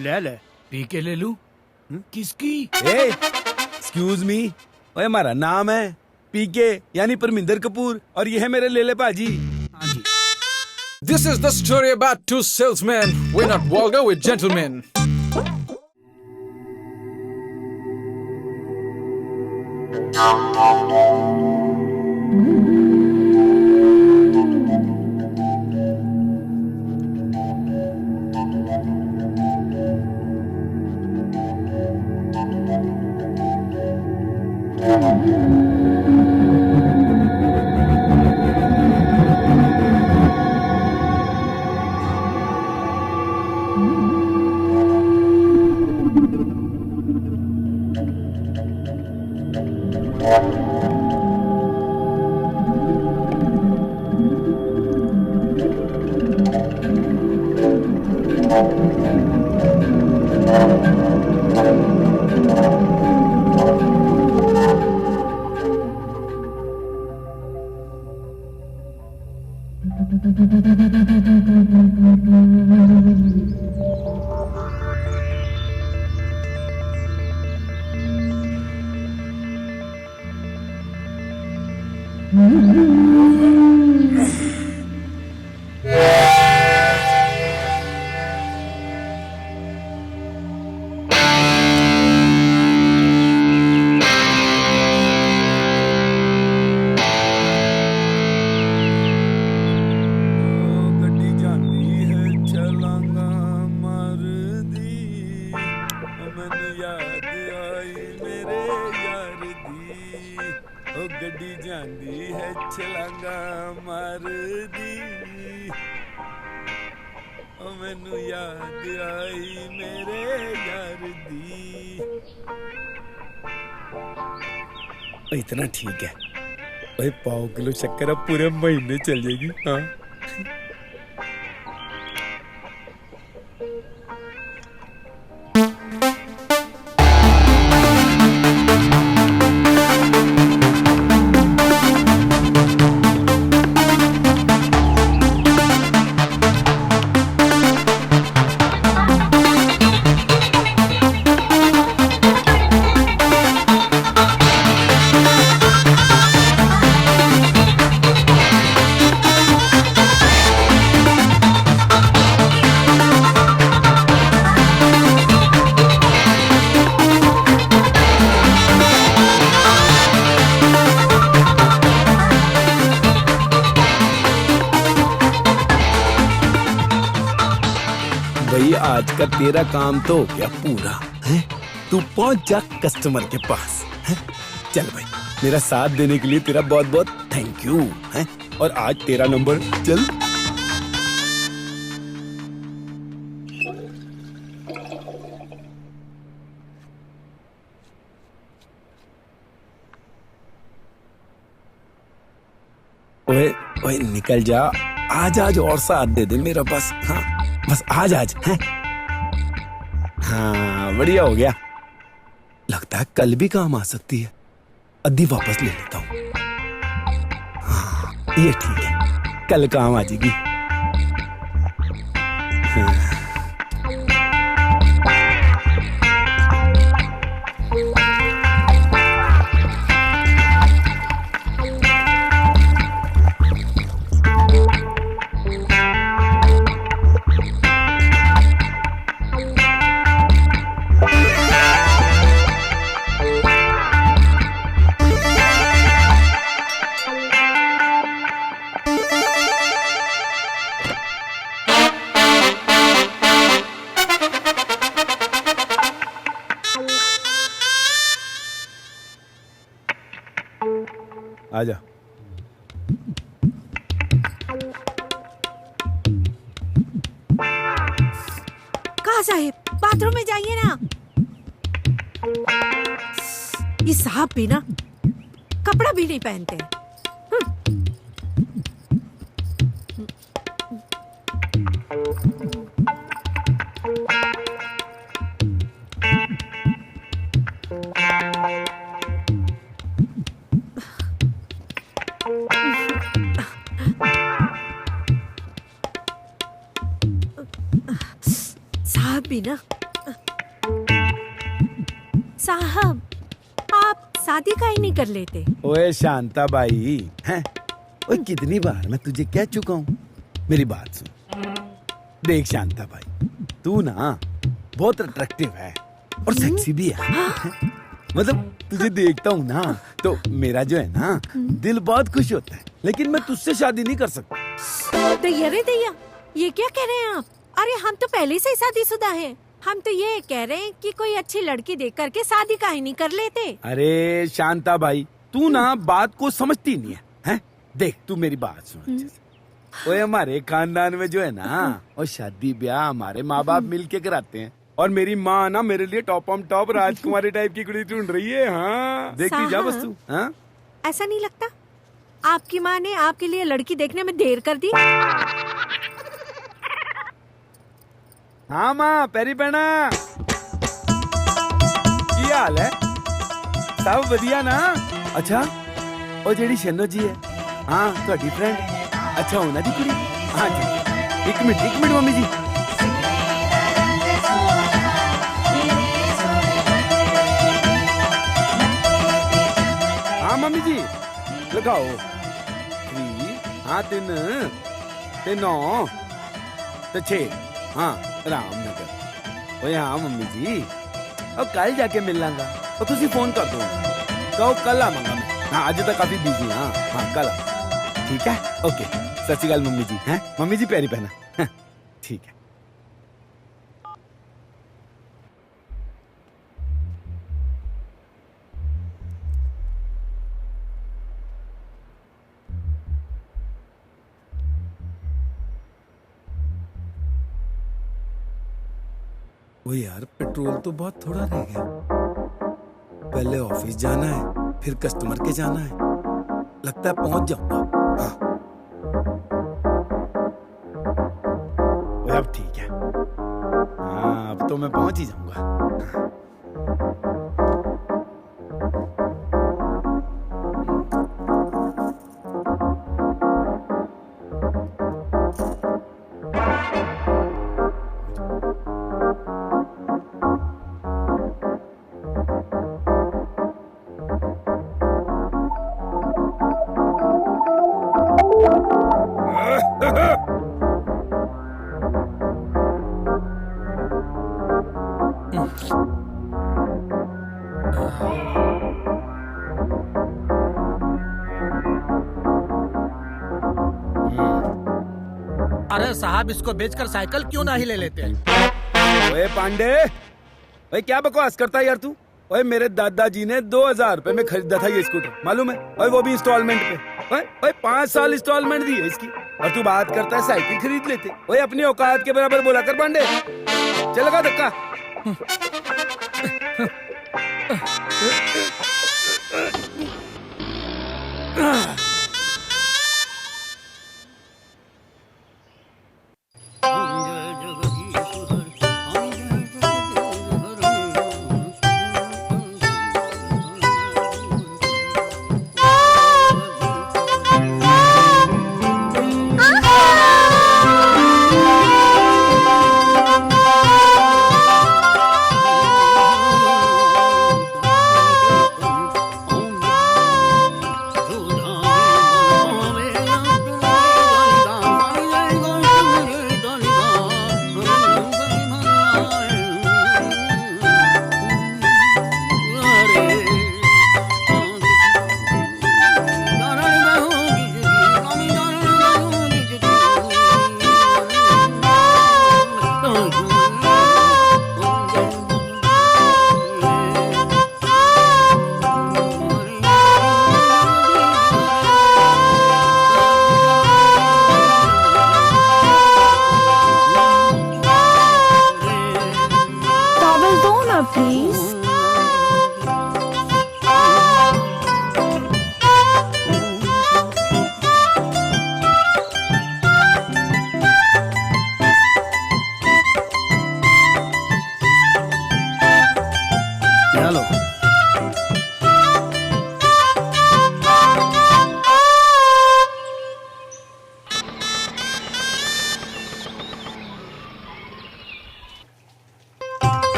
ले पी के ले लूं। किसकी? एक्सक्यूज मी, ओए हमारा नाम है पीके यानी परमिंदर कपूर और ये है मेरे लेले भाजी। हाँ जी। This is the story about two salesmen. We're not vulgar, we're gentlemen. गड्डी जांदी है छलांगा मारदी, मैनू याद आई मेरे यार दी। ओ गड्डी जांदी है छलांगा मारदी, ओ मैनू याद आई मेरे यार दी। इतना ठीक है भाई, 1.5 किलो शक्कर अब पूरे महीने चल जाएगी। हाँ भाई, आज का तेरा काम तो हो गया पूरा है। तू पहुंच जा कस्टमर के पास है। चल भाई, मेरा साथ देने के लिए तेरा बहुत बहुत थैंक यू है। और आज तेरा नंबर चल। ओए ओए निकल जा, आज और साथ दे दे मेरा बस। हाँ बस आज हैं। हाँ बढ़िया हो गया, लगता है कल भी काम आ सकती है। अद्धी वापस ले लेता हूँ। हाँ ये ठीक है, कल काम आ जाएगी। हाँ। आजा। कहा साहिब, बाथरूम में जाइए ना। ये साहब भी ना कपड़ा भी नहीं पहनते। साहब भी ना साहब, आप शादी का ही नहीं कर लेते? ओए शांता बाई, हैं? ओए कितनी बार मैं तुझे कह चुका हूँ, मेरी बात सुन। देख शांता भाई, तू ना बहुत अट्रैक्टिव है और सेक्सी भी है। मतलब तुझे देखता हूँ ना तो मेरा जो है ना दिल बहुत खुश होता है, लेकिन मैं तुझसे शादी नहीं कर सकता। दैया रे दैया, ये क्या कह रहे हैं आप? अरे हम तो पहले से ही शादीशुदा हैं। हम तो ये कह रहे हैं कि कोई अच्छी लड़की देख करके शादी का ही नहीं कर लेते। अरे शांता भाई, तू ना बात को समझती नहीं है, हैं? देख तू मेरी बात सुन अच्छे से। ओए हमारे खानदान में जो है ना, और शादी ब्याह हमारे माँ बाप मिल के कराते हैं, और मेरी माँ ना मेरे लिए top on top Rajkumari type की कुड़ी ढूंढ रही है। हाँ देखती जा बस तू। हाँ ऐसा नहीं लगता आपकी माँ ने आपके लिए लड़की देखने में देर कर दी? हाँ माँ, पैरी पैना की हाल है? सब बढ़िया ना? अच्छा ਉਹ ਜਿਹੜੀ ਸ਼ਨੋ ਜੀ ਹੈ, ਹਾਂ ਤੁਹਾਡੀ ਫਰੈਂਡ, ਅੱਛਾ ਉਹਨਾਂ ਦੀ ਕੁੜੀ? ਹਾਂ ਜੀ, ਇੱਕ ਮਿੰਟ ਮੰਮੀ ਜੀ। हाँ मम्मी जी लगाओ 3, हाँ 3 ते 9 ते 6, हाँ रामनगर। ओए हाँ मम्मी जी, अब कल जाके मिल लांगा, और तुसी फोन कर दो, कहो कल आवांगा मैं। हाँ आज तो काफी बिजी, हाँ कल आ, ठीक है? ओके, सत श्री अकाल मम्मी जी। हैं मम्मी जी प्यारी पहना, ठीक है। ओ यार पेट्रोल तो बहुत थोड़ा रह गया। पहले ऑफिस जाना है, फिर कस्टमर के जाना है, लगता है पहुंच जाऊंगा। हाँ। अब ठीक है, हाँ अब तो मैं पहुंच ही जाऊंगा। अरे साहब, इसको बेचकर साइकिल क्यों ना ही ले लेते हैं? ओए पांडे, ओए क्या बकवास करता है यार तू? ओए मेरे दादाजी ने 2000 रुपए में खरीदा था ये स्कूटर, मालूम है? ओए वो भी इंस्टॉलमेंट पे। ओए 5 साल इंस्टॉलमेंट दी है इसकी, और तू बात करता है साइकिल खरीद लेते। ओए अपनी औकात के बराबर बोला कर पांडे, चल लगा धक्का।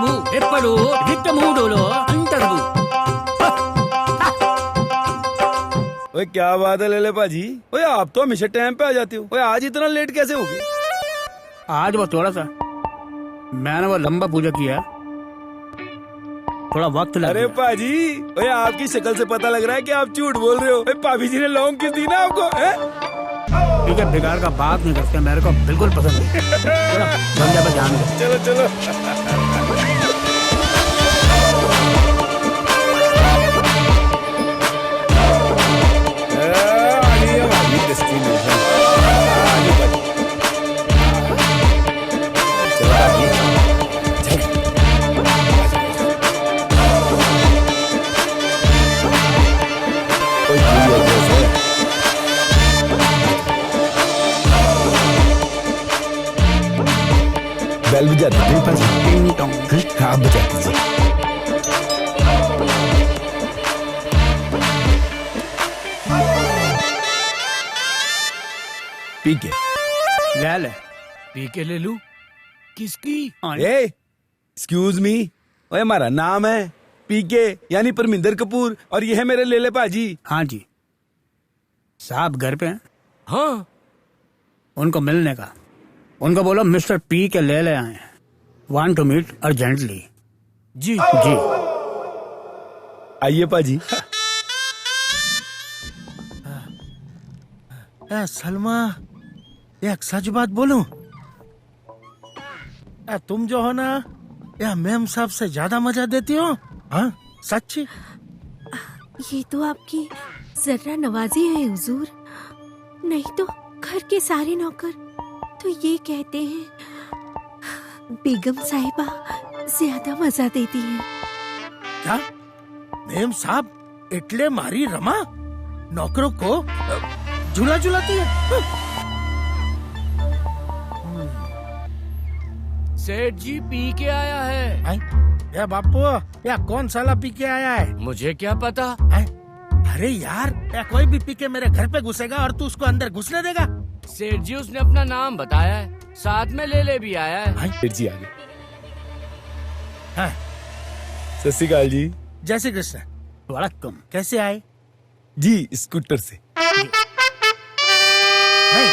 అంతర్భు ఎప్పుడు హిట్టమూడులో అంతర్భు ओए क्या बात है लेले पाजी। ओए आप तो हमेशा टाइम पे आ जाते हो। ओए आज इतना लेट कैसे हो गए? आज वो थोड़ा सा मैंने वो लंबा पूजा किया, थोड़ा वक्त लग अरे गया। पाजी, ओए आपकी शक्ल से पता लग रहा है कि आप झूठ बोल रहे हो। ओए भाभी जी ने लौंग किस दी ना आपको? ठीक है, बेकार का बात नहीं करते, मेरे को बिल्कुल पसंद नहीं। चलो धंधे पे ध्यान दो। चलो चलो। बेल बजा दीजिए पाजी। टिंग टोंग। हाँ बजा दीजिए। पी के ले ले। पी के ले लूं? किसकी? ए एक्सक्यूज मी, ओए हमारा नाम है पीके यानी परमिंदर कपूर और ये है मेरे लेले पाजी। हाँ जी साहब घर पे हैं? हाँ। उनको मिलने का, उनको बोलो मिस्टर पी के ले आए, वांट टू मीट अर्जेंटली। जी जी आइए पाजी। सलमा, एक सच बात बोलूं? तुम जो हो ना, या मैम साहब से ज्यादा मजा देती हो। हाँ सच्ची। ये तो आपकी जर्रा नवाजी है हुजूर, नहीं तो घर के सारे नौकर तो ये कहते हैं बेगम साहिबा ज्यादा मजा देती है। क्या मैम साहब इटले मारी रमा नौकरों को झूला झुलाती है? सेठ जी पी के आया है। या बापू, या कौन साला पी के आया है? मुझे क्या पता। अरे यार, या कोई भी पी के मेरे घर पे घुसेगा और तू उसको अंदर घुसने देगा? सेठ जी उसने अपना नाम बताया है, साथ में ले भी आया है। फिर जी आगे। हाँ। सत श्री अकाल जी। जय श्री कृष्ण। वड़क्कम। कैसे आए? जी स्कूटर से। नहीं,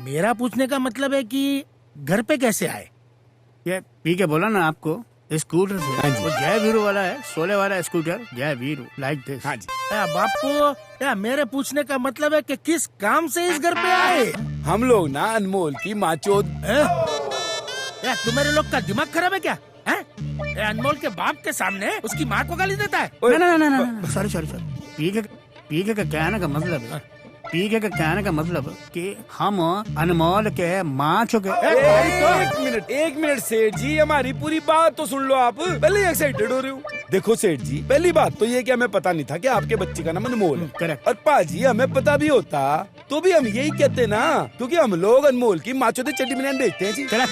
मेरा पूछने का मतलब है कि घर पे कैसे आए? ये पी के बोला ना आपको, स्कूटर से। हाँ जी। वो जय वीरू वाला है, सोले वाला स्कूटर, जय वीरू लाइक दिस। हाँ जी। या बापू, या मेरे पूछने का मतलब है कि किस काम से इस घर पे आए? हम लोग ना अनमोल की माचोद। या तुम्हारे लोग का दिमाग खराब है क्या? ये अनमोल के बाप के सामने उसकी माँ को गाली देता है? ना सॉरी सॉरी सॉरी। पी के कहने का मतलब है, पी के कहने का मतलब कि हम अनमोल के माँ चुके। एक मिनट सेठ जी, हमारी पूरी बात तो सुन लो आप। पहले एक्साइटेड हो रहे हो। देखो सेठ जी, पहली बात तो ये कि हमें पता नहीं था कि आपके बच्चे का नाम अनमोल है। करेक्ट। और पाजी हमें पता भी होता तो भी हम यही कहते ना, क्योंकि हम लोग अनमोल की माचोदे चड्डी बनान देखते हैं जी। Correct.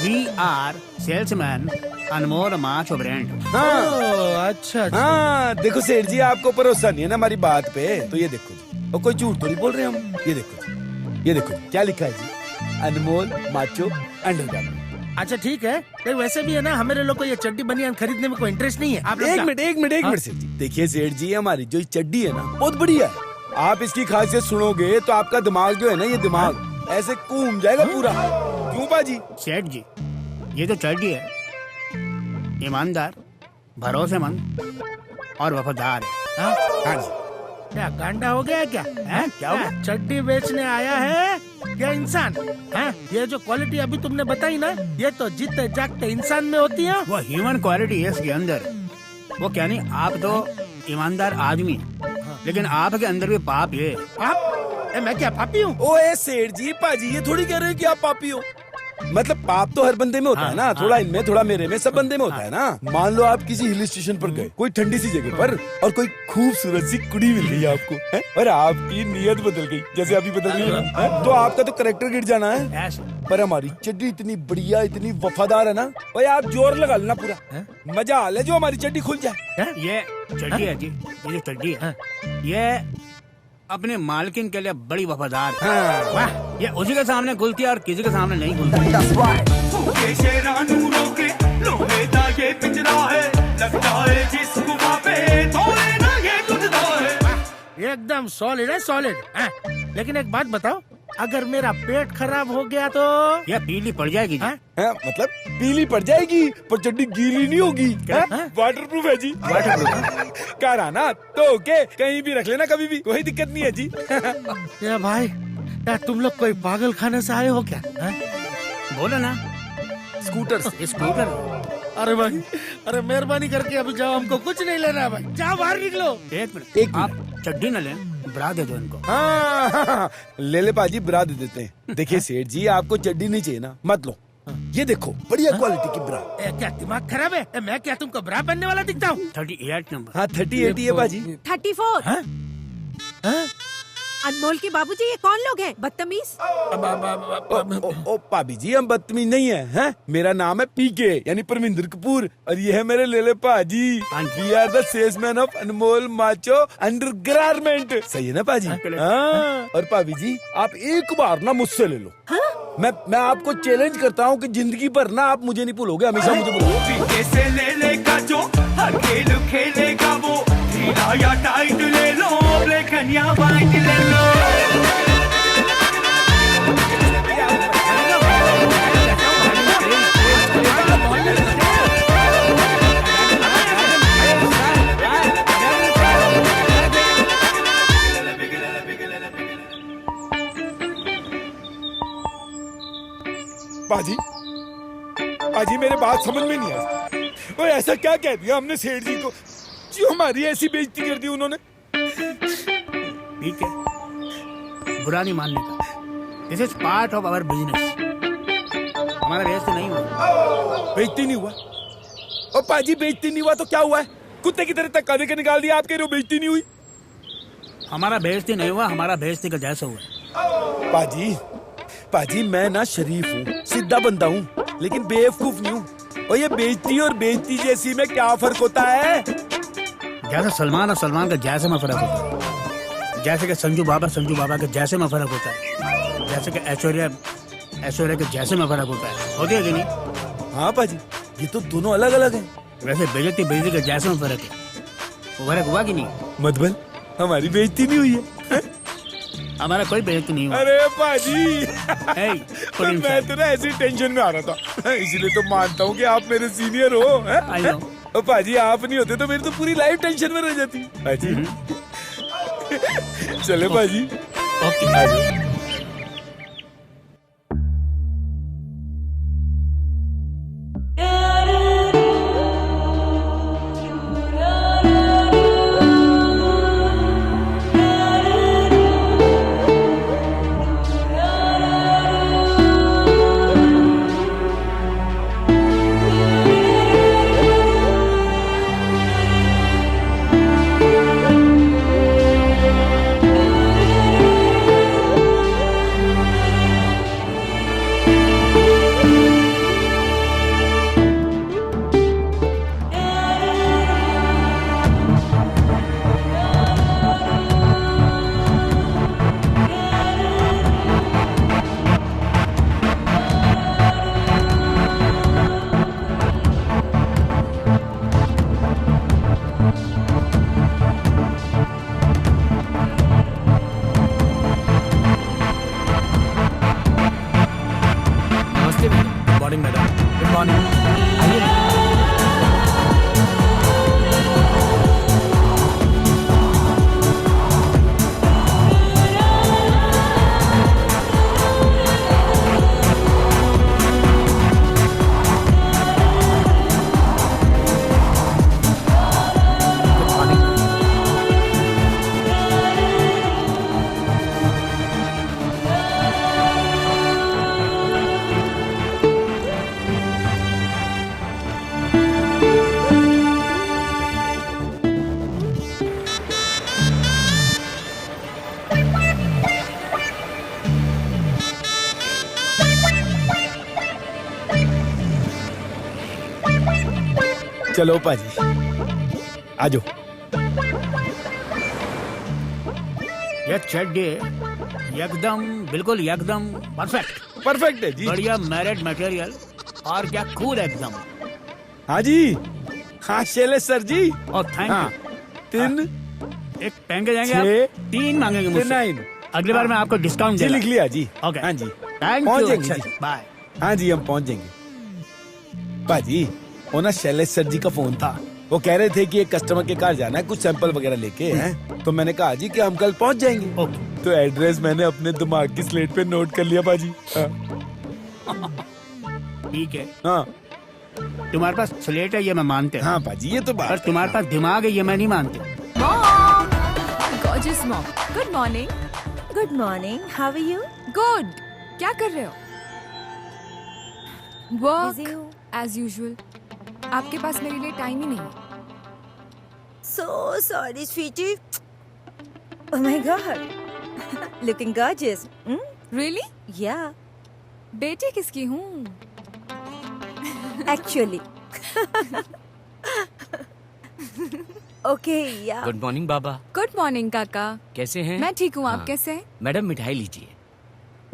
We are salesman Anmol macho brand. हाँ अच्छा। हाँ देखो सेठ जी, आपको भरोसा नहीं है ना हमारी बात पे, तो ये देखो जी, और कोई झूठ तो नहीं बोल रहे हम। ये देखो जी, ये देखो जी, क्या लिखा है जी, अनमोल माचो अंडरगारमेंट। अच्छा ठीक है, तो वैसे भी है ना, हमारे लोग को ये चड्डी बनियान खरीदने में कोई इंटरेस्ट नहीं है। आप लोग एक क्या- मिनट सेठ जी, देखिए सेठ जी, हमारी जो चड्डी है ना बहुत बढ़िया है। आप इसकी खासियत सुनोगे तो आपका दिमाग जो है ना, ये दिमाग ऐसे घूम जाएगा पूरा। क्यों बाजी? सेठ जी, ये जो चड्डी है ईमानदार, भरोसेमंद और वफादार है। हाँ जी। क्या गांडा हो गया है क्या? क्या हो गया? चड्डी बेचने आया है क्या इंसान? ये जो क्वालिटी अभी तुमने बताई ना, ये तो जीते जागते इंसान में होती है। वो ह्यूमन क्वालिटी है इसके अंदर। वो क्या नहीं, आप तो ईमानदार आदमी हैं, लेकिन आपके अंदर भी पाप है। मैं क्या पापी हूँ? ओए सेठ जी, पाजी ये थोड़ी कह रहे हो कि आप पापी हो। मतलब पाप तो हर बंदे में होता है ना, थोड़ा इनमें थोड़ा मेरे में, सब बंदे में होता है ना। मान लो आप किसी हिल स्टेशन पर गए, कोई ठंडी सी जगह पर, और कोई खूबसूरत सी कुड़ी मिल गई आपको, है? और आपकी नीयत बदल गई, जैसे अभी बदल गई है? तो आपका तो करेक्टर गिर जाना है। ऐसे पर हमारी चड्डी इतनी बढ़िया, इतनी वफादार है ना भाई, आप जोर लगा लेना पूरा, मजा आ ले जो हमारी चड्डी खुल जाए। ये चड्डी है जी, ये जो चड्डी है, ये अपने मालकिन के लिए बड़ी वफादार है। हाँ। वाह, ये उसी के सामने खुलती है और किसी के सामने नहीं खुलती। भूखे शेरां नूं रोके आए जिस गुफा पे धोए ना ये तुझ धोए। एकदम सॉलिड है, सॉलिड। लेकिन एक बात बताओ, अगर मेरा पेट खराब हो गया तो? यह पीली पड़ जाएगी जी। हाँ, मतलब पीली पड़ जाएगी पर चड्डी गीली नहीं होगी। वाटर प्रूफ है जी। वाटर प्रूफ कार आना तो ओके, कहीं भी रख लेना कभी भी, कोई दिक्कत नहीं है जी। या भाई, या तुम लोग कोई पागल खाने से आए हो क्या? बोलो ना। Scooter scooter. अरे भाई, अरे मेहरबानी करके अभी जाओ, हमको कुछ नहीं लेना है भाई, जाओ बाहर निकलो। एक मिनट, आप चड्डी न लें, ब्रा दे दो इनको। हाँ, ले पाजी, ब्रा दे देते हैं। देखिए सेठ जी, आपको चड्डी नहीं चाहिए ना, मत लो। ये देखो, बढ़िया क्वालिटी की ब्रा। क्या दिमाग खराब है? मैं क्या तुमको ब्रा पहनने वाला दिखता हूँ? 38 नंबर। हाँ 38 है बाजी। 34। हाँ? हाँ? अनमोल के बाबूजी, ये कौन लोग हैं? बदतमीज। ओ पाबी जी, हम बदतमीज नहीं है, हैं? मेरा नाम है पीके यानी परमिंदर कपूर, और ये है मेरे लेले पाजी। We are the salesman of Anmol Macho undergarment. सही है ना पाजी? हाँ। और पाबी जी, आप एक बार ना मुझसे ले लो। मैं आपको चैलेंज करता हूँ कि जिंदगी भर ना आप मुझे नहीं भूलोगे, हमेशा मुझे भूलोगे। पीके से ले लेगा जो हर खेल खेलेगा वो, ढीला या टाइट ले लो, ब्लैक एंड या व्हाइट ले लो। पाजी मेरे बात समझ में नहीं आई। वो ऐसा क्या कह दिया हमने सेठ जी को जो हमारी ऐसी बेइज्जती कर दी उन्होंने? ठीक है, बुरा नहीं मानने का। This is part of our business. हमारा बेइज्जती नहीं हुआ। बेइज्जती नहीं हुआ? और पाजी बेइज्जती नहीं हुआ तो क्या हुआ है? कुत्ते की तरह धक्का देकर निकाल दिया, आप कह रहे हो बेइज्जती नहीं हुई? हमारा बेइज्जती नहीं हुआ, हमारा बेइज्जती का जैसा हुआ। पाजी मैं ना शरीफ हूँ, सीधा बंदा हूँ, लेकिन बेवकूफ नहीं हूँ। और ये बेइज्जती और बेइज्जती जैसी में क्या फर्क होता है? जैसे सलमान और सलमान का जैसे में फर्क होता है, जैसे कि संजू बाबा के जैसे में फर्क होता है, जैसे कि ऐश्वर्या के जैसे में फर्क होता है। होती है कि नहीं? हाँ पाजी, ये तो दोनों अलग अलग हैं। वैसे बेइज्जती के जैसे में फर्क है, वो फर्क हुआ कि नहीं? मतबल हमारी बेइज्जती नहीं हुई है। हमारा कोई बेइज्जती नहीं हुआ। अरे पाजी तो मैं तो ना ऐसी टेंशन में आ रहा था, इसलिए तो मानता हूँ कि आप मेरे सीनियर हो। I know। और पाजी आप नहीं होते तो मेरी तो पूरी लाइफ टेंशन में रह जाती। पाजी चले पाजी। ओके, आ जाओ। चलो पाजी आ जाओ। ये चड्डी बिल्कुल एकदम परफेक्ट है जी। बढ़िया मैरिड मटेरियल और क्या कूल एकदम। हाँ जी, हाँ शैलेश सर जी। और थैंक हाँ यू। 3 एक पेन के जाएंगे छः, आप, 3 मांगेंगे मुझसे। 9। अगली बार मैं आपको डिस्काउंट जी लिख लिया जी। ओके। हाँ जी थैंक पहुंच यू। जाएंगे अच्छा जी। बाय। हाँ जी हम पहुंच जाएंगे। बाजी वो ना शैलेश सर जी का फोन था, वो कह रहे थे कि एक कस्टमर के कार जाना है कुछ सैंपल वगैरह लेके हैं, तो मैंने कहा जी कि हम कल पहुंच जाएंगे। ओके। तो एड्रेस मैंने अपने दिमाग की स्लेट पे नोट कर लिया बाजी। हाँ ठीक है, हाँ तुम्हारे पास स्लेट है ये मैं मानते हैं, हाँ बाजी ये तो बात पर है। तुम्हारे पास दिमाग है ये मैं नहीं मानते। Mom! Gorgeous mom. Good morning. Good morning, how are you? Good. क्या कर रहे हो? Work Busy हूँ। as usual. आपके पास मेरे लिए टाइम ही नहीं है। So sorry, sweetie. Oh my God, looking gorgeous. Really? Yeah, बेटी किसकी हूँ? actually. Okay, yeah. Good morning बाबा, Good morning काका। कैसे हैं? मैं ठीक हूँ, आप हाँ। कैसे हैं? मैडम मिठाई लीजिए,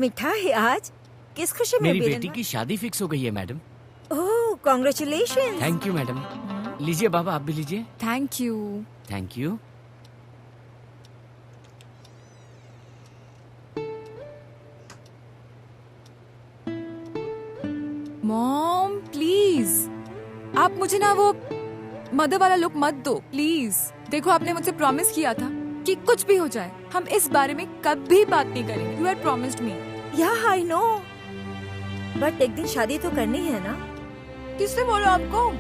मिठाई आज किस खुशी में? मेरी बीरन बेटी भाई? की शादी फिक्स हो गई है madam. Oh, congratulations. Thank you madam. लीजिए बाबा आप भी लीजिए। Thank you. Thank you. Mom, please. आप मुझे ना वो मदर वाला लुक मत दो, प्लीज। देखो आपने मुझसे प्रॉमिस किया था कि कुछ भी हो जाए हम इस बारे में कभी बात नहीं करेंगे। You had promised me. Yeah, I know. But एक दिन शादी तो करनी है ना? किसने बोला आपको?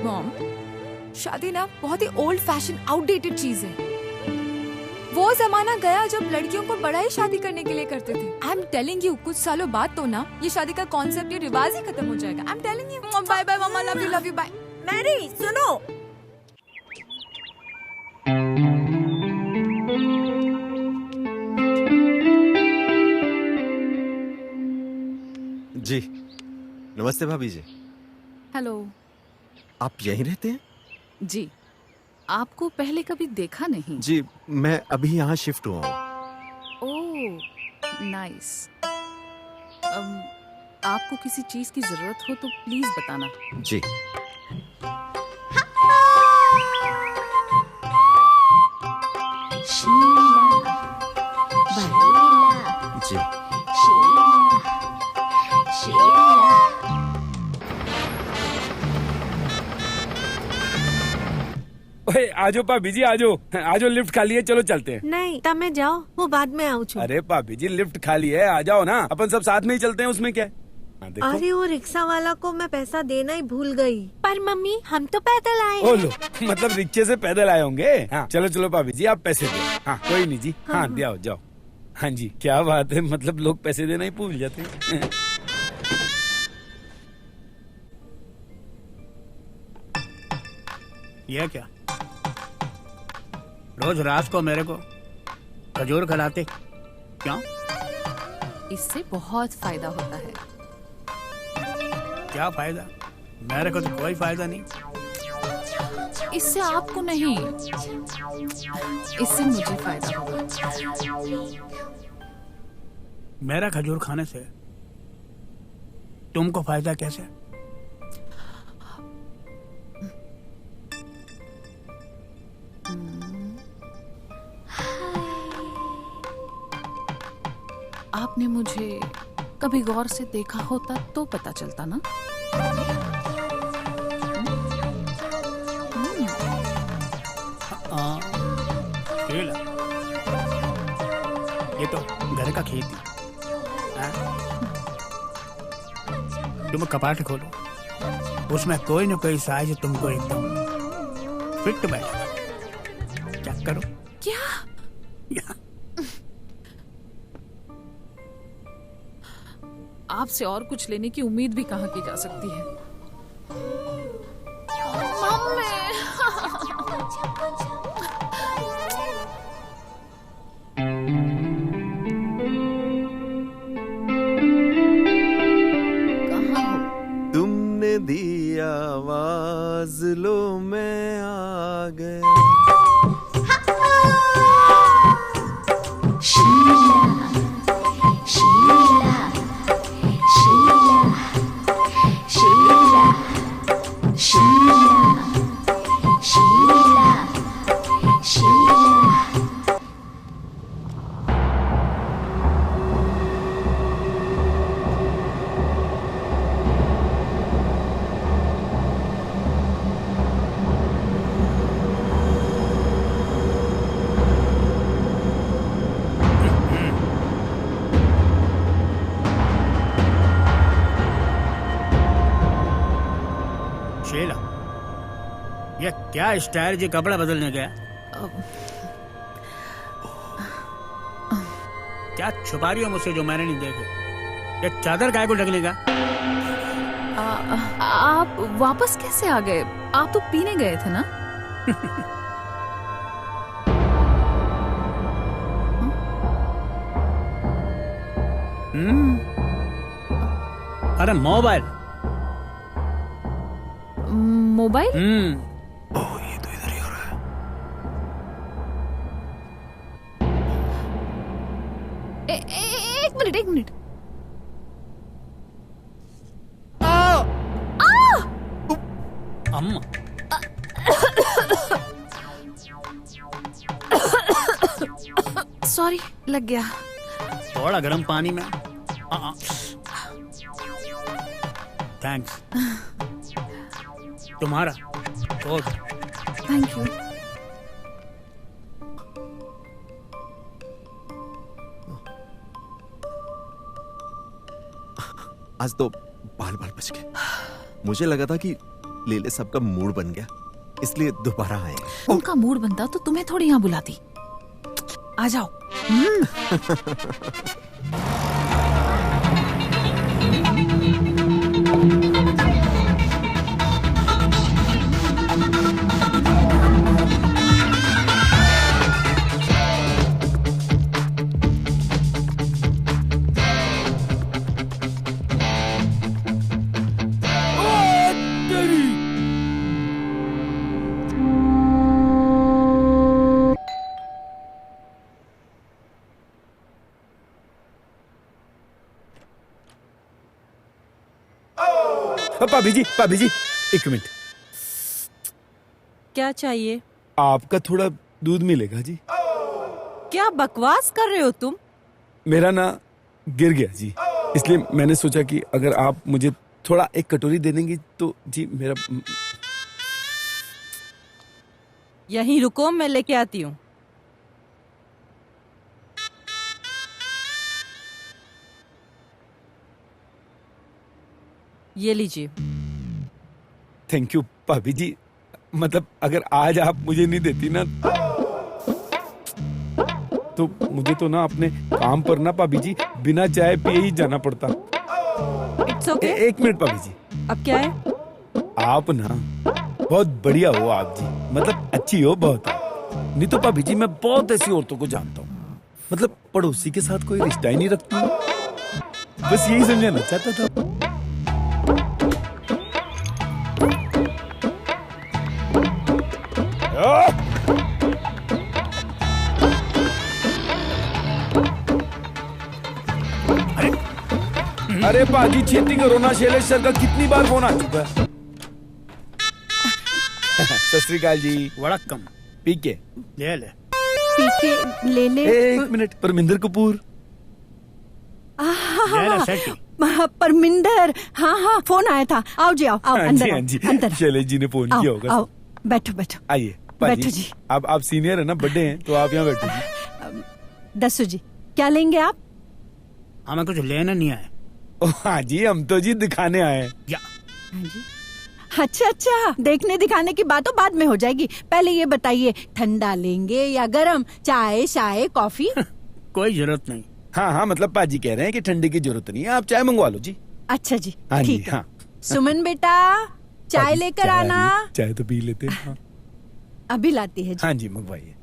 मॉम, शादी ना बहुत ही ओल्ड फैशन आउटडेटेड चीज है। वो जमाना गया जब लड़कियों को बड़ा ही शादी करने के लिए करते थे। आई एम टेलिंग यू, कुछ सालों बाद तो ना ये शादी का कॉन्सेप्ट, ये रिवाज ही खत्म हो जाएगा। I am telling you. Bye bye मामा, लव यू, बाय। मैरी, सुनो। जी नमस्ते भाभी जी। हेलो। आप यहीं रहते हैं? जी, आपको पहले कभी देखा नहीं। जी मैं अभी यहाँ शिफ्ट हुआ हूँ। Oh nice. आपको किसी चीज की जरूरत हो तो प्लीज बताना। जी जी ओए आजो भाभी जी आजो, आजो लिफ्ट खाली है, चलो चलते हैं। नहीं, तब जाओ, वो बाद में आऊँ। अरे भाभी जी लिफ्ट खाली है, आ जाओ ना, अपन सब साथ में ही चलते हैं, उसमें क्या है। हाँ, देखो। अरे वो रिक्शा वाला को मैं पैसा देना ही भूल गई। पर मम्मी हम तो पैदल आए ओ हैं। लो, मतलब रिक्शे से पैदल आए होंगे। हाँ चलो चलो भाभी जी आप पैसे दो। हाँ कोई नहीं जी, हाँ दिया जाओ। हाँ जी क्या बात है, मतलब लोग पैसे देना ही भूल जाते हैं। ये क्या, रोज रात को मेरे को खजूर खिलाते क्यों? इससे बहुत फायदा होता है। क्या फायदा? मेरे को तो कोई फायदा नहीं। इससे आपको नहीं, इससे मुझे फायदा होगा। मेरा खजूर खाने से तुमको फायदा कैसे? आपने मुझे कभी गौर से देखा होता तो पता चलता ना। खेल ये तो घर का खेती। तुम कपाट खोलो, उसमें कोई न कोई साइज तुमको एकदम फिट बैठेगा। चेक करो। क्या? आपसे और कुछ लेने की उम्मीद भी कहाँ की जा सकती है। कहाँ हो? तुमने दी आवाज लो मैं आ गया। Sheila. क्या स्टाइल जी, कपड़ा बदलने गया? क्या छुपा रही हो मुझसे जो मैंने नहीं देखे? ये चादर काय को ढकने का? आप वापस कैसे आ गए? आप तो पीने गए थे ना? अरे मोबाइल। मोबाइल? ओह, ये तो इधर ही हो रहा है। एक मिनट, एक मिनट। अम्मा, सॉरी, लग गया। थोड़ा गर्म पानी में। थैंक्स। तुम्हारा कोट। Thank you. आज तो बाल बाल बच गए। मुझे लगा था कि लेले सबका मूड बन गया, इसलिए दोबारा आए। उनका मूड बनता तो तुम्हें थोड़ी यहाँ बुलाती। आ जाओ। भाभी जी, एक मिनट। क्या चाहिए? आपका थोड़ा दूध मिलेगा जी? क्या बकवास कर रहे हो तुम? मेरा ना गिर गया जी, इसलिए मैंने सोचा कि अगर आप मुझे थोड़ा एक कटोरी दे देंगी तो जी मेरा। यहीं रुको, मैं लेके आती हूँ। ये लीजिए। थैंक यू भाभी जी। मतलब अगर आज आप मुझे नहीं देती ना तो मुझे तो ना अपने काम पर ना भाभी जी बिना चाय पिए ही जाना पड़ता। It's okay. एक मिनट भाभी जी। अब क्या है? आप ना बहुत बढ़िया हो आप जी, मतलब अच्छी हो बहुत। नहीं तो भाभी जी मैं बहुत ऐसी औरतों को जानता हूँ, मतलब पड़ोसी के साथ कोई रिश्ता ही नहीं रखती हूँ। बस यही समझाना चाहता था। अरे बाजी छेती करो ना, शैलेश सर का कितनी बार फोन आ चुका है। सत श्री अकाल जी। वड़क्कम। पीके ले ले। पीके ले ले। एक मिनट, परमिंदर कपूर। परमिंदर, हाँ हाँ, फोन आया था। आओ जी, आओ आओ, अंदर हाँ जी, अंदर। शैलेश जी ने फोन किया होगा। आओ, बैठो बैठो। आइए बैठो जी। आप सीनियर है ना, बड़े हैं, तो आप यहाँ बैठो जी। दसो जी, क्या लेंगे आप? हमें कुछ लेना नहीं आए। हाँ जी, हम तो जी दिखाने आए हैं। या। हाँ जी। अच्छा अच्छा, देखने दिखाने की बात तो बाद में हो जाएगी। पहले ये बताइए, ठंडा लेंगे या गरम? चाय शाय कॉफी? कोई जरूरत नहीं। हाँ हाँ, मतलब पाजी कह रहे हैं कि ठंडे की जरूरत नहीं है, आप चाय मंगवा लो जी। अच्छा जी, हाँ जी, ठीक है। हाँ। सुमन बेटा, चाय लेकर आना। चाय तो पी लेते हैं। हाँ। अभी लाती है जी। हाँ जी, मंगवाइए।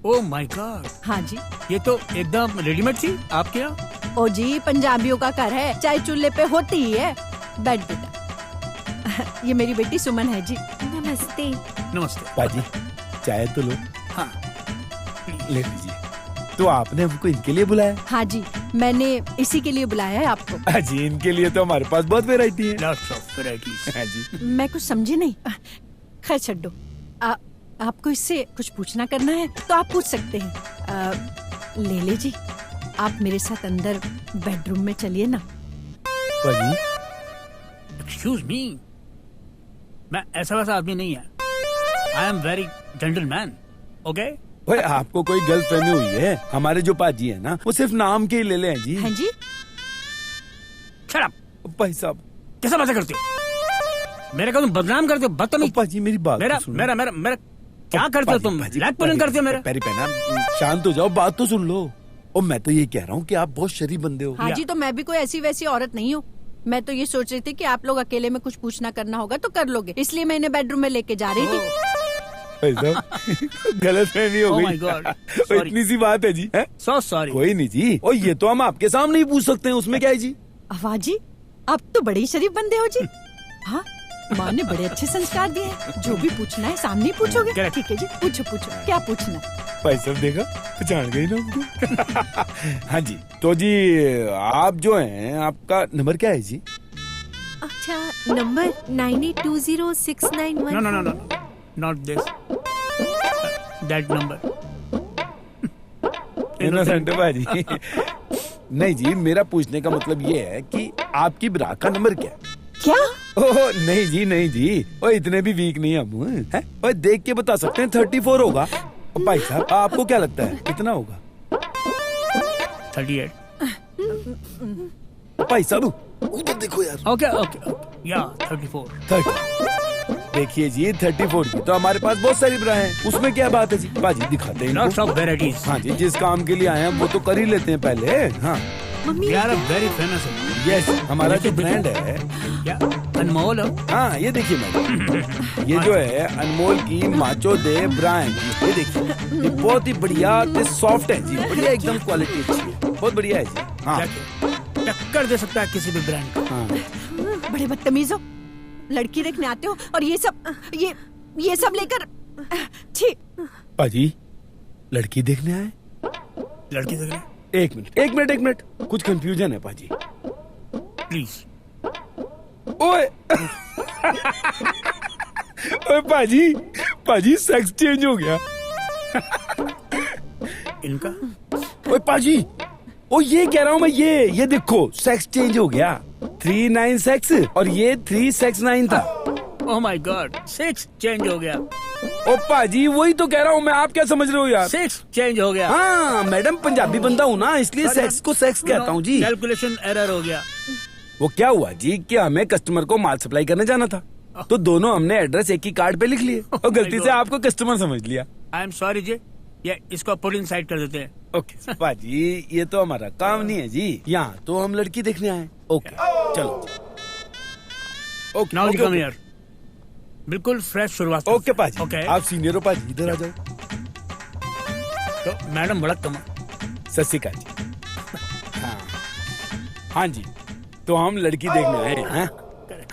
Oh my God. हाँ जी। ये तो एकदम रेडीमेड थी आपके यहाँ। ओ जी, पंजाबियों का घर है, चाय चूल्हे पे होती ही है। बैठ बेटा। ये मेरी बेटी सुमन है जी। नमस्ते। नमस्ते। पाजी चाय तो लो। हाँ ले लीजिए। तो आपने हमको इनके लिए बुलाया? हाँ जी, मैंने इसी के लिए बुलाया है आपको। हाँ जी, इनके लिए तो हमारे पास बहुत वैरायटी है। Lots of varieties. हाँ जी। मैं कुछ समझी नहीं। खैर छोड़ो। आपको इससे कुछ पूछना करना है तो आप पूछ सकते हैं। ले ले जी, आप मेरे साथ अंदर बेडरूम में चलिए ना। पाजी, एक्सक्यूज मी, मैं ऐसा वैसा आदमी नहीं है। I am very gentleman. Okay. भाई आपको कोई गलतफहमी हुई है। हमारे जो पाजी है ना, वो सिर्फ नाम के ही ले ले हैं जी। हाँ जी। Shut up. भाई साहब, कैसा बातें करते हो? मेरे को तुम बदनाम करते हो, बदतमीज। पाजी मेरी बात मेरा तो सुनो। मेरा मेरा मेरा क्या करते हो तुम? ब्लैक पुलिंग करते हो मेरा? पैरी पहना, शांत हो जाओ, बात तो सुन लो। और मैं तो ये कह रहा हूँ कि आप बहुत शरीफ बंदे हो। हाँ जी, तो मैं भी कोई ऐसी वैसी औरत नहीं हूँ। मैं तो ये सोच रही थी कि आप लोग अकेले में कुछ पूछना करना होगा तो कर लोगे, इसलिए मैं इन्हें बेडरूम में लेके जा रही थी। गलत फहमी हो Oh गई। my God, और sorry. इतनी सी बात है जी। So sorry. कोई नहीं जी, और ये तो हम आपके सामने ही पूछ सकते हैं, उसमें क्या है जी। अफवाह जी, आप तो बड़े ही शरीफ बंदे हो जी। हाँ, माँ ने बड़े अच्छे संस्कार दिए हैं। जो भी पूछना है सामने ही पूछोगे। Correct. ठीक है जी, पूछो पूछो, क्या पूछना है? भाई साहब देखा, पहचान गई ना हमको। हाँ जी, तो जी आप जो हैं, आपका नंबर क्या है जी? अच्छा, number 98206911। No no no no, not this, that number. Innocent भाजी। नहीं जी, मेरा पूछने का मतलब ये है कि आपकी ब्रा का नंबर क्या है? क्या? ओह नहीं जी, नहीं जी, ओ इतने भी वीक नहीं हम हैं। ओए देख के बता सकते हैं, 34 होगा। और भाई साहब आपको क्या लगता है कितना होगा? 38। भाई साहब उधर देखो यार। ओके ओके ओके, या 34। 30। देखिए जी, 34 की तो हमारे पास बहुत सारी ब्रा हैं, उसमें क्या बात है जी? बाजी दिखाते हैं लॉट्स इनको। Of varieties. हाँ जी, जिस काम के लिए आए हैं वो तो कर ही लेते हैं पहले। हाँ मम्मी यार वेरी फेमस है। यस, हमारा जो ब्रांड है। क्या अनमोल है? हाँ ये देखिए मैडम, ये जो है अनमोल की माचो दे ब्रा है जी। ये देखिए, ये बहुत ही बढ़िया सॉफ्ट है जी, बढ़िया एकदम क्वालिटी अच्छी है, बहुत बढ़िया है जी। हाँ टक्कर दे सकता है किसी भी ब्रांड का। हाँ बड़े बदतमीज हो, लड़की देखने आते हो और ये सब लेकर। छी। पाजी लड़की देखने आए? लड़की देख रहे? एक मिनट, कुछ कंफ्यूजन है पाजी। प्लीज। ओए ओए पाजी सेक्स चेंज हो गया इनका। ओए पाजी, ओ ये कह रहा हूँ मैं, ये देखो सेक्स चेंज हो गया। 39 सेक्स और ये 369 था। ओह माय गॉड, 6 चेंज हो गया। ओ पाजी वही तो कह रहा हूँ मैं, आप क्या समझ रहे हो यार? 6 चेंज हो गया। हाँ मैडम, पंजाबी बंदा हूँ ना, इसलिए सेक्स को सेक्स कहता हूँ जी। कैलकुलेशन एरर हो गया। वो क्या हुआ जी कि हमें कस्टमर को माल सप्लाई करने जाना था, तो दोनों हमने एड्रेस एक ही कार्ड पे लिख लिए और गलती से आपको कस्टमर समझ लिया। आई एम सॉरी जी, ये इसको पुट इन साइड कर देते हैं। ओके पाजी, ये तो हमारा काम नहीं है जी, यहाँ तो हम लड़की देखने आए। ओके चलो, okay now okay, come here. बिल्कुल फ्रेश शुरुआत। ओके पाजी, ओके। आप सीनियर हो पाजी, इधर आ जाओ। तो मैडम बड़ा कम। सत श्री अकाल जी। हाँ जी, तो हम लड़की देखने आए हैं।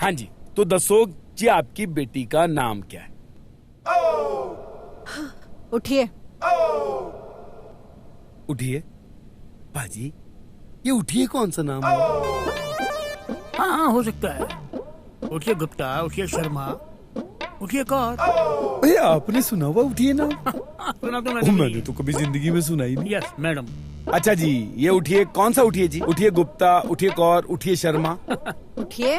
हाँ जी, तो दसो जी आपकी बेटी का नाम क्या है? उठिए। उठिए बाजी, ये उठिए कौन सा नाम है? हाँ हो सकता है। उठिए गुप्ता, उठिए शर्मा, उठिए कौर। अरे आपने सुना हुआ उठिए ना? सुना तो मैंने तो कभी जिंदगी में सुना ही नहीं। Yes madam. अच्छा जी, ये उठिए कौन सा उठिए जी? उठिए गुप्ता, उठिए कौर, उठिए शर्मा। उठिए।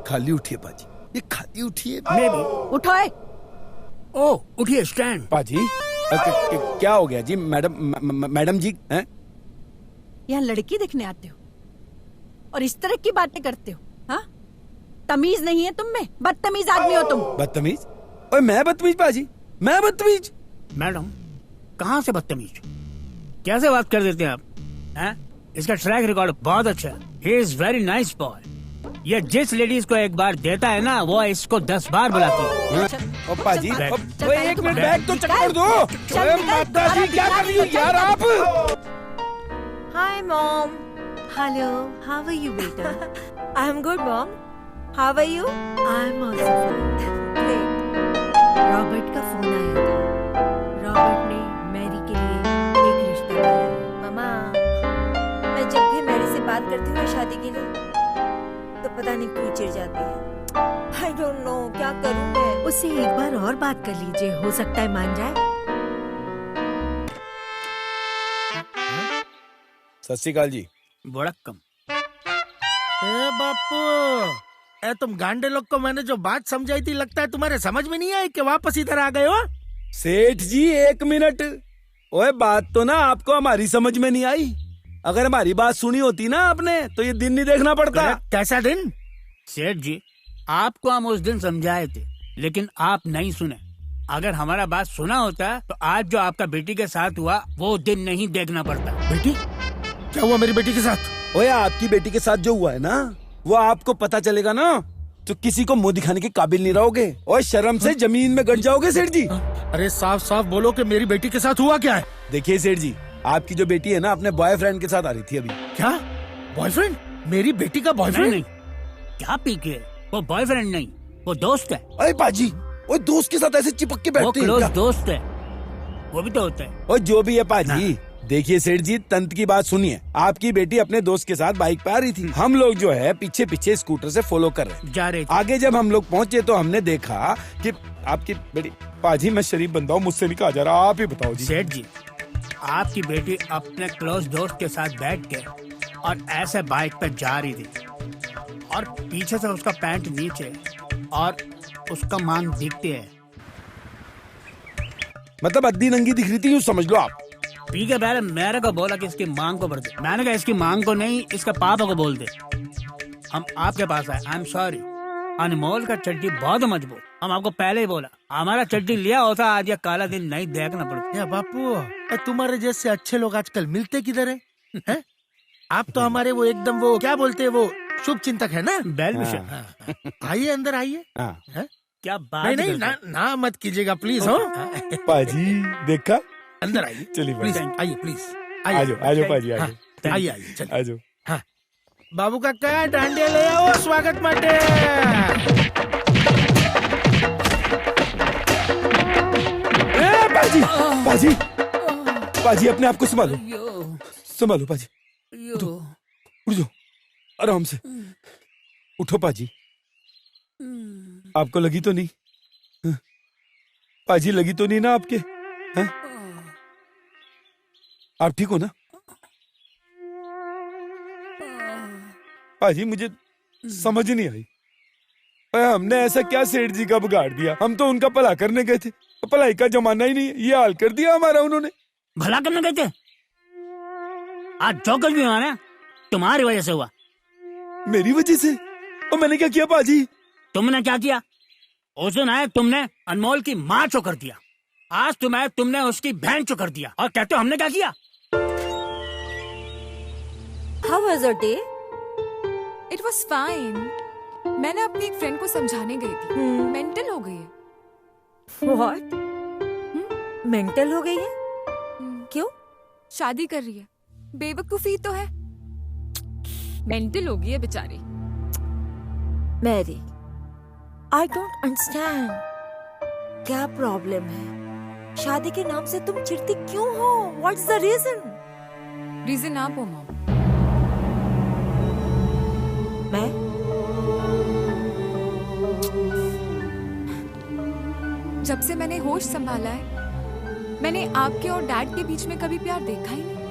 खाली उठिए बाजी, ये खाली उठिए। मे भी। उठोए। ओ उठिए स्टैंड। बाजी क्या हो गया जी? मैडम जी हैं? यहाँ लड़की देखने आते हो और इस तरह की बातें करते हो? हाँ, तमीज नहीं है तुम में, बदतमीज आदमी हो तुम। बदतमीज? ओए मैं बदतमीज बाजी? मैं बदतमीज? मैडम कहाँ से बदतमीज? कैसे बात कर देते हैं आप? हैं? इसका ट्रैक रिकॉर्ड बहुत अच्छा है। He is very nice boy. ये जिस लेडीज को एक बार देता है ना, वो इसको 10 बार बुलाती है। ओ पाजी, बैग। ओ एक मिनट, बैग तो चेक कर दो। ओए माता जी क्या कर रही हो यार आप? Hi, Mom. Hello. How are you, beta? I'm good, Mom. How are you? I'm also fine. Great. Robert का फोन आया था। रॉबर्ट ने मैरी के लिए एक रिश्ता लाया है। मामा, मैं जब भी मैरी से बात करती हूँ शादी के लिए, तो पता नहीं क्यों चिढ़ जाती है। I don't know, क्या करूँ मैं? उससे एक बार और बात कर लीजिए, हो सकता है मान जाए। सत श्री अकाल जी। वड़क्कम। ए बापू, तुम गांडे लोग को मैंने जो बात समझाई थी, लगता है तुम्हारे समझ में नहीं आई कि वापस इधर आ गए हो। सेठ जी एक मिनट, ओए बात तो ना आपको हमारी समझ में नहीं आई। अगर हमारी बात सुनी होती ना आपने, तो ये दिन नहीं देखना पड़ता। कैसा दिन? सेठ जी आपको हम उस दिन समझाए थे, लेकिन आप नहीं सुने। अगर हमारा बात सुना होता तो आज जो आपका बेटी के साथ हुआ वो दिन नहीं देखना पड़ता। बेटी? क्या हुआ मेरी बेटी के साथ? ओए आपकी बेटी के साथ जो हुआ है ना, वो आपको पता चलेगा ना तो किसी को मुंह दिखाने के काबिल नहीं रहोगे और शर्म से जमीन में गड़ जाओगे सेठ जी। अरे साफ साफ बोलो कि मेरी बेटी के साथ हुआ क्या है? देखिए सेठ जी, आपकी जो बेटी है ना अपने बॉयफ्रेंड के साथ आ रही थी अभी। क्या बॉयफ्रेंड? मेरी बेटी का बॉयफ्रेंड? नहीं, क्या पी के? वो बॉयफ्रेंड नहीं, वो दोस्त है। अरे पाजी, वो दोस्त के साथ ऐसे चिपक के बैठते हैं? वो क्लोज दोस्त है, वो भी तो होता है। और जो भी है पाजी, देखिए सेठ जी, तंत की बात सुनिए। आपकी बेटी अपने दोस्त के साथ बाइक पे आ रही थी, हम लोग जो है पीछे पीछे स्कूटर से फॉलो कर रहे जा रहे थे। आगे जब हम लोग पहुंचे तो हमने देखा कि आपकी बेटी, पाजी मैं शरीफ बंदा हूँ, मुझसे नहीं कहा जा रहा, आप ही बताओ जी। सेठ जी, आपकी बेटी अपने क्लोज दोस्त के साथ बैठ के और ऐसे बाइक पे जा रही थी और पीछे से उसका पैंट नीचे और उसका मांग दिखती है। मतलब अद्दी नंगी दिख रही थी, यूँ समझ लो आप। पी के पहले मेरे को बोला कि इसकी मांग को भर दे। मैंने कहा इसकी मांग को नहीं, इसका पापा को बोल दे। हम आपके पास आए, आई एम सॉरी। अनमोल का चड्डी बहुत मजबूत, हम आपको पहले ही बोला। हमारा चड्डी लिया होता आज ये काला दिन नहीं देखना पड़ता। या बापू, तुम्हारे जैसे अच्छे लोग आजकल मिलते किधर है? आप तो हमारे वो एकदम वो क्या बोलते हैं, वो शुभ चिंतक है ना? Well wisher. आइए अंदर आइए। क्या बात? नहीं ना मत कीजिएगा प्लीज। हो पाजी देखा, अंदर आइए चलिए प्लीज, आइए प्लीज, आजो पाजी, आइए चलिए आजो। हाँ बाबू का क्या डांडिया ले आओ स्वागत माटे। पाजी पाजी पाजी, अपने आप को संभालो, संभालो पाजी। उठ जाओ आराम से, उठो पाजी। आपको लगी तो नहीं? पाजी लगी तो नहीं ना आपके? हैं? आप ठीक हो ना? पाजी मुझे समझ नहीं आई, हमने ऐसा क्या सेठ जी का बिगाड़ दिया? हम तो उनका भला करने गए थे, भलाई का जमाना ही नहीं है, ये हाल कर दिया हमारा उन्होंने। भला करने गए थे? आज जो कुछ भी हुआ ना तुम्हारी वजह से हुआ। मेरी वजह से? और मैंने क्या किया पाजी? तुमने क्या किया? उस दिन आए तुमने अनमोल की माँ चो कर दिया, आज तुमने उसकी बहन चो कर दिया और कहते हो हमने क्या किया? How was your day? It was fine. मैंने अपनी एक फ्रेंड को समझाने गई थी, मेंटल हो गई है। What? मेंटल हो गई है? क्यों? शादी कर रही है, बेवकूफी तो है, मेंटल हो गई है बेचारी। Mary, I don't understand. क्या प्रॉब्लम है? शादी के नाम से तुम चिढ़ती क्यों हो? What's the reason? रीजन आप हो मॉम। मैं? जब से मैंने होश संभाला है, मैंने आपके और डैड के बीच में कभी प्यार देखा ही नहीं।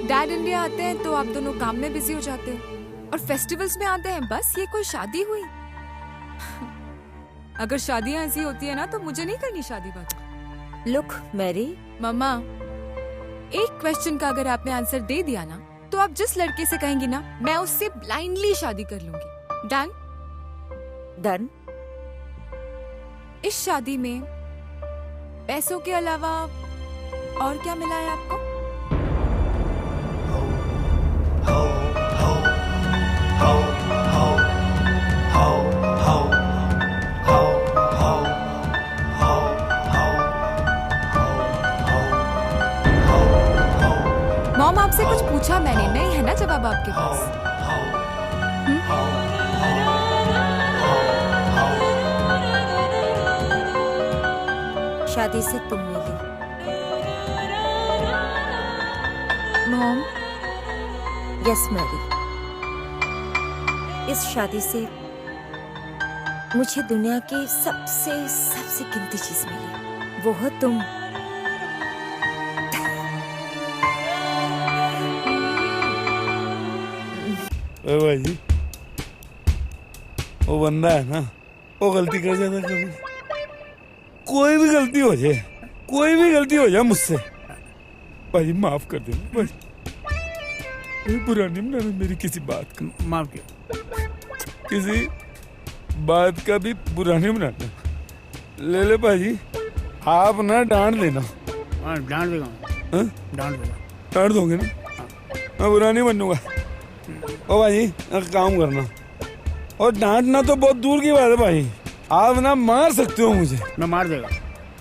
डैड इंडिया आते हैं तो आप दोनों काम में बिजी हो जाते हैं और फेस्टिवल्स में आते हैं, बस ये कोई शादी हुई? अगर शादियां ऐसी होती है ना तो मुझे नहीं करनी शादी बात। लुक मैरी, मम्मा, एक क्वेश्चन का अगर आपने आंसर दे दिया ना तो आप जिस लड़के से कहेंगी ना मैं उससे ब्लाइंडली शादी कर लूंगी। डन? डन। इस शादी में पैसों के अलावा और क्या मिला है आपको? मॉम, आपसे कुछ पूछा मैंने, नहीं है ना जवाब आपके पास? शादी से तुम मिली। मॉम? यस मैरी, इस शादी से मुझे दुनिया की सबसे कीमती चीज मिली, वो हो तुम। भाई वो बंदा है ना, वो गलती कर जाता कभी। कोई भी गलती हो जाए, कोई भी गलती हो जाए मुझसे, भाई माफ कर देना भाई। बुरा नहीं मनाना मेरी किसी बात का। माफ किया। किसी बात का भी बुरा नहीं बनाना। ले ले भाजी, आप ना डांट देना। डांट देगा, डांट देगा, डांट दोगे ना? मैं बुरा नहीं बनूंगा। ओ भाजी एक काम करना, और डांटना तो बहुत दूर की बात है भाई, आप ना मार सकते हो मुझे। मैं मार देगा।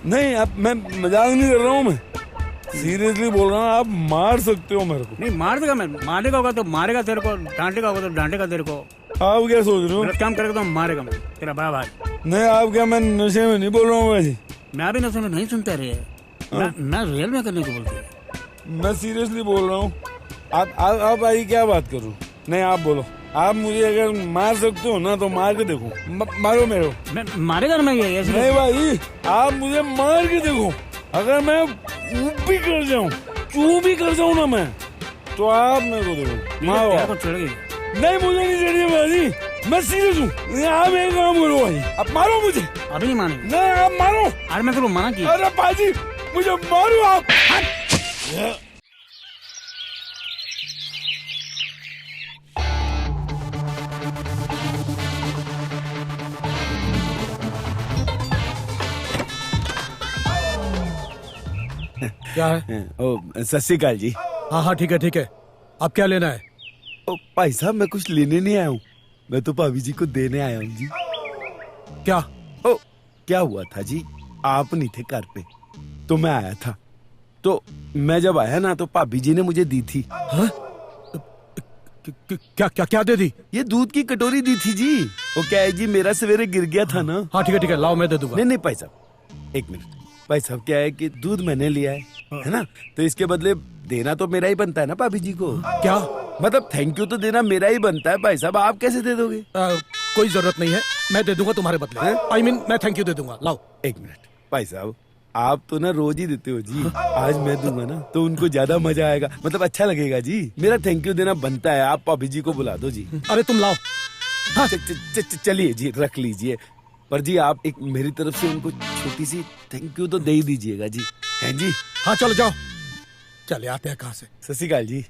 नहीं, अब मैं मजाक नहीं कर रहा हूँ, मैं सीरियसली बोल रहा हूँ, आप मार सकते हो मेरे को। नहीं मार देगा मैं, मारेगा होगा तो मारेगा तेरे को, डांटेगा होगा तो डांटेगा तेरे को। आप क्या सोच रहे हो? गलत काम करेगा तो मारेगा मैं, तेरा बड़ा भाई। नहीं, आप क्या, मैं नशे में नहीं बोल रहा हूँ भाजी। मैं भी नशे में नहीं सुनता रही है, मैं रियल में करने को बोलती है। मैं सीरियसली बोल रहा हूँ। आप भाई क्या बात करूँ? नहीं आप बोलो, आप मुझे अगर मार सकते हो ना तो मार के देखो। मारो मेरे को। मैं मारेगा ना मैं ये ऐसे? नहीं भाई, आप मुझे मार के देखो। अगर मैं ऊप भी कर जाऊं, चू भी कर जाऊं ना मैं, तो आप मेरे को देखो। मारो। नहीं मुझे नहीं चाहिए भाई, मैं सीरियस हूँ। आप एक काम करो भाई, आप मारो मुझे। अभी नहीं मानेंगे? नहीं आप मारो। अरे मैं तो मना किया। अरे भाजी मुझे मारो आप। क्या है? ओ सत श्री अकाल जी। हाँ हाँ ठीक है ठीक है। अब क्या लेना है? ओ भाई साहब मैं कुछ लेने नहीं आया हूँ, मैं तो भाभी जी को देने आया हूँ जी। क्या? ओ क्या हुआ था जी, आप नहीं थे घर पे तो मैं आया था, तो मैं जब आया ना तो भाभी जी ने मुझे दी थी। हाँ? क्या क्या क्या दे दी? ये दूध की कटोरी दी थी जी। वो क्या है जी, मेरा सवेरे गिर गया था ना। हाँ ठीक है लाओ मैं दे दूंगा। नहीं भाई साहब एक मिनट। भाई साहब क्या है कि दूध मैंने लिया है ना, तो इसके बदले देना तो मेरा ही बनता है ना भाभी जी को। क्या मतलब थैंक यू तो देना मेरा ही बनता है भाई साहब, आप कैसे दे दोगे? कोई जरूरत नहीं है, मैं दे दूंगा तुम्हारे बदले। आई मीन मैं थैंक यू दे दूंगा। लाओ। एक मिनट भाई साहब, आप तो ना रोज ही देते हो जी, आज मैं दूंगा ना तो उनको ज्यादा मजा आएगा, मतलब अच्छा लगेगा जी। मेरा थैंक यू देना बनता है, आप भाभी जी को बुला दो जी। अरे तुम लाओ। हाँ चलिए जी रख लीजिए, पर जी आप एक मेरी तरफ से उनको छोटी सी थैंक यू तो दे ही दीजिएगा जी। हैं जी? हाँ चलो जाओ, चले आते हैं कहाँ से। सत श्री अकाल जी।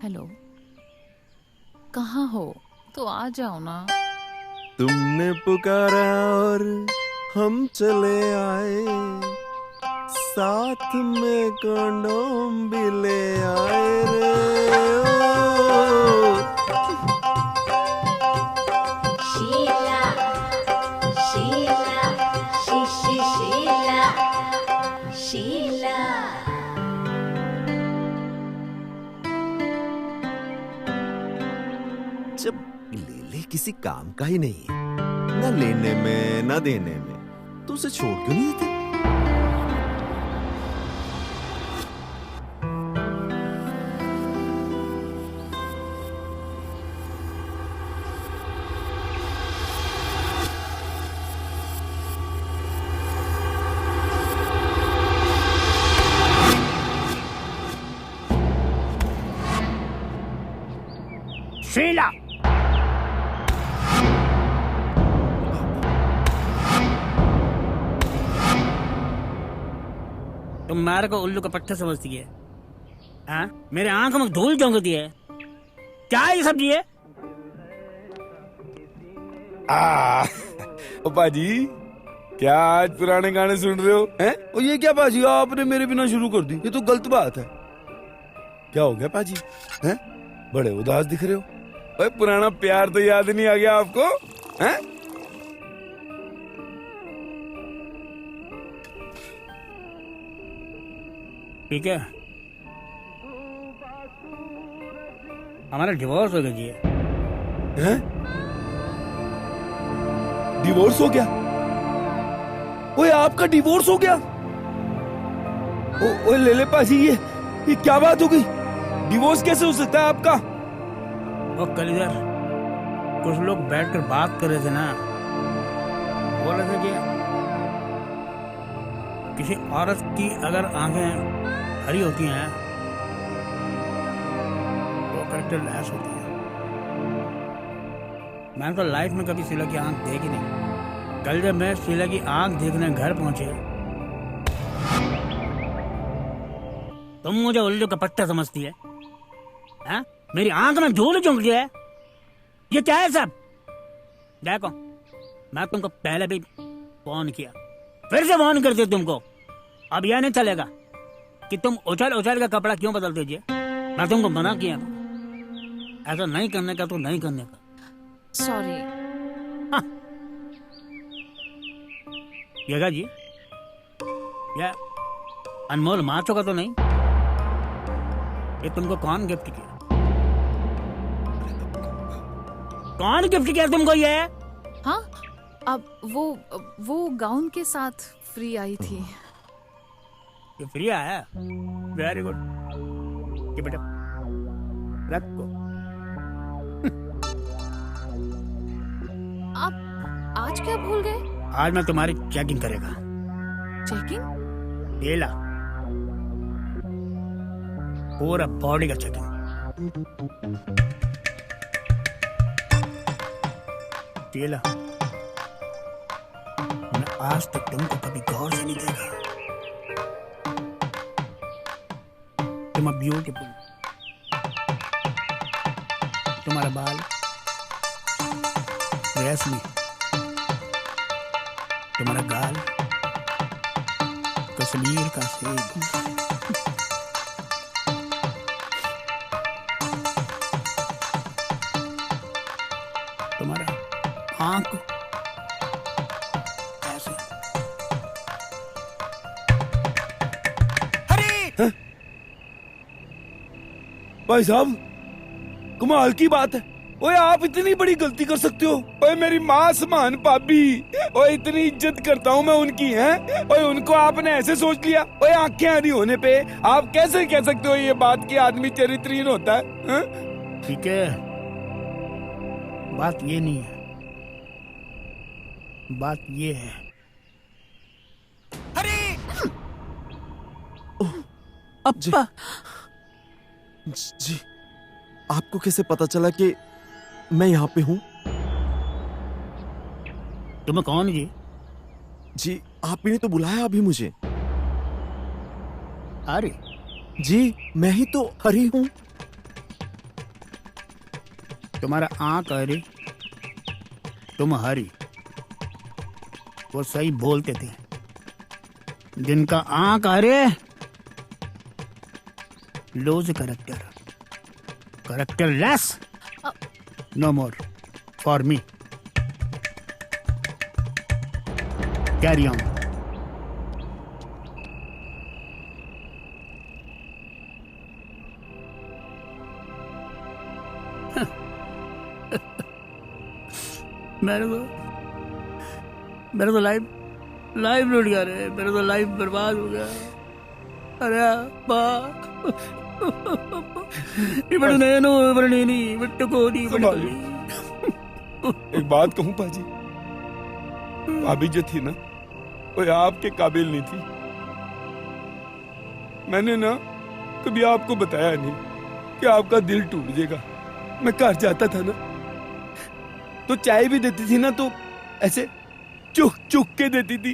हेलो, कहाँ हो? तो आ जाओ ना। तुमने पुकारा और हम चले आए, साथ में कंडोम भी ले आए रे। शीला शीला शीला शीला। जब ले किसी काम का ही नहीं है, ना लेने में ना देने में, तो उसे छोड़ क्यों नहीं देते? शीला तुम मारे को उल्लू का पट्टा समझती है? हाँ मेरे आंखों में धूल झोंकती है। क्या ये सब्जी है? ओ बाजी क्या आज पुराने गाने सुन रहे हो हैं? और ये क्या बाजी आपने मेरे बिना शुरू कर दी, ये तो गलत बात है। क्या हो गया बाजी हैं? बड़े उदास दिख रहे हो। अरे पुराना प्यार तो याद नहीं आ गया आपको हैं? ठीक है हमारा डिवोर्स हो गया जी। हैं? डिवोर्स हो गया? ओए आपका डिवोर्स हो गया? ओए ले ले पाजी ये क्या बात हो गई? डिवोर्स कैसे हो सकता है आपका? वो कल इधर कुछ लोग बैठकर बात कर रहे थे ना, बोल रहे थे कि किसी औरत की अगर आंखें हरी होती हैं तो कैरेक्टर लैस होती है। मैंने तो लाइफ में कभी शीला की आंख देखी नहीं। कल जब मैं शीला की आंख देखने घर पहुंचे तुम मुझे उल्लू का पट्टा समझती है? हाँ? मेरी आंख में धूल चुंक गया है। ये क्या है सब? देखो, मैं तुमको पहले भी फोन किया, फिर से फोन करते तुमको। अब यह नहीं चलेगा कि तुम उछल उछल का कपड़ा क्यों बदल दीजिए। मैं तुमको मना किया ना, ऐसा नहीं करने का तो नहीं करने का। सॉरी। येगा जी, यह अनमोल माचो का तो नहीं? ये तुमको कौन गिफ्ट किया? कौन गिफ्ट किया तुमको ये? हाँ, अब वो गाउन के साथ फ्री आई थी। ये फ्री आया? Very good. ये बेटा रखो। आप आज क्या भूल गए? आज मैं तुम्हारी चेकिंग करेगा। चेकिंग? ये ला, पूरा बॉडी का चेकिंग। ये ला, मैं आज तक तुमको कभी गौर से नहीं देखा। तुम ब्यूटीफुल, तुम्हारा बाल रेशमी, तुम्हारा गाल कश्मीर का सेब, तुम्हारा आंख ऐसे। भाई साहब, कमाल की बात है। ओए आप इतनी बड़ी गलती कर सकते हो? ओए मेरी माँ समान भाभी, ओए इतनी इज्जत करता हूँ मैं उनकी, हैं? ओए उनको आपने ऐसे सोच लिया? ओए आंखें हरी होने पे आप कैसे कह सकते हो ये बात कि आदमी चरित्रहीन होता है? ठीक है, बात ये नहीं है, बात ये है। अब्बा जी, आपको कैसे पता चला कि मैं यहाँ पे हूँ? तुम्हें कौन जी? जी आप ही ने तो बुलाया अभी मुझे। अरे जी मैं ही तो हरी हूँ। तुम्हारा आंख हरी, तुम हरी, वो सही बोलते थे। जिनका आंख हरे, loose characterless, no more for me. Carry on. मेरे तो लाइफ लूट गया रे, मेरा तो लाइफ बर्बाद हो गया। अरे एक बात कहूँ पाजी, भाभी जो थी ना वो आपके काबिल नहीं थी। मैंने ना कभी आपको बताया नहीं कि आपका दिल टूट जाएगा। मैं घर जाता था ना तो चाय भी देती थी ना तो ऐसे चुक चुक के देती थी।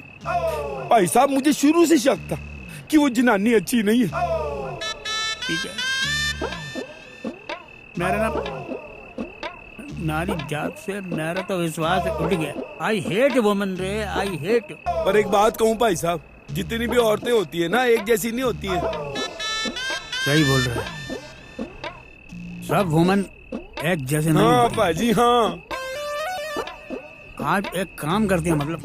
भाई साहब मुझे शुरू से शक था कि वो जनानी अच्छी नहीं है। ठीक है, मेरा ना नारी जात से मेरा तो विश्वास उठ गया। आई हेट वुमन रे, आई हेट। पर एक बात कहूँ भाई साहब, जितनी भी औरतें होती है ना एक जैसी नहीं होती है। सही बोल रहे हैं, सब वुमन एक जैसे नहीं। हाँ पाजी हाँ। आज एक काम करते हैं, मतलब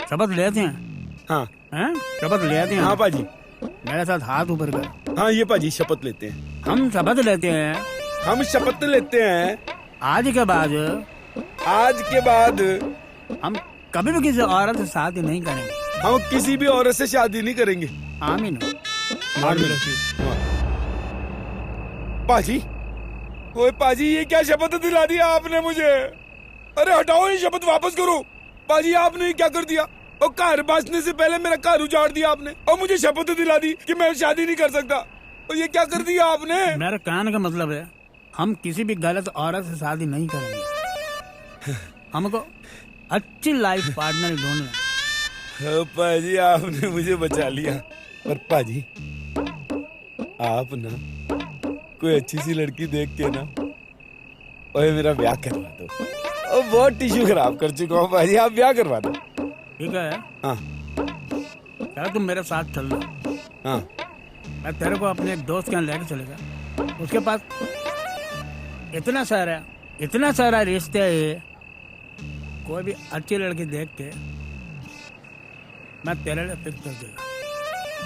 शपथ लेते हैं। हाँ हैं? शपथ लेते हैं। हाँ पाजी, मेरे साथ हाथ ऊपर कर। हाँ ये पाजी शपथ लेते हैं। हम शपथ लेते हैं। हम शपथ लेते हैं आज के बाद हम कभी भी किसी औरत से शादी नहीं करेंगे। हम किसी भी औरत से शादी नहीं करेंगे। आमीन। पाजी, ओए पाजी ये क्या शपथ दिला दिया आपने मुझे? अरे हटाओ ये शपथ, वापस करो। पाजी आपने क्या कर दिया? और घर बसने से पहले मेरा घर उजाड़ दिया आपने और मुझे शपथ दिला दी कि मैं शादी नहीं कर सकता। और ये क्या कर दिया आपने? मेरा कहने का मतलब है हम किसी भी गलत औरत से शादी नहीं करेंगे। हमको अच्छी लाइफ पार्टनर ढूंढना। पाजी आपने मुझे बचा लिया। पर पाजी आप ना कोई अच्छी सी लड़की देख के ना ओए मेरा ब्याह करवा दो। ओ बहुत टिश्यू खराब कर चुका हूँ भाजी, आप ब्याह करवा दो। ठीक है। हाँ क्या तुम मेरे साथ चल लो। हाँ मैं तेरे को अपने एक दोस्त के यहाँ लेके चलेगा। उसके पास इतना सारा रिश्ते है। कोई भी अच्छी लड़की देख के मैं तेरे लिए फिक्स कर देगा।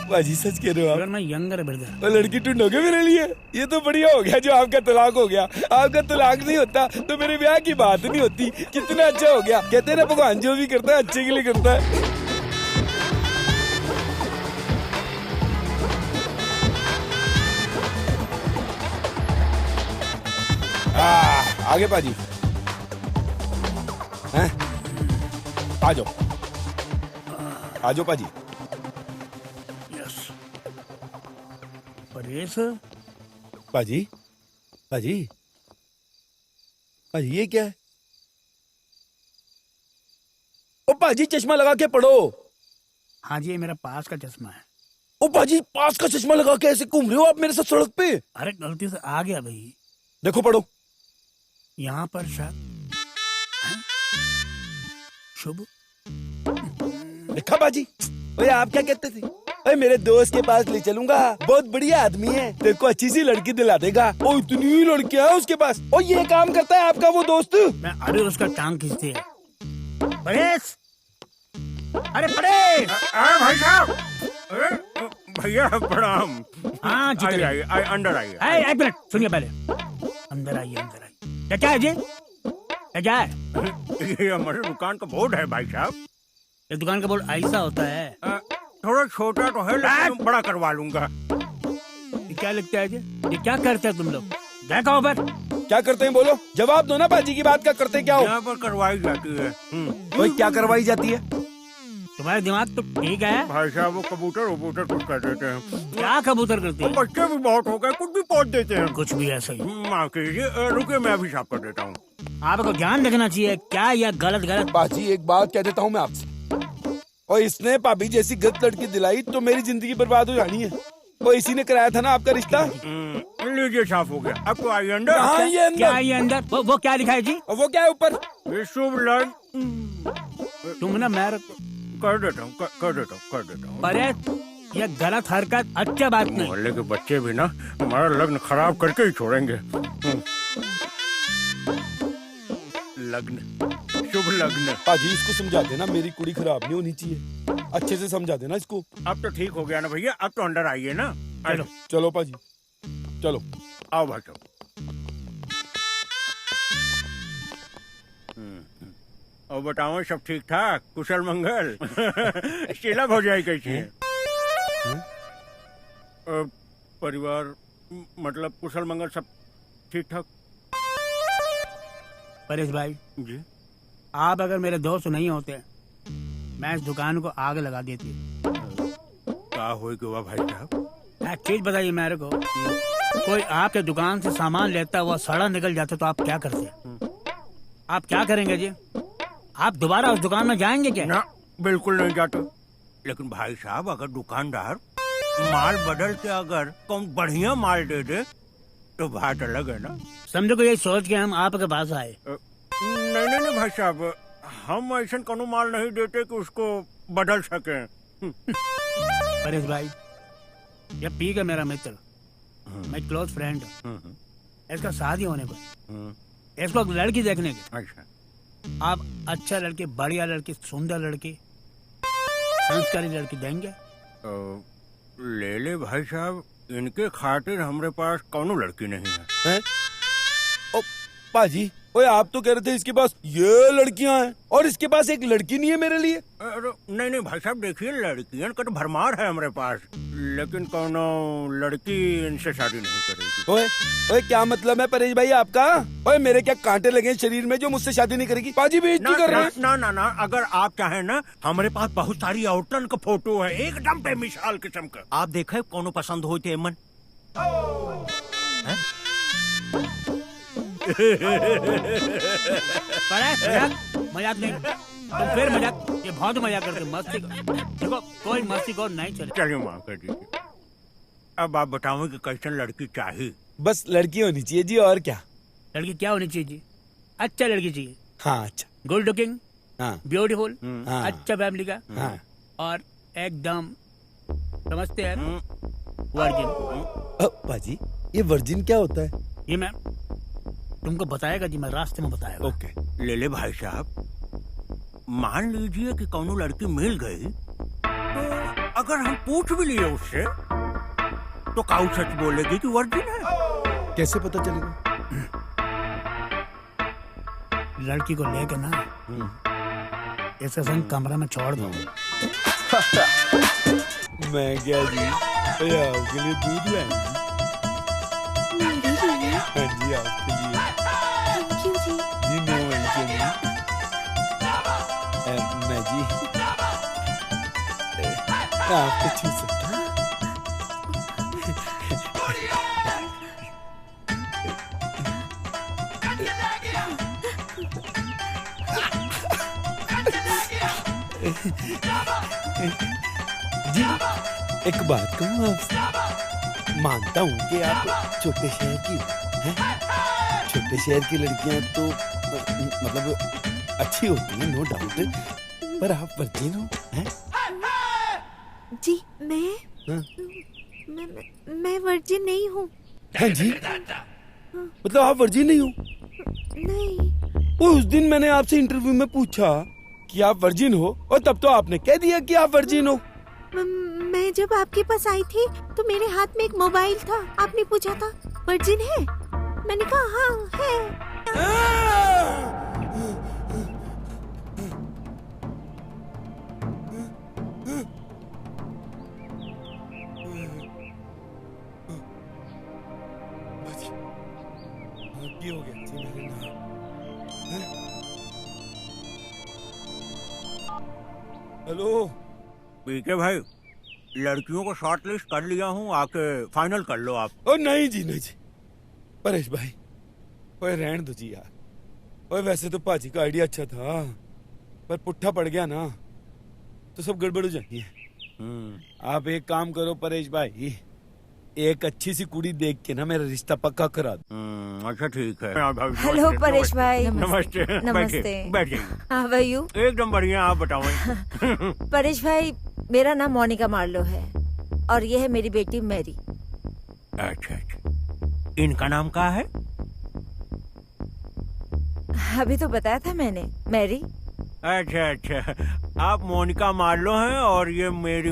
बाजी सच कह रहे हो अगर आप? मैं यंगर ब्रदर। और लड़की ढूंढोगे मेरे लिए? ये तो बढ़िया हो गया जो आपका तलाक हो गया। आपका तलाक नहीं होता तो मेरे ब्याह की बात नहीं होती। कितना अच्छा हो गया। कहते हैं ना भगवान जो भी करता है अच्छे के लिए करता है। आगे पाजी हैं? आ जाओ पाजी। यस। परेश पाजी पाजी पाजी ये क्या है? ओ पाजी चश्मा लगा के पढ़ो। हाँ जी, ये मेरा पास का चश्मा है। ओ पाजी पास का चश्मा लगा के ऐसे घूम रहे हो आप मेरे साथ सड़क पे? अरे गलती से आ गया भाई। देखो पढ़ो। यहाँ पर शायद शुभ। देखा बाजी? ओए आप क्या कहते थे? ओए मेरे दोस्त के पास ले चलूंगा, बहुत बढ़िया आदमी है, तेरे को अच्छी सी लड़की दिला देगा। ओ इतनी लड़कियां हैं उसके पास। ओ ये काम करता है आपका वो दोस्त? मैं अरे उसका टांग खींचती है। परेश, अरे परेश। भाई साहब, भैया प्रणाम। हाँ जी आइए अंदर आइए। एक मिनट सुनिए पहले। अंदर आइए। क्या है जी? क्या है? ये हमारे दुकान का बोर्ड है भाई साहब। ये दुकान का बोर्ड ऐसा होता है? थोड़ा छोटा तो है लेकिन बड़ा करवा लूंगा। ये क्या लिखता है जी? ये क्या करते हैं तुम लोग? देखा ऊपर क्या करते हैं बोलो, जवाब दो ना बाजी की बात का। करते क्या हो? यहाँ पर करवाई जाती है। ओए क्या करवाई जाती है? तुम्हारा दिमाग तो ठीक है भाई साहब, वो कबूतर कुछ कर देते हैं। क्या कबूतर करते हैं? बच्चे भी बहुत हो गए, कुछ भी पहुँच देते हैं। कुछ भी ऐसा ही। माफ कीजिए, रुके मैं अभी साफ कर देता हूँ। आपको ध्यान रखना चाहिए क्या या गलत। बाजी एक बात कह देता हूँ मैं आपसे, और इसने भाभी जैसी गलत लड़की दिलाई तो मेरी जिंदगी बर्बाद हो जानी है। और इसी ने कराया था ना आपका रिश्ता। लीजिए साफ हो गया। अब तो आइए अंदर। हाँ ये अंदर। क्या ये अंदर? वो क्या लिखा है जी? और वो क्या है ऊपर? ये शुभ लग्न। तुम ना मैं कर देता हूँ। अरे ये गलत हरकत अच्छा बात नहीं। मोहल्ले के बच्चे भी ना हमारा लग्न खराब करके ही छोड़ेंगे। लग्न, शुभ लग्न। पाजी इसको समझा देना मेरी कुड़ी खराब नहीं होनी चाहिए, अच्छे से समझा देना इसको। अब तो ठीक हो गया ना भैया, अब तो अंदर आइए ना। चलो पाजी चलो। आओ भाई साहब। और बताओ सब ठीक ठाक, कुशल मंगल। शीला भौजाई कैसी है? परिवार मतलब कुशल मंगल सब ठीक ठाक? परेश भाई जी, आप अगर मेरे दोस्त नहीं होते मैं इस दुकान को आग लगा देती। क्या होगा भाई साहब? एक चीज बताइए मेरे को, कोई आपके दुकान से सामान लेता हुआ सड़ा निकल जाता तो आप क्या करते? आप क्या करेंगे जी? आप दोबारा उस दुकान में जाएंगे क्या? ना, बिल्कुल नहीं जाते। लेकिन भाई साहब, अगर दुकानदार माल बदल के अगर कौन बढ़िया माल दे दे तो बात अलग है ना। समझो को यही सोच के हम आपके पास आए। नहीं भाई साहब, हम ऐसा कोनो माल नहीं देते कि उसको बदल सके। परेश भाई, ये पी का मेरा मित्र, मैं क्लोज फ्रेंड, इसका शादी होने को, इसको लड़की देखने के। अच्छा, आप अच्छा लड़की, बढ़िया लड़की, सुंदर लड़की, संस्कारी लड़की देंगे? ले ले भाई साहब, इनके खातिर हमारे पास कौनो लड़की नहीं है। ओ पाजी, ओए आप तो कह रहे थे इसके पास ये लड़कियां हैं और इसके पास एक लड़की नहीं है मेरे लिए। नहीं भाई साहब, देखिए लड़कियां का तो भरमार है हमारे पास, लेकिन कौनो लड़की इनसे शादी नहीं करेगी। ओए क्या मतलब है परेश भाई आपका? ओए मेरे क्या कांटे लगे शरीर में जो मुझसे शादी नहीं करेगी? पाजी बेइज्जती कर रहे हैं। ना, अगर आप चाहें ना, हमारे पास बहुत सारी औरतन का फोटो है, एकदम बेमिसाल किस्म का। आप देखे कौनो पसंद हो तो मन। मजाक नहीं, तुम फिर मजाक, ये बहुत मजाक करते, मस्ती देखो, कोई मस्ती को नहीं चले। चलिए माफ कर दीजिए। अब आप बताओ कि कैसन लड़की चाहिए। बस लड़की होनी चाहिए जी, और क्या। लड़की क्या होनी चाहिए जी? अच्छा लड़की चाहिए। हाँ अच्छा। गुड लुकिंग, हाँ ब्यूटीफुल, हाँ। अच्छा फैमिली का, हाँ। और एकदम समझते हैं वर्जिन। पाजी ये वर्जिन क्या होता है? ये मैम तुमको बताएगा जी, मैं रास्ते में बताएगा। ओके ले ले भाई साहब, मान लीजिए कि कौनो लड़की मिल गई तो अगर हम पूछ भी लिए उससे तो काऊ सच बोलेगी कि वर्जिन है। कैसे पता चलेगा? लड़की को लेके ना ऐसे संग कमरा में छोड़ दो। मैं क्या जी, अरे आपके लिए दूध लाएंगे। हाँ जी आपके लिए। थैंक यू जी। जी नो मेंशन। मैं जी आपको छू सकता हूँ? जी एक बात कहूँ आपसे, मानता हूँ कि आप छोटे शहर की हैं, छोटे शहर की लड़कियां तो मतलब अच्छी होती हैं, नो डाउट, पर आप वर्जिन हो हैं? जी मैं हाँ? मैं वर्जिन नहीं हूँ। हाँ जी, मतलब आप वर्जिन नहीं हो? नहीं। वो उस दिन मैंने आपसे इंटरव्यू में पूछा कि आप वर्जिन हो, और तब तो आपने कह दिया कि आप वर्जिन हो। मैं जब आपके पास आई थी तो मेरे हाथ में एक मोबाइल था, आपने पूछा था वर्जिन है, मैंने कहा हाँ है। हो गया जी मेरे नाम। हेलो पीके भाई, लड़कियों को शॉर्ट लिस्ट कर लिया हूँ, आके फाइनल कर लो आप। ओ नहीं जी, नहीं जी परेश भाई, ओए रहने दो जी यार। ओए वैसे तो पाजी का आइडिया अच्छा था, पर पुट्ठा पड़ गया ना तो सब गड़बड़ हो जाती है। आप एक काम करो परेश भाई, एक अच्छी सी कुड़ी देख के ना मेरा रिश्ता पक्का करा दो। अच्छा ठीक है। हेलो परेश भाई। नमस्ते। नमस्ते। बैठिए। हाँ भाइयों, एकदम बढ़िया, आप बताओ। परेश भाई मेरा नाम मोनिका मार्लो है और ये है मेरी बेटी मैरी। अच्छा अच्छा, इनका नाम क्या है? अभी तो बताया था मैंने, मैरी। अच्छा अच्छा, आप मोनिका मार्लो हैं और ये मेरी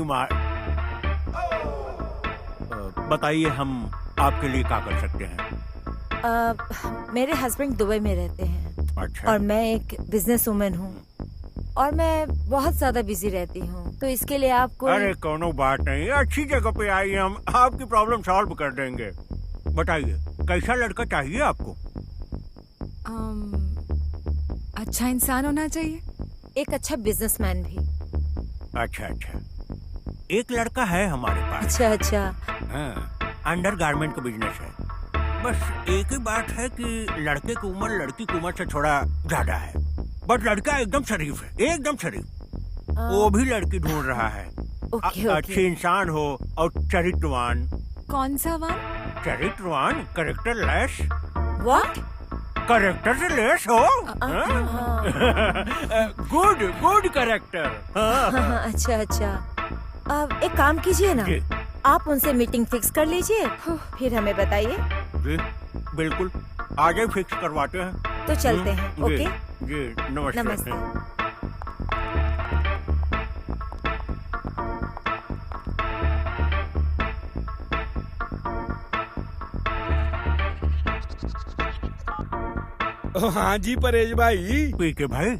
बताइए हम आपके लिए क्या कर सकते हैं? मेरे हस्बैंड दुबई में रहते हैं। अच्छा। और मैं एक बिजनेस वुमेन हूँ और मैं बहुत ज्यादा बिजी रहती हूँ, तो इसके लिए आपको। अरे कोनो बात नहीं, अच्छी जगह पे आइए, हम आपकी प्रॉब्लम सॉल्व कर देंगे। बताइए कैसा लड़का चाहिए आपको? अच्छा इंसान होना चाहिए, एक अच्छा बिजनेसमैन भी। अच्छा अच्छा, एक लड़का है हमारे पास। अच्छा अच्छा। हाँ, अंडर गारमेंट का बिजनेस है। बस एक ही बात है कि लड़के की उम्र लड़की की उम्र से थोड़ा ज्यादा है, बट लड़का एकदम शरीफ है, एकदम शरीफ। वो भी लड़की ढूंढ रहा है। अच्छी इंसान हो और चरित्रवान। कौन सा वान? चरित्रवान, करेक्टर लेस। व्हाट? करेक्टर से लेस हो। Good good character. अच्छा अच्छा, एक काम कीजिए ना, आप उनसे मीटिंग फिक्स कर लीजिए, फिर हमें बताइए। जी बिल्कुल, आज ही फिक्स करवाते हैं। तो चलते हैं। ओके जी, नमस्ते। नमस्ते। हाँ जी परेश भाई। पीके भाई,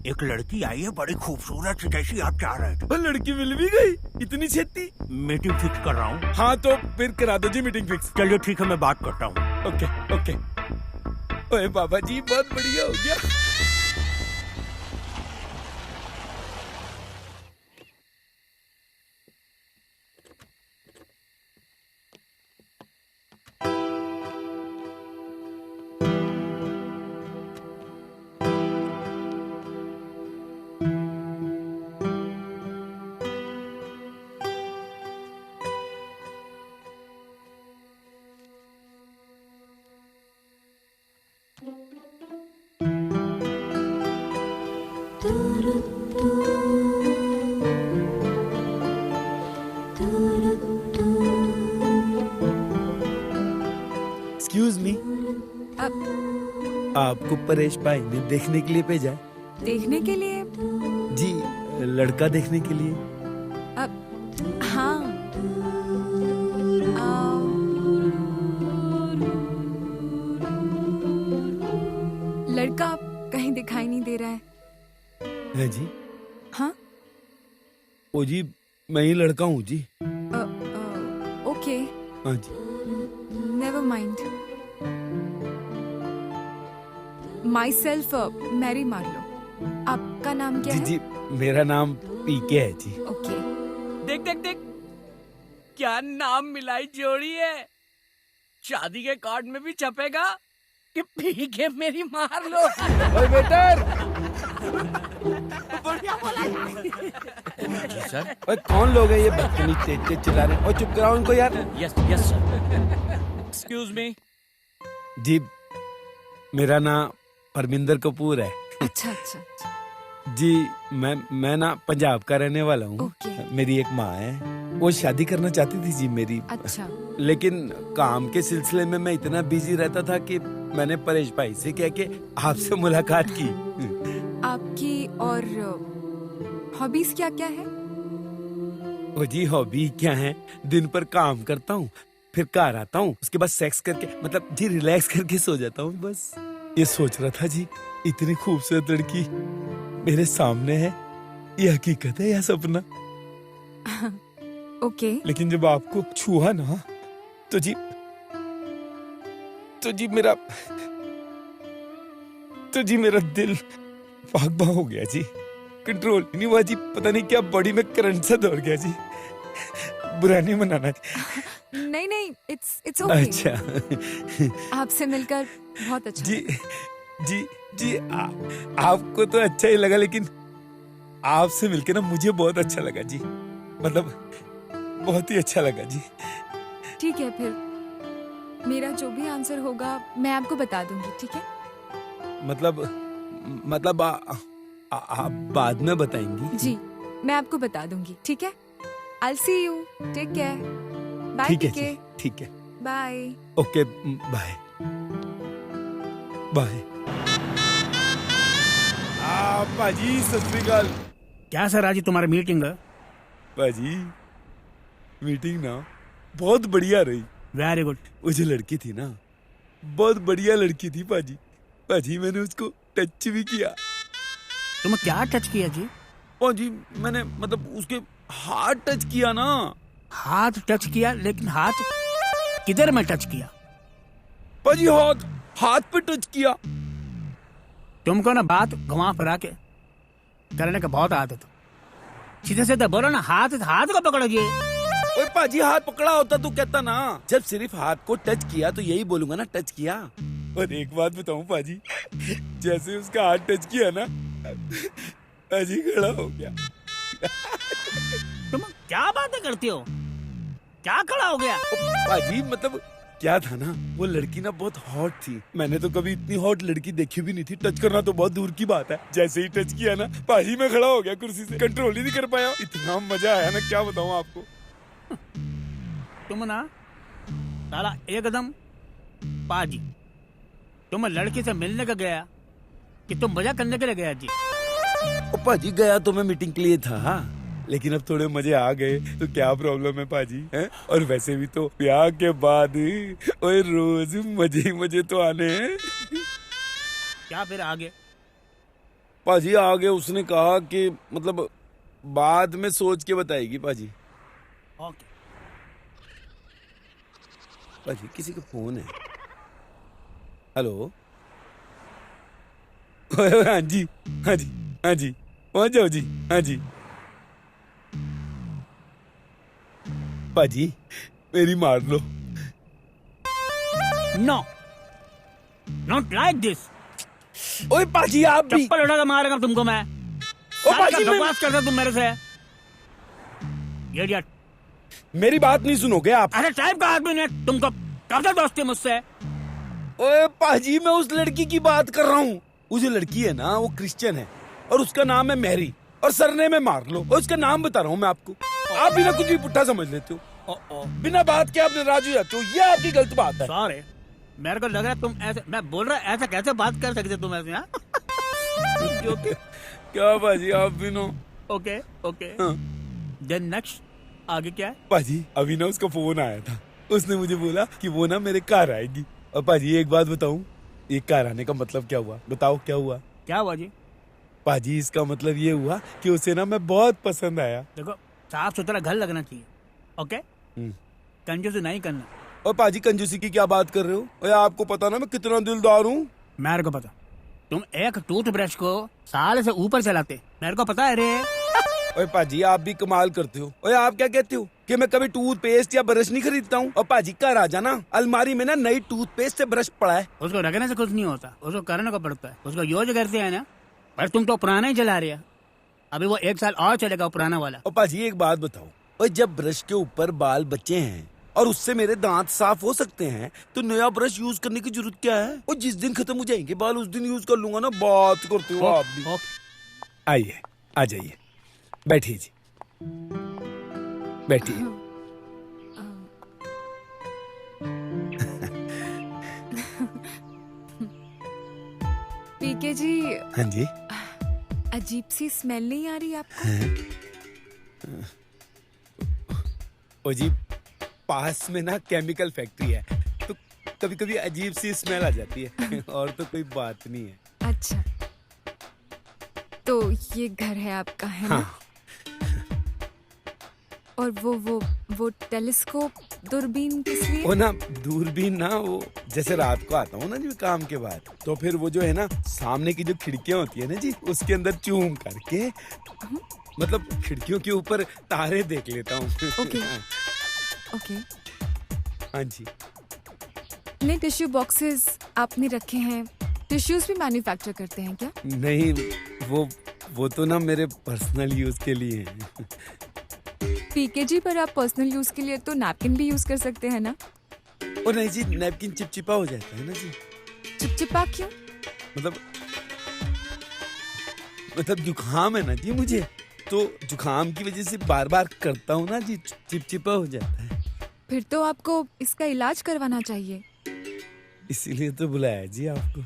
एक लड़की आई है बड़ी खूबसूरत सी, जैसी आप चाह रहे थे। लड़की मिल भी गई इतनी छेती? मीटिंग फिक्स कर रहा हूँ। हाँ तो फिर करा दो जी मीटिंग फिक्स। चलिए ठीक है, मैं बात करता हूँ। Okay okay. ओए बाबा जी बहुत बढ़िया हो गया। एक्सक्यूज मी, आपको परेश भाई ने देखने के लिए भेजा है? देखने के लिए? जी, लड़का देखने के लिए। हाँ। लड़का कहीं दिखाई नहीं दे रहा है। है जी? हाँ? ओ जी, मैं ही लड़का हूँ जी। ओके। हाँ जी। Never mind. Myself Mary Marlow. आपका नाम क्या जी है? जी, मेरा नाम पीके है जी। ओके। देख देख देख, क्या नाम मिलाई जोड़ी है। शादी के कार्ड में भी छपेगा कि पी के मेरी मार लो। ओए वेटर! बढ़िया बोला जी सर। ओए कौन लोग हैं ये बदतमीज तेज तेज चिल्ला रहे हैं? ओए चुप कराओ इनको यार। Yes yes sir. Excuse me. जी, मेरा नाम परमिंदर कपूर है। अच्छा अच्छा अच्छा। जी, मैं ना पंजाब का रहने वाला हूँ। मेरी एक माँ है, वो शादी करना चाहती थी जी मेरी। अच्छा। लेकिन काम के सिलसिले में मैं इतना बिजी रहता था कि मैंने परेश भाई से कह के आपसे मुलाकात की। आपकी और हॉबीज क्या क्या है? ओ जी, हॉबी क्या है? दिन पर काम करता हूँ, फिर घर आता हूँ, उसके बाद सेक्स करके मतलब जी रिलैक्स करके सो जाता हूँ बस। ये सोच रहा था जी, इतनी खूबसूरत लड़की मेरे सामने है, ये हकीकत है या सपना? ओके। लेकिन जब आपको छुआ ना तो जी मेरा दिल भाग भाग हो गया जी। कंट्रोल नहीं हुआ जी, पता नहीं क्या बॉडी में करंट सा दौड़ गया जी। बुरा नहीं मनाना। नहीं नहीं, इट्स ओके। अच्छा। आपसे मिलकर बहुत अच्छा। जी जी जी, आपको तो अच्छा ही लगा, लेकिन आपसे मिलके ना मुझे बहुत अच्छा लगा जी। मतलब बहुत ही अच्छा लगा जी। ठीक है, फिर मेरा जो भी आंसर होगा मैं आपको बता दूंगी, ठीक है? मतलब आप बाद में बताएंगी? जी, मैं आपको बता दूंगी, ठीक है? I'll see you. Take care. Bye, ठीक है PK. जी, ठीक है। Bye. Okay, bye bye. पाजी सत श्री अकाल। क्या सर आज तुम्हारी मीटिंग है? पाजी मीटिंग ना बहुत बढ़िया रही। Very good. वो जो लड़की थी ना, बहुत बढ़िया लड़की थी पाजी। पाजी मैंने उसको टच भी किया। तुम क्या टच किया जी? पाजी मैंने मतलब उसके हाथ टच किया ना। हाथ टच किया, लेकिन हाथ किधर में टच किया? पाजी हाथ पे टच किया। तुमको ना बात घुमा फिरा के करने का बहुत आदत। सीधे सीधे बोलो ना, हाथ को पकड़ोगे। ओए पाजी, हाथ पकड़ा होता तो कहता ना। जब सिर्फ हाथ को टच किया तो यही बोलूंगा ना, टच किया। और एक बात बताऊं पाजी, जैसे उसका हाथ टच किया ना, पाजी खड़ा हो गया। तुम क्या बातें करती हो? क्या खड़ा हो गया? पाजी मतलब क्या था ना, वो लड़की ना बहुत हॉट थी। मैंने तो कभी इतनी हॉट लड़की देखी भी नहीं थी। टच करना तो बहुत दूर की बात है। जैसे ही टच किया ना, पाजी मैं खड़ा हो गया कुर्सी से, कंट्रोल ही नहीं कर पाया। इतना मजा आया ना, क्या बताऊं आपको। तुम ना साला एकदम पाजी। तुम लड़की से मिलने का गया कि तुम मजा करने के लिए गया जी? ओ पाजी, गया तो मैं मीटिंग के लिए था, लेकिन अब थोड़े मजे आ गए तो क्या प्रॉब्लम है पाजी, हैं? और वैसे भी तो ब्याह के बाद ओए रोज मजे ही मजे तो आने हैं। क्या फिर आगे? पाजी आगे उसने कहा कि मतलब बाद में सोच के बताएगी पाजी। ओके। पाजी किसी का फोन है। हेलो। हाँ जी हाँ जी हाँ जी, पहुंच जाओ जी। हाँ जी पाजी, मेरी मार लो। No, not like this. ओए पाजी, आप भी चप्पल उठाकर मारेगा तुमको मैं। ओ पाजी, बकवास करता तुम मेरे से। इडियट। मेरी बात नहीं सुनोगे आप? अरे टाइप का आदमी ने तुमको करता दोस्ती मुझसे। ओए पाजी, मैं उस लड़की की बात कर रहा हूँ। वो जो लड़की है ना, वो क्रिश्चियन है और उसका नाम है मैरी और सरने में मार लो और उसका नाम बता रहा हूँ मैं आपको। आप बिना कुछ भी पुट्ठा समझ लेते हो, बिना बात के आपने राजू जाते हो, ये आपकी गलत बात है। सॉरी, मेरे को लग रहा है तुम ऐसे, मैं बोल रहा ऐसा कैसे बात कर सकते तुम ऐसे? हाँ क्या बाजी आप भी नो। ओके ओके, देन नेक्स्ट आगे क्या है? पाजी अभी ना उसका फोन आया था, उसने मुझे बोला कि वो ना मेरे कार आएगी। और पाजी एक बात बताऊं, ये कार आने का मतलब क्या हुआ? बताओ क्या हुआ? क्या हुआ जी? पाजी इसका मतलब ये हुआ कि उसे ना मैं बहुत पसंद आया। देखो साफ सुथरा घर लगना चाहिए, ओके? कंजूसी नहीं करना। और पाजी कंजूसी की क्या बात कर रहे हो? और आपको पता ना मैं कितना दिलदार हूँ। मेरे को पता, तुम एक टूथब्रश को साल से ऊपर चलाते, मेरे को पता है रे। ओए पाजी आप भी कमाल करते हो। ओए आप क्या कहते हो कि मैं कभी टूथपेस्ट या ब्रश नहीं खरीदता हूँ? और पाजी घर आ जाना, अलमारी में ना नई टूथपेस्ट से ब्रश पड़ा है। उसको रखने से कुछ नहीं होता, उसको करने को पड़ता है, उसको यूज करते हैं ना। पर तुम तो पुराना ही चला रहे हो, अभी वो 1 साल और चलेगा पुराना वाला। और पाजी एक बात बताओ, और जब ब्रश के ऊपर बाल बचे हैं और उससे मेरे दांत साफ हो सकते हैं तो नया ब्रश यूज करने की जरूरत क्या है? और जिस दिन खत्म हो जाएंगे बाल उस दिन यूज कर लूंगा ना। बात करते हो आप भी। आइए आ जाइए, बैठिए जी, बैठिए। पीके जी। हाँ जी। अजीब सी स्मेल नहीं आ रही आपको? ओ जी, पास में ना केमिकल फैक्ट्री है तो कभी कभी अजीब सी स्मेल आ जाती है और तो कोई बात नहीं है। अच्छा, तो ये घर है आपका, है ना? हाँ। और वो टेलीस्कोप दूरबीन किस लिए? वो ना दूरबीन ना, वो जैसे रात को आता हूँ ना जी काम के बाद, तो फिर वो जो है ना सामने की जो खिड़कियाँ होती है ना जी, उसके अंदर चूम करके मतलब खिड़कियों के ऊपर तारे देख लेता हूँ। Okay okay. हाँ जी। इतने टिश्यू बॉक्सेस आपने रखे हैं, टिश्यूज भी मैन्युफैक्चर करते हैं क्या? नहीं, वो तो ना मेरे पर्सनल यूज के लिए हैं। पीके जी, पर आप पर्सनल यूज के लिए तो नैपकिन भी यूज कर सकते हैं ना? और नहीं जी, नैपकिन चिपचिपा हो जाता है ना जी। चिपचिपा क्यों? मतलब जुकाम है ना जी मुझे, तो जुकाम की वजह से बार बार करता हूँ ना जी, चिपचिपा हो जाता है। फिर तो आपको इसका इलाज करवाना चाहिए। इसीलिए तो बुलाया जी आपको।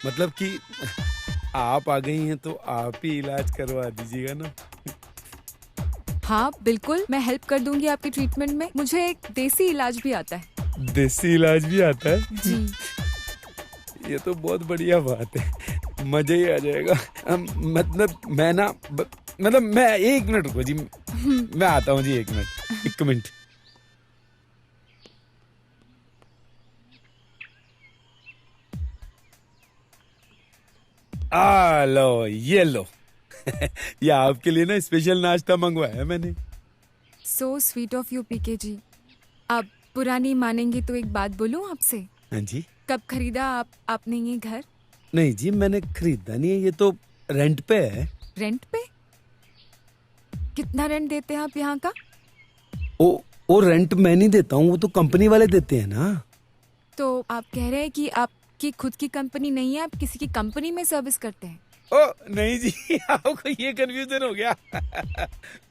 मतलब कि आप आ गई हैं तो आप ही इलाज करवा दीजिएगा ना। हाँ बिल्कुल, मैं हेल्प कर दूंगी आपके ट्रीटमेंट में। मुझे एक देसी इलाज भी आता है। देसी इलाज भी आता है जी। ये तो बहुत बढ़िया बात है, मजा ही आ जाएगा। मतलब मैं 1 मिनट रुको जी, मैं आता हूँ जी। 1 मिनट। आ लो, ये लो। ये आपके लिए ना स्पेशल नाश्ता मंगवाया है मैंने। सो स्वीट ऑफ यू पीके जी। आप पुरानी मानेंगे तो एक बात बोलूं आपसे? हाँ जी। कब खरीदा आपने ये घर? नहीं जी, मैंने खरीदा नहीं है, ये तो रेंट पे है। रेंट पे? कितना रेंट देते हैं आप यहाँ का? वो रेंट मैं नहीं देता हूँ, वो तो कंपनी वाले देते हैं ना। तो आप कह रहे हैं कि आपकी खुद की कंपनी नहीं है, आप किसी की कंपनी में सर्विस करते हैं? ओ नहीं जी, आपको ये कंफ्यूजन हो गया।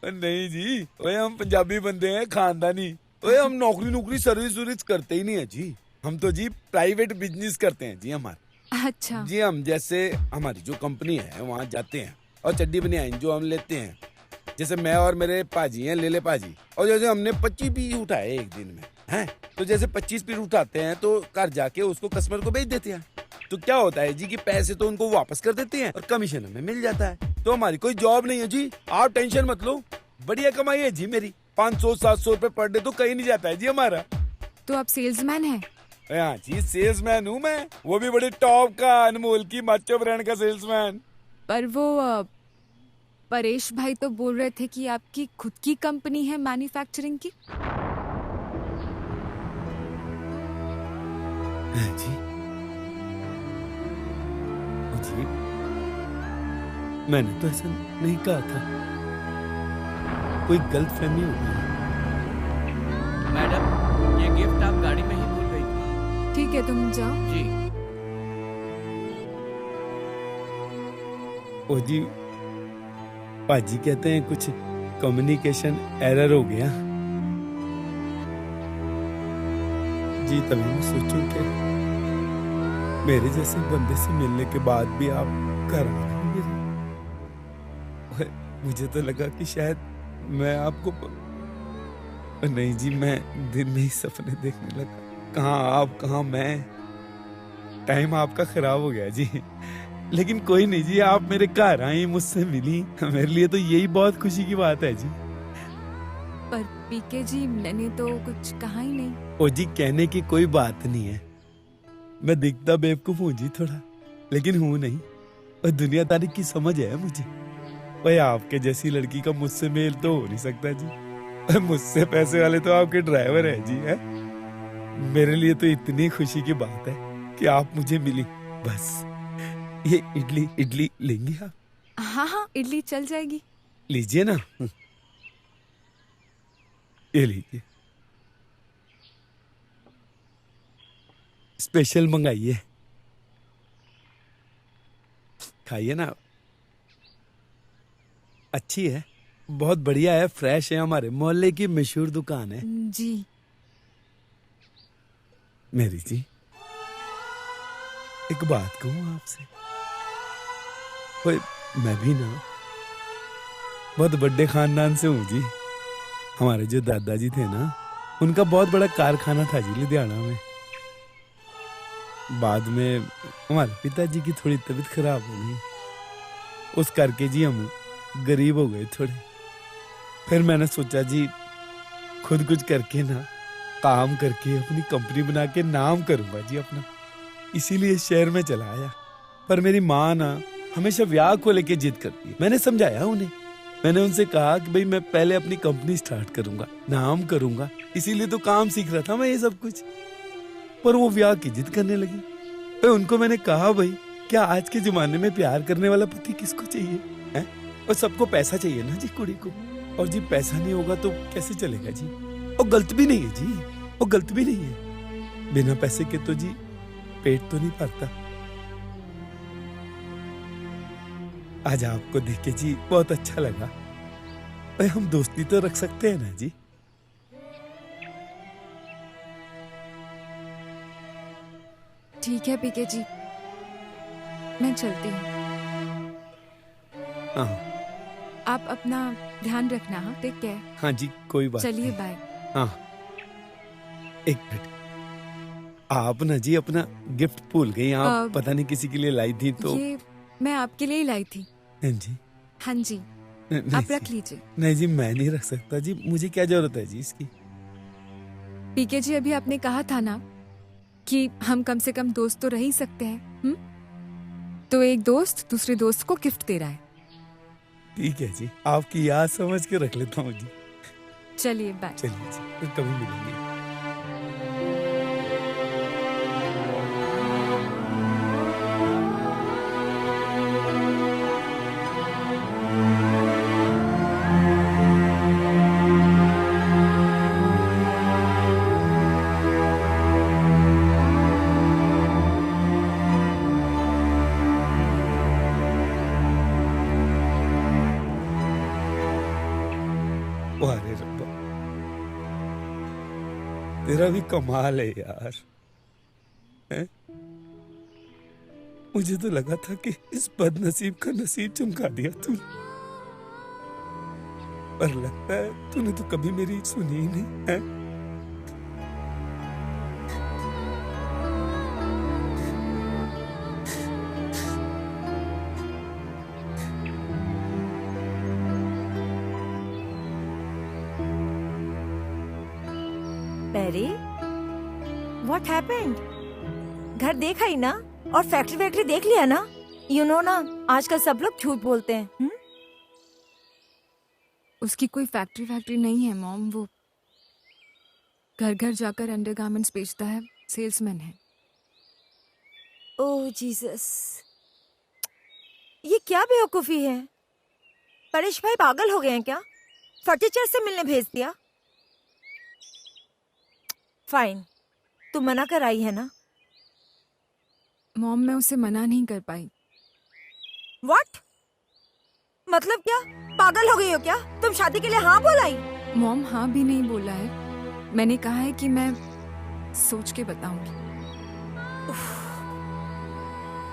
नहीं जी, ओए हम पंजाबी बंदे हैं, खानदानी। ओए हम नौकरी सर्विस करते ही नहीं है जी। हम तो जी प्राइवेट बिजनेस करते हैं जी हमारा। अच्छा जी, हम जैसे हमारी जो कंपनी है वहाँ जाते हैं और चड्डी बनियान जो हम लेते हैं, जैसे मैं और मेरे पाजी हैं, ले पाजी, और जैसे हमने 25 पीस उठाए एक दिन में हैं, तो जैसे 25 पीस उठाते हैं तो घर जाके उसको कस्टमर को बेच देते हैं। तो क्या होता है जी कि पैसे तो उनको वापस कर देते हैं और कमीशन हमें मिल जाता है। तो हमारी कोई जॉब नहीं है जी, आप टेंशन मत लो, बढ़िया कमाई है जी मेरी। 500-700 रुपए पर डे तो कहीं नहीं जाता है जी हमारा। तो आप सेल्समैन हैं? हाँ जी, सेल्समैन हूँ मैं, वो भी बड़े टॉप का, अनमोल की माचो ब्रांड का सेल्समैन। पर वो परेश भाई तो बोल रहे थे कि आपकी खुद की कंपनी है मैन्युफैक्चरिंग की। जी जी, मैंने तो ऐसा नहीं कहा था, कोई गलतफहमी हो गई। मैडम, ये गिफ्ट आप गाड़ी में ही भूल गई थी। ठीक है, तुम जाओ। जी। ओ जी, पाजी कहते हैं कुछ कम्युनिकेशन एरर हो गया जी। तभी मैं सोचूं कि मेरे जैसे बंदे से मिलने के बाद भी आप घर आ रहे हैं। मुझे तो लगा कि शायद मैं आपको नहीं जी, मैं दिन में ही सपने देखने लगा। कहाँ आप, कहाँ मैं, टाइम आपका खराब हो गया जी। लेकिन कोई नहीं जी, आप मेरे घर आई, मुझसे मिली, मेरे लिए तो यही बहुत खुशी की बात है जी। पर पीके जी, मैंने तो कुछ कहा ही नहीं। ओ जी, कहने की कोई बात नहीं है। मैं दिखता बेवकूफ हूँ जी थोड़ा, लेकिन हूँ नहीं। और दुनियादारी की समझ है मुझे। भाई आपके जैसी लड़की का मुझसे मेल तो हो नहीं सकता जी। मुझसे पैसे वाले तो आपके ड्राइवर है जी। है मेरे लिए तो इतनी खुशी की बात है कि आप मुझे मिली। बस ये इडली लेंगे आप? हाँ हाँ, इडली चल जाएगी। लीजिए ना, ये लीजिए, स्पेशल मंगाइए, खाइए ना। अच्छी है, बहुत बढ़िया है, फ्रेश है, हमारे मोहल्ले की मशहूर दुकान है जी। मेरी जी, एक बात कहूँ आपसे। ओए, मैं भी ना बहुत बड़े खानदान से हूँ जी। हमारे जो दादाजी थे ना, उनका बहुत बड़ा कारखाना था जी लुधियाना में। बाद में हमारे पिताजी की थोड़ी तबीयत खराब हो गई, उस करके जी हम गरीब हो गए थोड़े। फिर मैंने सोचा जी खुद कुछ करके ना, काम करके अपनी कंपनी बना के नाम करूंगा जी अपना। इसीलिए शहर में चला आया। पर मेरी माँ ना हमेशा ब्याह को लेके जिद करती है। मैंने समझाया उन्हें, मैंने उनसे कहा कि भाई मैं पहले अपनी कंपनी स्टार्ट करूंगा, नाम करूंगा, इसीलिए तो काम सीख रहा था मैं ये सब कुछ। पर वो ब्याह की जिद करने लगी। तो उनको मैंने कहा, भाई क्या आज के जमाने में प्यार करने वाला पति किसको चाहिए है? और सबको पैसा चाहिए ना जी कुड़ी को। और जी पैसा नहीं होगा तो कैसे चलेगा जी। और गलत भी नहीं है जी, वो गलत भी नहीं है। बिना पैसे के तो जी पेट तो नहीं भरता। आज आपको देख के जी बहुत अच्छा लगा। भाई हम दोस्ती तो रख सकते हैं ना जी। ठीक है पीके जी, मैं चलती हूँ। हाँ आप अपना ध्यान रखना। हाँ, टेक केयर। हाँ जी, कोई बात चलिए, नहीं। बाय। हाँ, एक मिनट, आप ना जी अपना गिफ्ट भूल गई। आप पता नहीं किसी के लिए लाई थी तो। ये मैं आपके लिए ही लाई थी। हाँ जी, हाँ जी, नहीं आप रख जी। लीजिए। नहीं जी, मैं नहीं रख सकता जी, मुझे क्या जरूरत है जी इसकी। पीके जी, अभी आपने कहा था ना कि हम कम से कम दोस्त तो रह ही सकते हैं। तो एक दोस्त दूसरे दोस्त को गिफ्ट दे रहा है। ठीक है जी, आपकी याद समझ के रख लेता हूँ जी। चलिए, बाय। चलिए जी, फिर कभी मिलेंगे। अरे रब्बा, तेरा भी कमाल है यार। हैं? मुझे तो लगा था कि इस बदनसीब का नसीब चमका दिया तूने, पर लगता है तूने तो कभी मेरी सुनी ही नहीं है। पैरी, व्हाट हैपेंड? घर देखा ही ना, और फैक्ट्री देख लिया ना? यू नो ना, आजकल सब लोग झूठ बोलते हैं। उसकी कोई फैक्ट्री नहीं है मॉम। वो घर घर जाकर अंडरगारमेंट्स बेचता है, सेल्समैन है। ओह जीसस, ये क्या बेवकूफी है? परेश भाई पागल हो गए हैं क्या? फर्नीचर से मिलने भेज दिया। फाइन, तू मना कर आई है ना? मॉम, मैं उसे मना नहीं कर पाई। व्हाट? मतलब क्या? पागल हो गई हो क्या? तुम शादी के लिए हाँ बोलाई? मॉम हाँ भी नहीं बोला है, मैंने कहा है कि मैं सोच के बताऊंगी।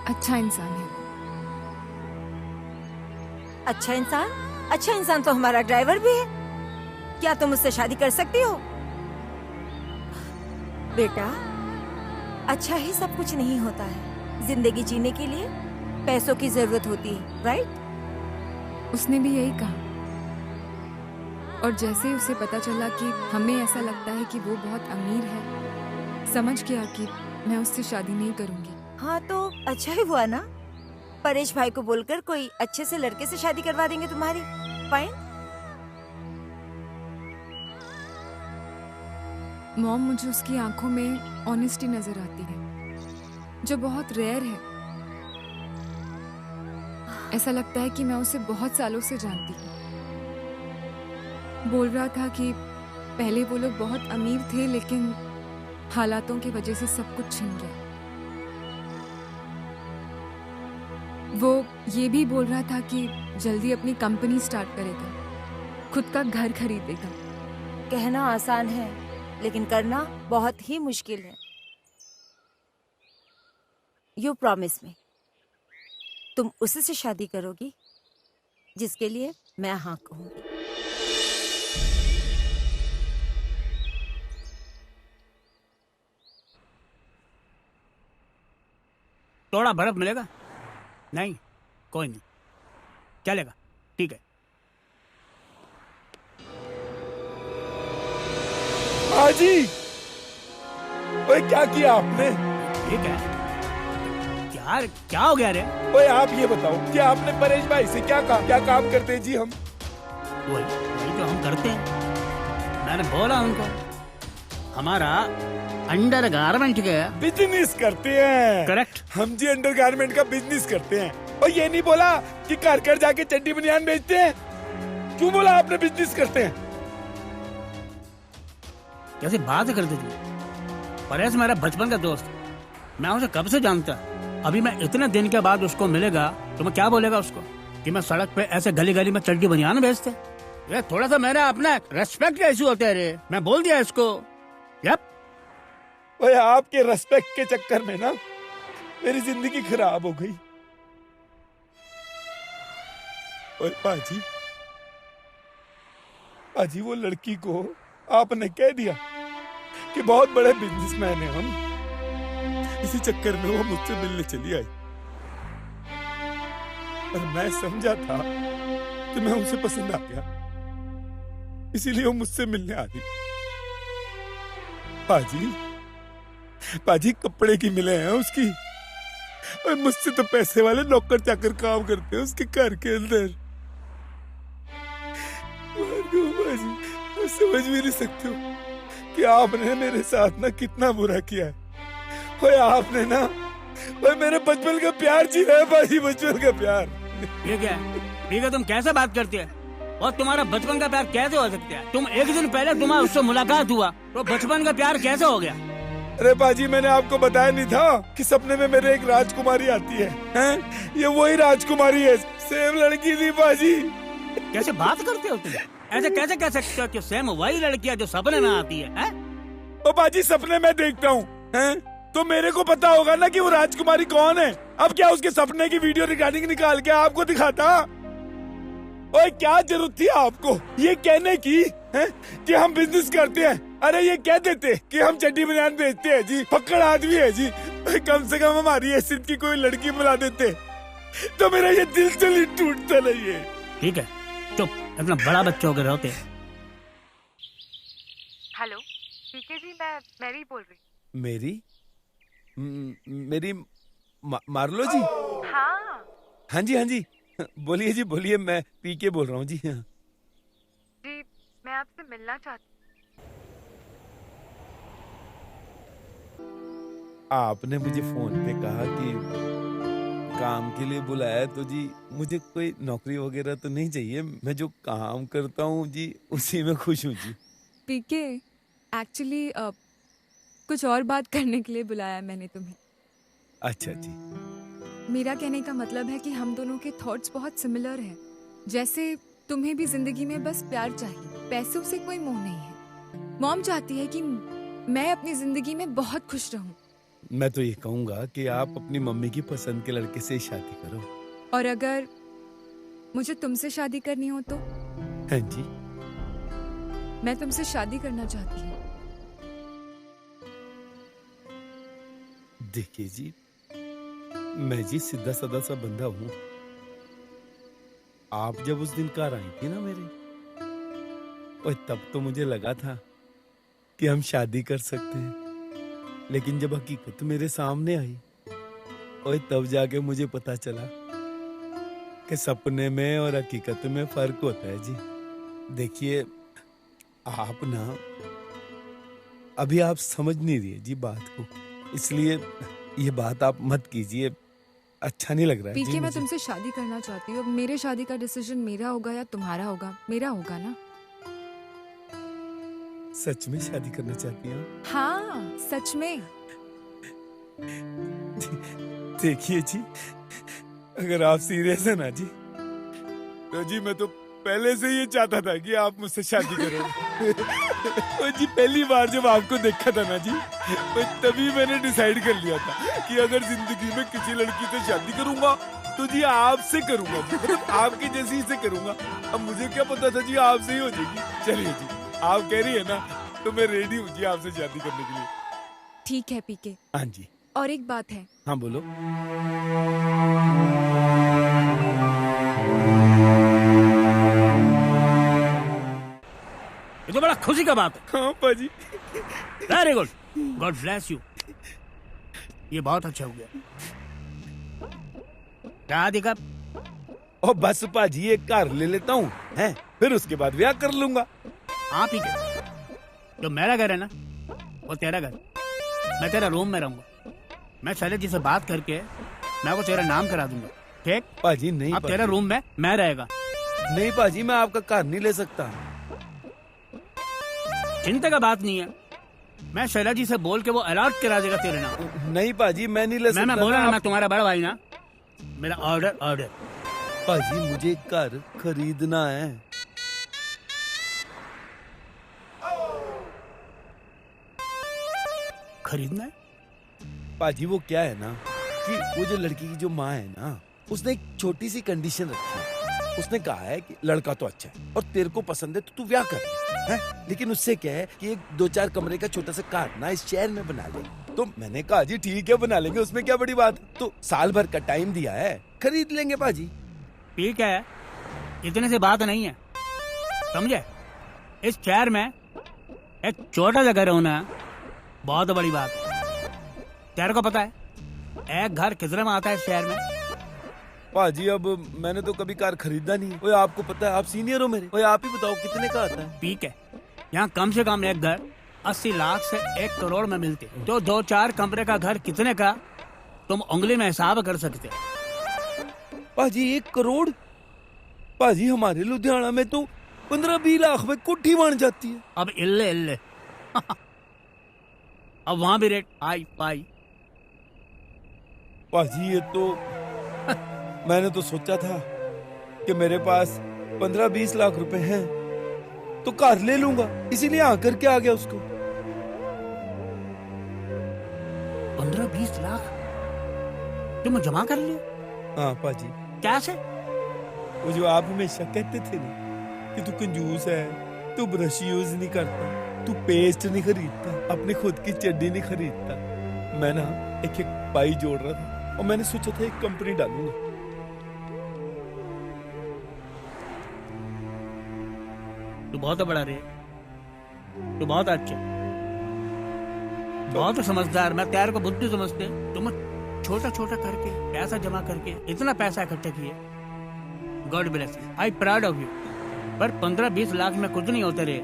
अच्छा इंसान है। अच्छा इंसान? अच्छा इंसान तो हमारा ड्राइवर भी है। क्या तुम उससे शादी कर सकती हो? बेटा, अच्छा ही सब कुछ नहीं होता है। जिंदगी जीने के लिए पैसों की जरूरत होती है, राइट? उसने भी यही कहा, और जैसे ही उसे पता चला कि हमें ऐसा लगता है कि वो बहुत अमीर है, समझ गया कि मैं उससे शादी नहीं करूंगी। हाँ तो अच्छा ही हुआ ना। परेश भाई को बोलकर कोई अच्छे से लड़के से शादी करवा देंगे तुम्हारी। फाइन। मॉम, मुझे उसकी आंखों में ऑनेस्टी नजर आती है, जो बहुत रेयर है। ऐसा लगता है कि मैं उसे बहुत सालों से जानती हूँ। बोल रहा था कि पहले वो लोग बहुत अमीर थे, लेकिन हालातों की वजह से सब कुछ छिन गया। वो ये भी बोल रहा था कि जल्दी अपनी कंपनी स्टार्ट करेगा, खुद का घर खरीदेगा। कहना आसान है, लेकिन करना बहुत ही मुश्किल है। यू प्रॉमिस मी, तुम उसी से शादी करोगी जिसके लिए मैं हाँ कहूंगी। थोड़ा बर्फ मिलेगा? नहीं, कोई नहीं, चलेगा, ठीक है। हाजी, ओए क्या किया आपने? ठीक है यार, क्या हो गया रे? ओए आप ये बताओ कि आपने परेश भाई से क्या काम करते हैं जी हम? वही जो हम करते हैं। मैंने बोला उनको, हमारा अंडर गारमेंट का बिजनेस करते हैं। करेक्ट। हम जी अंडर गारमेंट का बिजनेस करते हैं। और ये नहीं बोला कि घर जाके चड्डी बनियान बेचते हैं। क्यों बोला आपने बिजनेस करते हैं? कैसे बात करते तू? परेश मेरा बचपन का दोस्त, मैं उसे कब से जानता। अभी मैं इतने दिन के बाद उसको मिलेगा तो मैं क्या बोलेगा उसको कि मैं सड़क पे ऐसे गली गली में चड्डी बनियान बेचते? ये थोड़ा सा मेरा अपना रेस्पेक्ट का इशू होता है रे। मैं बोल दिया इसको। यप। ओए आपके रेस्पेक्ट के चक्कर में ना मेरी जिंदगी खराब हो गई। ओए पाजी वो लड़की को आपने कह दिया कि बहुत बड़े बिजनेसमैन हैं हम। इसी चक्कर में वो मुझसे मिलने चली आई, और मैं समझा था कि मैं उसे पसंद आ गया, इसीलिए वो मुझसे मिलने आ गई। पाजी कपड़े की मिले हैं उसकी, और मुझसे तो पैसे वाले नौकर चाकर काम करते हैं उसके घर के अंदर। पाजी, मैं समझ भी नहीं सकते हो कि आपने मेरे साथ ना कितना बुरा किया है। ओए आपने ना मेरे बचपन का प्यार छीना है पाजी, बचपन का प्यार। ये क्या है? ठीक है, तुम कैसे बात करती है? और तुम्हारा बचपन का प्यार कैसे हो सकता है? तुम एक दिन पहले तुम्हारा उससे मुलाकात हुआ तो बचपन का प्यार कैसे हो गया? अरे पाजी, मैंने आपको बताया नहीं था कि सपने में मेरे एक राजकुमारी आती है, हैं? ये वही राजकुमारी है, सेम लड़की थी पाजी। कैसे बात करते हो तुम? ऐसे कैसे कह सकते हो कि सेम वही लड़की है जो सपने में आती है? ओ पाजी, सपने में देखता हूँ, हैं? तो मेरे को पता होगा ना कि वो राजकुमारी कौन है। अब क्या उसके सपने की वीडियो रिकॉर्डिंग निकाल के आपको दिखाता? ओए क्या जरूरत थी आपको ये कहने की, हैं? कि हम बिजनेस करते हैं? अरे ये कह देते कि हम चड्डी बनियान बेचते हैं जी, फक्कड़ आदमी है जी। कम से कम हमारी हैसियत की कोई लड़की बुला देते तो मेरा ये दिल से नहीं टूटता नहीं है। ठीक है, चुप, इतना बड़ा बच्चा हो गए रहते। हेलो पीके जी, मैं मैरी बोल रही। मेरी मार्लो जी? हाँ हाँ जी बोलिए जी, बोलिए, मैं पीके बोल रहा हूँ जी। हाँ जी, मैं आपसे मिलना चाहती हूँ। आपने मुझे फोन पे कहा कि काम के लिए बुलाया, तो जी मुझे कोई नौकरी वगैरह तो नहीं चाहिए। मैं जो काम करता हूँ जी उसी में खुश हूँ जी। पीके, एक्चुअली कुछ और बात करने के लिए बुलाया मैंने तुम्हें। अच्छा जी। मेरा कहने का मतलब है कि हम दोनों के थॉट्स बहुत सिमिलर हैं। जैसे तुम्हें भी जिंदगी में बस प्यार चाहिए, पैसों से कोई मोह नहीं है। मॉम चाहती है कि मैं अपनी जिंदगी में बहुत खुश रहूं। मैं तो ये कहूंगा कि आप अपनी मम्मी की पसंद के लड़के से शादी करो। और अगर मुझे तुमसे शादी करनी हो तो? हाँ जी। मैं तुमसे शादी करना चाहती हूँ। देखिए जी, मैं जी सीधा साधा सा बंदा हूँ। आप जब उस दिन कार आई थी ना मेरे, और तब तो मुझे लगा था कि हम शादी कर सकते हैं, लेकिन जब हकीकत मेरे सामने आई और तब जाके मुझे पता चला कि सपने में और हकीकत में फर्क होता है जी। देखिए आप ना, अभी आप समझ नहीं रही है जी बात को, इसलिए ये बात आप मत कीजिए, अच्छा नहीं लग रहा है जी पीके, मैं मुझे। तुमसे शादी करना चाहती हूँ। अब मेरे शादी का डिसीजन मेरा होगा या तुम्हारा होगा? मेरा होगा ना। सच में शादी करना चाहती हैं? हाँ, सच में। देखिए जी, अगर आप सीरियस है ना जी, तो जी मैं तो पहले से ये चाहता था कि आप मुझसे शादी करो। और जी पहली बार जब आपको देखा था ना जी, तो तभी मैंने डिसाइड कर लिया था कि अगर जिंदगी में किसी लड़की से शादी करूंगा तो जी आपसे करूंगा, मतलब आपकी जैसी से करूंगा। अब मुझे क्या पता था जी आपसे ही हो जाएगी। चलिए जी, आप कह रही है ना, तो मैं रेडी हूँ जी आपसे शादी करने के लिए। ठीक है पीके। हाँ जी। और एक बात है। हाँ बोलो। ये तो बड़ा खुशी का बात है। हाँ पाजी। Very good, God bless you. ये बहुत अच्छा हो गया। क्या दिक्कत? और बस पाजी एक कार ले लेता हूँ, हैं? फिर उसके बाद ब्याह कर लूंगा। हाँ ठीक है, जो मेरा घर है ना वो तेरा घर, मैं तेरा रूम में रहूंगा। मैं शैलेश जी से बात करके मैं वो तेरा नाम करा दूंगा, ठीक? पाजी नहीं, अब तेरा रूम में मैं रहेगा। नहीं पाजी, मैं आपका कार नहीं ले सकता। चिंता का बात नहीं है, मैं शैलेश जी से बोल के वो अलॉट करा देगा तेरे नाम। नहीं पाजी, मैं नहीं ले सकता। मैं बोला ना, मैं तुम्हारा बड़ा भाई ना, मेरा ऑर्डर। पाजी मुझे कार खरीदना है। खरीदना है? पाजी वो क्या है ना कि वो जो लड़की की जो माँ है ना, उसने एक छोटी सी कंडीशन रखी है। उसने कहा है कि लड़का तो अच्छा है और तेरे को पसंद है तो तू ब्याह कर ले, हैं? लेकिन उससे क्या है कि एक 2-4 कमरे का छोटा सा कार ना इस शहर में बना ले। तो मैंने कहा जी ठीक है बना लेंगे, उसमें क्या बड़ी बात। तो साल भर का टाइम दिया है, खरीद लेंगे पाजी। ठीक है, इतने से बात नहीं है, समझे? इस शहर में एक छोटा सा घर होना बहुत बड़ी बात है। तेरे को पता है एक घर कितने में आता है इस शहर में? पाजी अब मैंने तो कभी कार खरीदा नहीं। ओए आपको पता है, आप सीनियर हो मेरे। ओए आप ही बताओ कितने का आता है? ठीक है, यहाँ कम से कम एक घर 80 लाख से 1 करोड़ में मिलते, तो 2-4 कमरे का घर कितने का तुम उंगली में हिसाब कर सकते हो। पाजी 1 करोड़? पाजी हमारे लुधियाना में तो 15-20 लाख में कोठी बन जाती है। अब इल्ले अब वहाँ भी रेट हाई पाई। पाजी ये तो मैंने तो सोचा था कि मेरे पास 15-20 लाख रुपए हैं तो कार ले लूंगा, इसीलिए आकर के आ गया उसको। 15-20 लाख तुम जमा कर लिए? हाँ पाजी। कैसे? वो जो आप हमेशा कहते थे ना कि तू कंजूस है, तू ब्रश यूज नहीं करता, तू पेस्ट नहीं खरीदता, अपनी खुद की चड्डी नहीं खरीदता। मैं ना एक पाई जोड़ रहा था और मैंने सोचा था एक कंपनी डालूंगा। तू बहुत बड़ा रे, तू बहुत अच्छा, बहुत समझदार। मैं तेरे को बुद्धि समझते, तुम छोटा छोटा करके पैसा जमा करके इतना पैसा इकट्ठा किए। God bless you, I proud of you. पर 15-20 लाख में कुछ नहीं होते रे।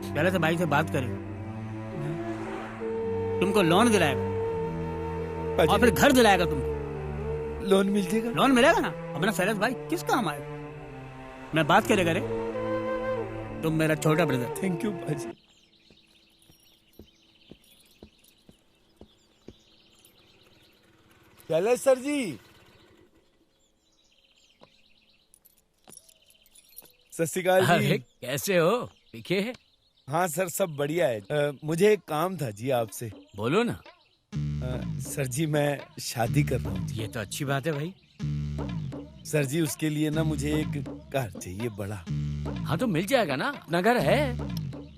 पहले से भाई से बात करें, तुमको लोन दिलाएगा और फिर घर दिलाएगा तुमको। लोन मिल जाएगा? लोन मिलेगा ना। अपना शैलेश भाई किस काम आएगा? मैं बात करेगा रे, तुम मेरा छोटा ब्रदर। थैंक यू भाजी। शैलेश सर जी, सत श्री अकाल अरे जी। कैसे हो पीके? हाँ सर, सब बढ़िया है। मुझे एक काम था जी आपसे। बोलो ना। सर जी, मैं शादी कर रहा हूँ। ये तो अच्छी बात है भाई। सर जी, उसके लिए ना मुझे एक कार चाहिए बड़ा। हाँ तो मिल जाएगा ना, अपना घर है।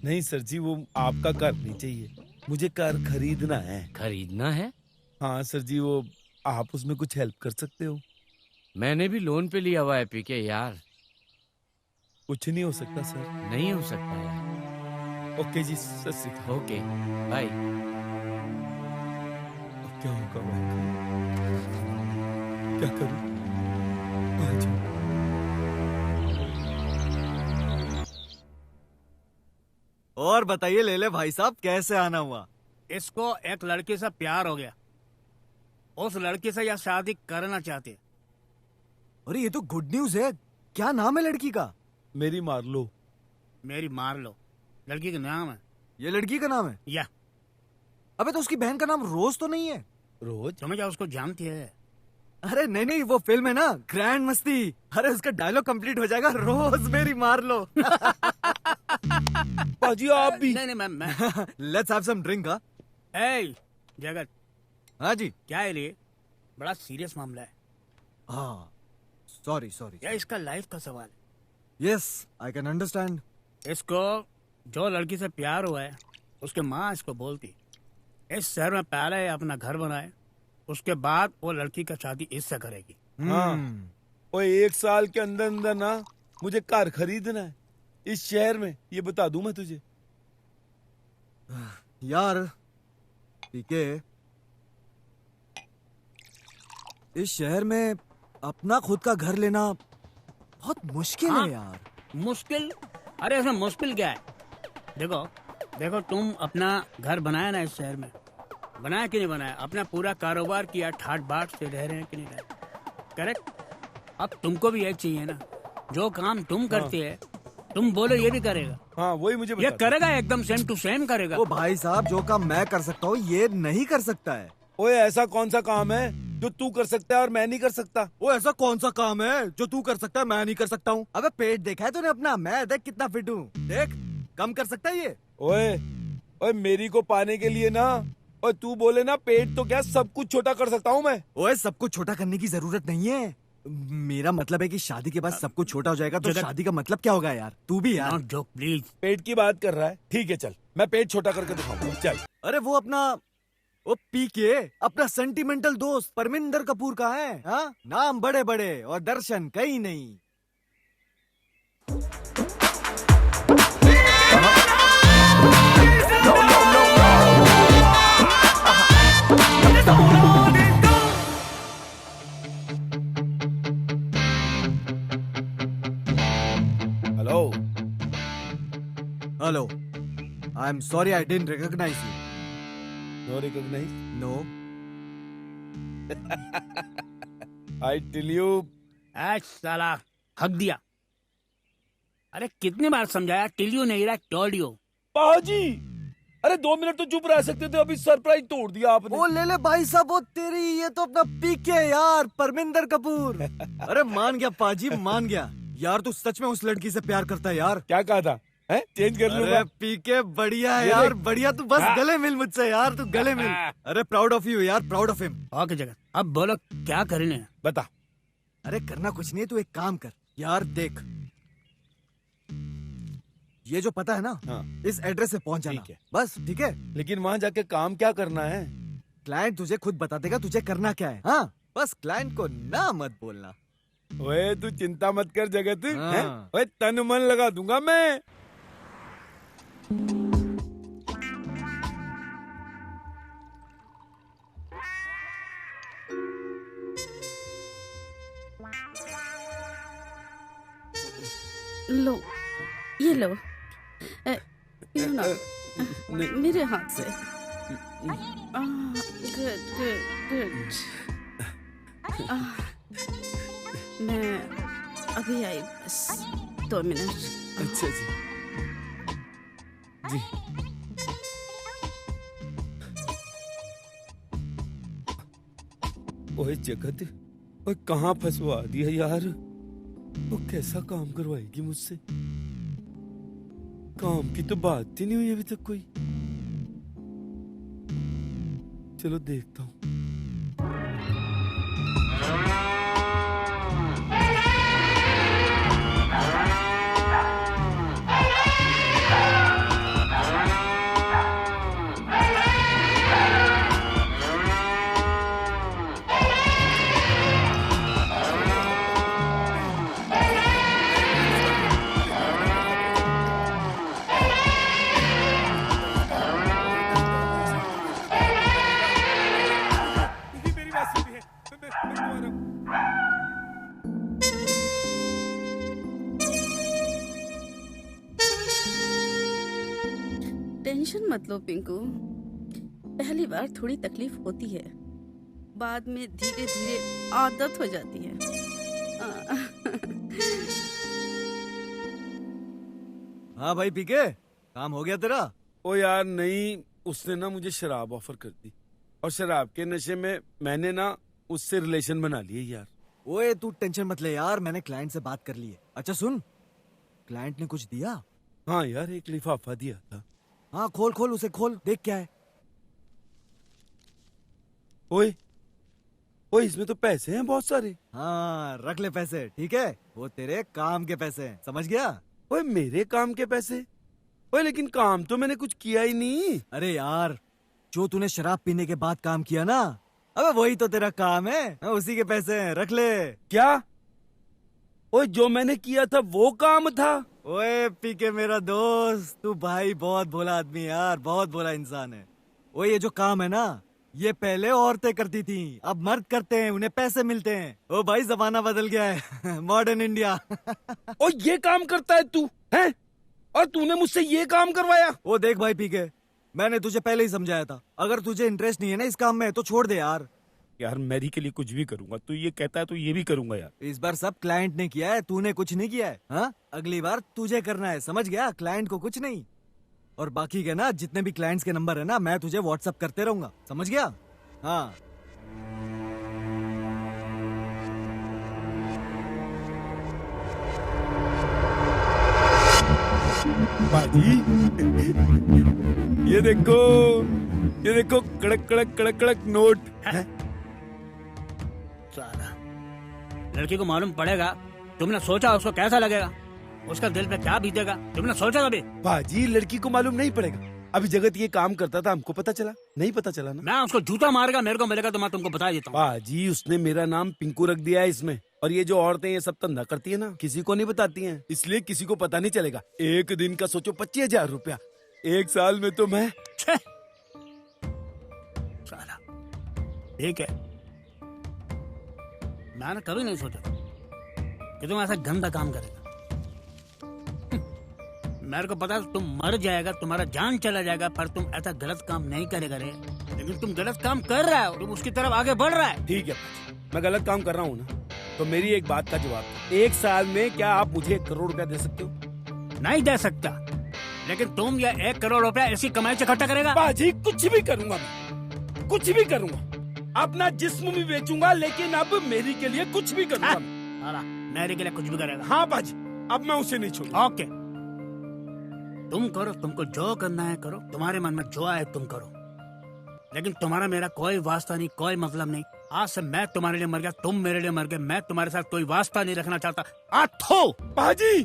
नहीं सर जी, वो आपका कार नहीं चाहिए, मुझे कार खरीदना है। खरीदना है? हाँ सर जी, वो आप उसमें कुछ हेल्प कर सकते हो? मैंने भी लोन पे लिया हुआ है पीके यार। कुछ नहीं हो सकता सर? नहीं हो सकता यार। ओके जी, सत श्री अकाल। Okay bye. अब क्या होगा भाई? क्या करूं? आ जाओ। और बताइए लेले भाई साहब, कैसे आना हुआ? इसको एक लड़के से प्यार हो गया, उस लड़के से यह शादी करना चाहते। अरे ये तो गुड न्यूज है। क्या नाम है लड़की का? मेरी मार लो। मेरी मार लो लड़की का नाम है। ये लड़की का नाम है? या अबे तो उसकी बहन का नाम रोज तो नहीं है? रोज? तुम्हें क्या उसको जानती है? अरे नहीं नहीं, वो फिल्म है ना ग्रैंड मस्ती। अरे उसका डायलॉग कंप्लीट हो जाएगा, रोज मेरी मार लो। पाजी आप भी? नहीं नहीं मैं लेट्स हैव सम ड्रिंक। ए जगत। हाँ जी। क्या है ये? बड़ा सीरियस मामला है। हाँ सॉरी सॉरी। या इसका लाइफ का सवाल है। Yes I can understand. इसको जो लड़की से प्यार हुआ है, उसके माँ इसको बोलती इस शहर में पहले अपना घर बनाए, उसके बाद वो लड़की का शादी इससे करेगी। हाँ, और 1 साल के अंदर अंदर ना मुझे कार खरीदना है इस शहर में, ये बता दूं मैं तुझे। यार पीके, इस शहर में अपना खुद का घर लेना बहुत मुश्किल है यार। मुश्किल? अरे इसमें मुश्किल क्या है? देखो देखो, तुम अपना घर बनाया ना इस शहर में, बनाया कि नहीं बनाया? अपना पूरा कारोबार किया, ठाट बाट से रह रहे हैं कि नहीं रह रहे? करेक्ट। अब तुमको भी यही चाहिए ना, जो काम तुम करते हैं तुम बोलो ये भी करेगा। हाँ वही मुझे ये करेगा, एकदम सेम टू सेम करेगा। ओ भाई साहब, जो काम मैं कर सकता हूँ ये नहीं कर सकता है। ओए ऐसा कौन सा काम है जो तू कर सकता है और मैं नहीं कर सकता? वो ऐसा कौन सा काम है जो तू कर सकता है मैं नहीं कर सकता हूँ? अबे पेट देखा है तूने अपना? मैं देख कितना फिट हूँ, देख। कम कर सकता है ये? ओए ओए, मेरी को पाने के लिए ना, और तू बोले ना पेट तो क्या सब कुछ छोटा कर सकता हूँ मैं? ओए सब कुछ छोटा करने की जरूरत नहीं है। मेरा मतलब है कि शादी के बाद सब कुछ छोटा हो जाएगा तो शादी का मतलब क्या होगा यार? तू भी यार। Joke please. पेट की बात कर रहा है, ठीक है चल मैं पेट छोटा करके दिखाऊंगा, चल। अरे वो अपना वो पीके अपना सेंटिमेंटल दोस्त परमिंदर कपूर का है। हाँ, नाम बड़े बड़े और दर्शन कहीं नहीं। Hello hello, I am sorry I didn't recognise you. No recognise? No. I tell you. साला हक दिया। अरे कितनी बार समझाया, टिल यू नहीं रहा, टोल्ड यू। पाजी, अरे 2 मिनट तो चुप रह सकते थे, अभी सरप्राइज तोड़ दिया आपने। वो ले ले भाई साहब, वो तेरी ये तो अपना पीके यार, परमिंदर कपूर। अरे मान गया पाजी, मान गया यार। तू सच में उस लड़की से प्यार करता है यार? क्या कहा था? हैं? चेंज कर लूंगा। अरे पीके बढ़िया है यार, बढ़िया। तू बस गले मिल मुझसे यार, तू गले मिल। अरे प्राउड ऑफ यू यार, प्राउड ऑफ हिम। ओके जगत, अब बोलो क्या करने? बता। अरे करना कुछ नहीं है, तू एक काम कर यार। देख, ये जो पता है ना, हाँ। इस एड्रेस पे पहुंच जाना। ठीक है। बस ठीक है। लेकिन वहाँ जाके काम क्या करना है? क्लाइंट तुझे खुद बता देगा तुझे करना क्या है। हाँ, बस क्लाइंट को ना मत बोलना। ओए तू चिंता मत कर जगत, हाँ। हैं? ओए तन मन लगा दूंगा मैं। लो, ये लो, पियो ना मेरे हाथ से। Good good good. मैं अभी आई, बस 2 मिनट। अच्छा जी। जी ओए जगत, ओए कहाँ फंसवा दिया यार? वो कैसा काम करवाएगी मुझसे? काम की तो बात ही नहीं हुई अभी तक कोई। चलो देखता हूँ। टेंशन मत लो पिंकू, पहली बार थोड़ी तकलीफ होती है, बाद में धीरे धीरे आदत हो जाती है। हाँ भाई पीके, काम हो गया तेरा? ओ यार नहीं, उसने ना मुझे शराब ऑफर कर दी और शराब के नशे में मैंने ना उससे रिलेशन बना लिए यार। ओए तू टेंशन मत ले यार, मैंने क्लाइंट से बात कर ली है। अच्छा सुन, क्लाइंट ने कुछ दिया? हाँ यार, एक लिफाफा दिया था। हाँ खोल खोल उसे, खोल देख क्या है। ओए ओए, इसमें तो पैसे हैं बहुत सारे। हाँ रख ले पैसे, ठीक है? वो तेरे काम के पैसे हैं, समझ गया? ओए मेरे काम के पैसे? ओए लेकिन काम तो मैंने कुछ किया ही नहीं। अरे यार, जो तूने शराब पीने के बाद काम किया ना, अबे वही तो तेरा काम है। उसी के पैसे हैं, रख ले। क्या? ओए जो मैंने किया था वो काम था? ओए पीके मेरा दोस्त, तू भाई बहुत भोला आदमी यार, बहुत भोला इंसान है। ओए ये जो काम है ना, ये पहले औरतें करती थी, अब मर्द करते हैं, उन्हें पैसे मिलते हैं। ओ भाई जमाना बदल गया है। Modern India. और ये काम करता है तू हैं? और तूने मुझसे ये काम करवाया? ओ देख भाई पीके, मैंने तुझे पहले ही समझाया था, अगर तुझे इंटरेस्ट नहीं है ना इस काम में तो छोड़ दे यार। यार मैरी के लिए कुछ भी करूंगा, तू ये कहता है तो ये भी करूंगा यार। इस बार सब क्लाइंट ने किया है, तूने कुछ नहीं किया है। हाँ अगली बार तुझे करना है, समझ गया? क्लाइंट को कुछ नहीं। और बाकी के ना जितने भी क्लाइंट्स के नंबर है ना, मैं तुझे व्हाट्सएप करते रहूंगा, समझ गया? हाँ बाजी, ये देखो कड़क कड़क कड़क कड़क नोट है। साला लड़की को मालूम पड़ेगा, तुमने सोचा उसको कैसा लगेगा, उसका दिल पे क्या बीतेगा, तुमने सोचा कभी? बाजी लड़की को मालूम नहीं पड़ेगा, अभी जगत ये काम करता था, हमको पता चला नहीं? पता चला ना? मैं उसको जूता मारेगा, मेरे को मिलेगा तो मैं तुमको बता देता हूँ। बाजी उसने मेरा नाम पिंकू रख दिया है इसमें, और ये जो औरतें ये सब धंधा करती है ना, किसी को नहीं बताती हैं, इसलिए किसी को पता नहीं चलेगा। एक दिन का सोचो 25,000 रुपया, एक साल में तो मैं साला ठीक है, मैंने कभी नहीं सोचा कि तुम ऐसा गंदा काम करेगा। मेरे को पता है तुम मर जाएगा, तुम्हारा जान चला जाएगा, पर तुम ऐसा गलत काम नहीं करेगा रे। लेकिन तुम गलत काम कर रहा है, तुम उसकी तरफ आगे बढ़ रहा है। ठीक है, मैं गलत काम कर रहा हूँ ना, तो मेरी एक बात का जवाब दो। एक साल में क्या आप मुझे 1 करोड़ रुपया दे सकते हो? नहीं दे सकता, लेकिन तुम ये 1 करोड़ रुपया ऐसी कमाई से इकट्ठा करेगा? बाजी कुछ भी करूंगा मैं, कुछ भी करूंगा, अपना जिस्म भी बेचूंगा, लेकिन अब मेरी के लिए कुछ भी करूंगा। मेरे के लिए कुछ भी करेगा? हाँ बाजी, अब मैं उसे नहीं छोड़ूंगा। ओके, तुम करो, तुमको जो करना है करो, तुम्हारे मन में जो आए तुम करो, लेकिन तुम्हारा मेरा कोई वास्ता नहीं, कोई मतलब नहीं। आज से मैं तुम्हारे लिए मर गया, तुम मेरे लिए मर गए, मैं तुम्हारे साथ कोई वास्ता नहीं रखना चाहता। आठो बाजी,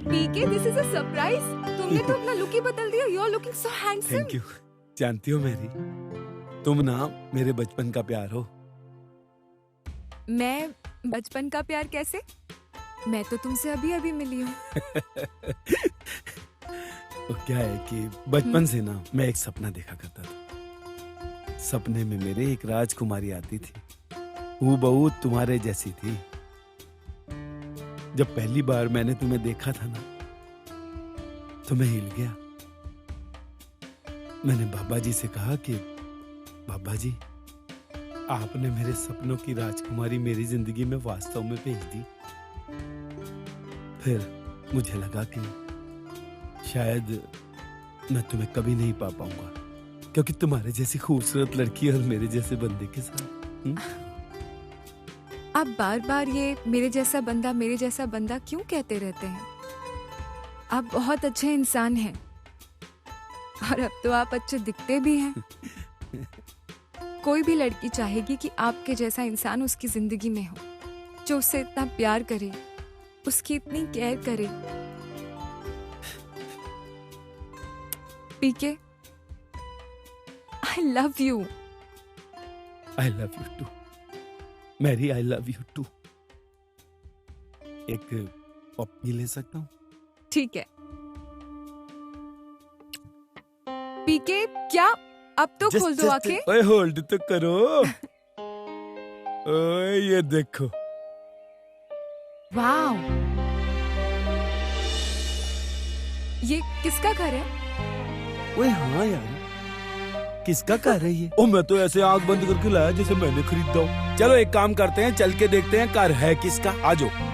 PK, this is a surprise. तुमने तो अपना लुक ही बदल दिया। You are looking so handsome. Thank you. जानती हो मेरी, तुम ना मेरे बचपन का प्यार हो। मैं बचपन का प्यार कैसे? मैं तो तुमसे अभी अभी मिली हूँ। तो क्या है कि बचपन से ना मैं एक सपना देखा करता था। सपने में मेरे एक राजकुमारी आती थी, हूबहू तुम्हारे जैसी थी। जब पहली बार मैंने तुम्हें देखा था ना, तो मैं हिल गया। मैंने बाबा जी से कहा कि बाबा जी, आपने मेरे सपनों की राजकुमारी मेरी जिंदगी में वास्तव में भेज दी। फिर मुझे लगा कि शायद मैं तुम्हें कभी नहीं पा पाऊंगा, क्योंकि तुम्हारे जैसी खूबसूरत लड़की और मेरे जैसे बंदे के साथ। आप बार बार ये मेरे जैसा बंदा क्यों कहते रहते हैं? आप बहुत अच्छे इंसान हैं और अब तो आप अच्छे दिखते भी हैं। कोई भी लड़की चाहेगी कि आपके जैसा इंसान उसकी जिंदगी में हो, जो उससे इतना प्यार करे, उसकी इतनी केयर करे। PK, I love you. I love you too Mary, I love you too. एक पप्पी ले सकता हूँ? ठीक है। पीके, क्या अब तो खोल दो आंखें। ओए होल्ड तो करो। ओए ये देखो। वाव, ये किसका घर है? ओए हाँ यार, किसका घर है ये? ओ मैं तो ऐसे आंख बंद करके लाया जैसे मैंने खरीदा हो। चलो एक काम करते हैं, चल के देखते हैं घर है किसका। आ जाओ।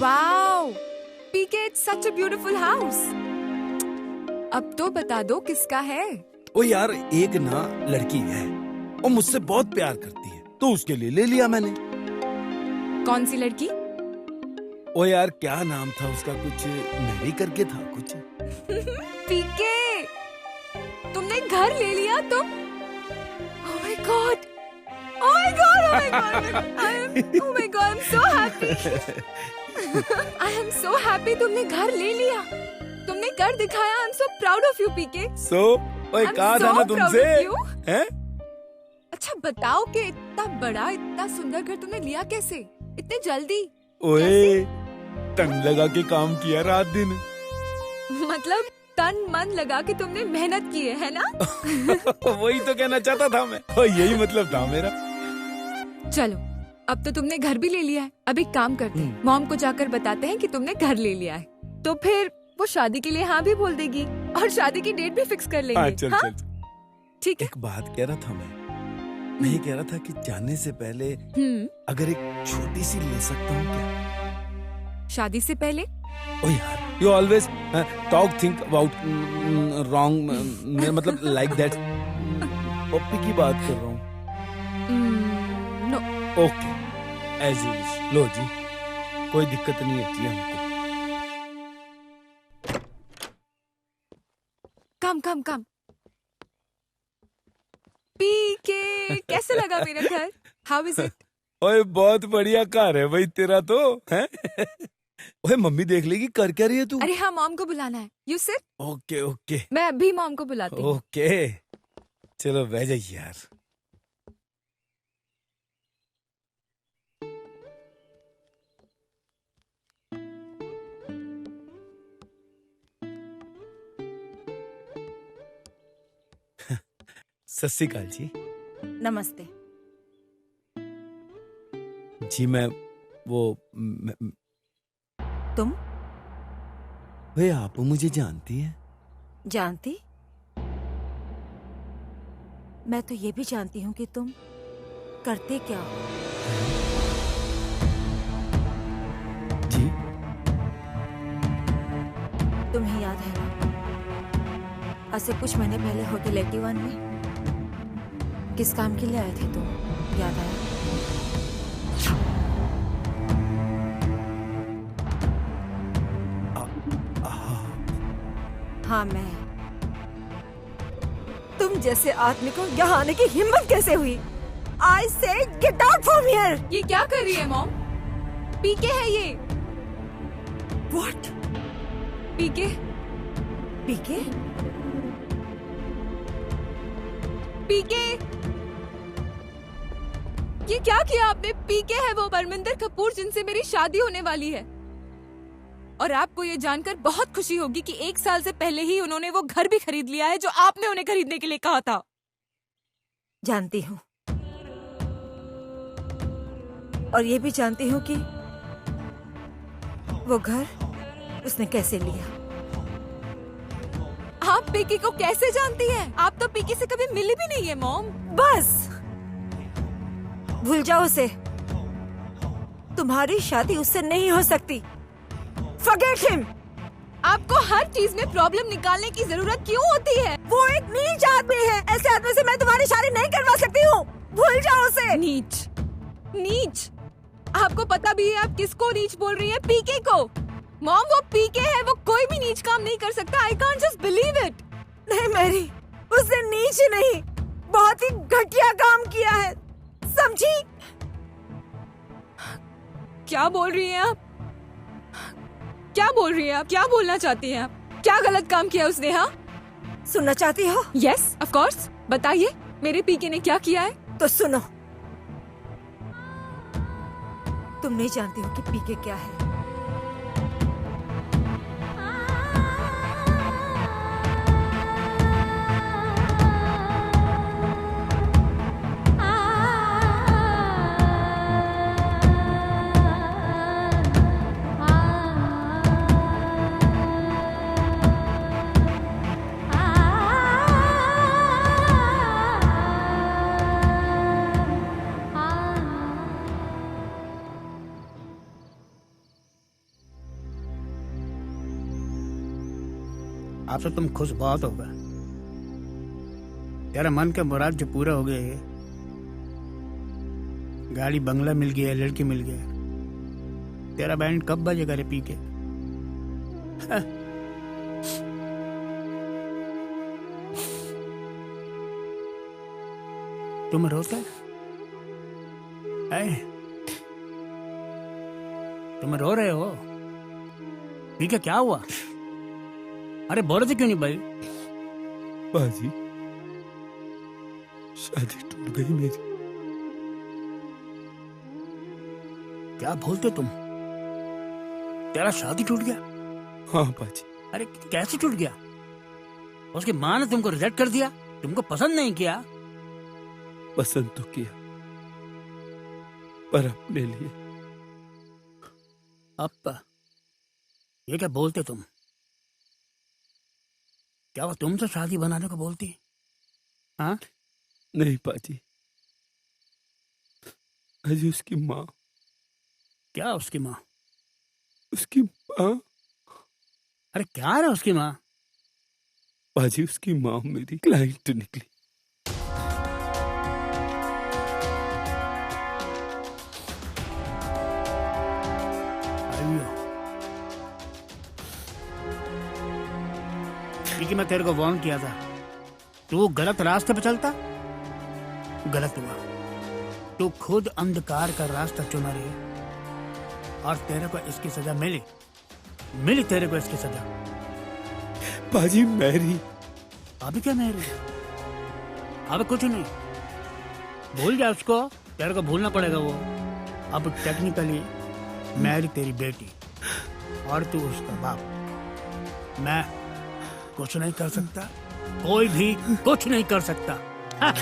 Wow, PK, it's such a beautiful house. अब तो बता दो किसका है? ओ यार, एक ना लड़की है, वो मुझसे बहुत प्यार करती है, तो उसके लिए ले लिया मैंने। कौन सी लड़की? ओ यार, क्या नाम था उसका? कुछ मैरी करके था कुछ। पीके, तुमने घर ले लिया तुम? Oh my God! Oh my God! Oh my God! Oh my God! I'm so happy. I am so happy तुमने घर ले लिया। तुमने घर दिखाया। I'm so proud of you, पीके। ओए कहा था ना तुमसे? हैं? अच्छा बताओ कि इतना बड़ा, इतना सुंदर घर तुमने लिया कैसे? इतने जल्दी? ओए, तन लगा के काम किया रात दिन। मतलब तन मन लगा के तुमने मेहनत की है ना? वही तो कहना चाहता था मैं, और यही मतलब था मेरा। चलो, अब तो तुमने घर भी ले लिया है। अब एक काम करते हैं, मॉम को जाकर बताते हैं कि तुमने घर ले लिया है। तो फिर वो शादी के लिए हाँ भी बोल देगी और शादी की डेट भी फिक्स कर लेंगे। चल, हाँ? चल। ठीक है। एक बात कह रहा था मैं ये कह रहा था कि जाने से पहले अगर एक छोटी सी ले सकता हूँ क्या? शादी से पहले? ओ यार, you always talk think about wrong, मतलब लाइक दैट। पप्पी की बात कर रहा हूँ। No. Okay, as you wish. लो जी, कोई दिक्कत नहीं है जी हमको। कम। पीके, कैसे लगा मेरा घर? How is it? ओए बहुत बढ़िया घर है भाई तेरा तो, हैं? ओए मम्मी देख लेगी, कर क्या रही है तू? अरे हाँ, मॉम को बुलाना है। You sit. ओके। मैं अभी मॉम को बुलाती हूँ। ओके, चलो बह जाइए यार। सत श्री अकाल जी। नमस्ते। जी मैं तुम? भाई आप मुझे जानती हैं? जानती? मैं तो ये भी जानती हूँ कि तुम करते क्या हो। जी? तुम्हें याद है ना, आज से कुछ महीने पहले होटल 81 में किस काम के लिए आए थे तुम? याद आया? हाँ, मैं। तुम जैसे आदमी को यहाँ आने की हिम्मत कैसे हुई? I say get out from here! ये क्या कर रही है मॉम? पीके है ये। What? पीके? पीके? पीके? ये क्या किया आपने? पीके है वो परमिंदर कपूर जिनसे मेरी शादी होने वाली है। और आपको ये जानकर बहुत खुशी होगी कि 1 साल से पहले ही उन्होंने वो घर भी खरीद लिया है जो आपने उन्हें खरीदने के लिए कहा था। जानती हूँ, और ये भी जानती हूँ कि वो घर उसने कैसे लिया। आप पीके को कैसे जानती हैं? आप तो पीके से कभी मिली भी नहीं है मॉम। बस भूल जाओ उसे। तुम्हारी शादी उससे नहीं हो सकती। Forget him। आपको हर चीज में प्रॉब्लम निकालने की जरूरत क्यों होती है? वो एक नीच आदमी है। ऐसे आदमी से मैं तुम्हारी शादी नहीं करवा सकती हूँ। भूल जाओ उसे। नीच नीच, आपको पता भी है आप किसको नीच बोल रही है? पीके को। मॉम वो पीके है, वो कोई भी नीच काम नहीं कर सकता। I can't just believe it. नहीं मैरी, उसने नीच नहीं, बहुत ही घटिया काम किया है, समझी? क्या बोल रही हैं आप? क्या बोल रही हैं आप? क्या बोलना चाहती हैं आप? क्या गलत काम किया उसने? हाँ, सुनना चाहती हो? यस ऑफ कोर्स, बताइए मेरे पीके ने क्या किया है? तो सुनो, तुम नहीं जानती हो कि पीके क्या है। आपसे तुम खुश बहुत होगा। तेरा मन का मुराद जो पूरा हो गया है, गाड़ी बंगला मिल गया, लड़की मिल गया, तेरा बैंड कब बजेगा रे पी के? तुम रोते है? तुम रो रहे हो? पी के क्या हुआ? अरे बोल रहे थे क्यों नहीं भाई? बाजी, शादी टूट गई मेरी। क्या बोलते तुम? तेरा शादी टूट गया? हाँ बाजी। अरे कैसे टूट गया? उसकी माँ ने तुमको रिजेक्ट कर दिया? तुमको पसंद नहीं किया? पसंद तो किया, पर अपने लिए। अब ये क्या बोलते तुम? क्या वो तुमसे शादी बनाने को बोलती? हाँ? नहीं पाजी, अजी उसकी माँ। क्या उसकी माँ? उसकी माँ। अरे क्या है उसकी माँ? पाजी उसकी माँ मेरी क्लाइंट निकली। क्योंकि मैं तेरे को वार्न किया था, तू गलत रास्ते पे चलता, गलत हुआ। तू खुद अंधकार का रास्ता चुना रही है और तेरे को इसकी सजा मिली तेरे को इसकी सजा। पाजी मैरी। अभी क्या मैरी? अब कुछ नहीं, भूल जा उसको, तेरे को भूलना पड़ेगा वो। अब टेक्निकली मैरी तेरी बेटी और तू उसका बाप। मैं कुछ नहीं कर सकता, कोई भी कुछ नहीं कर सकता। हाँ।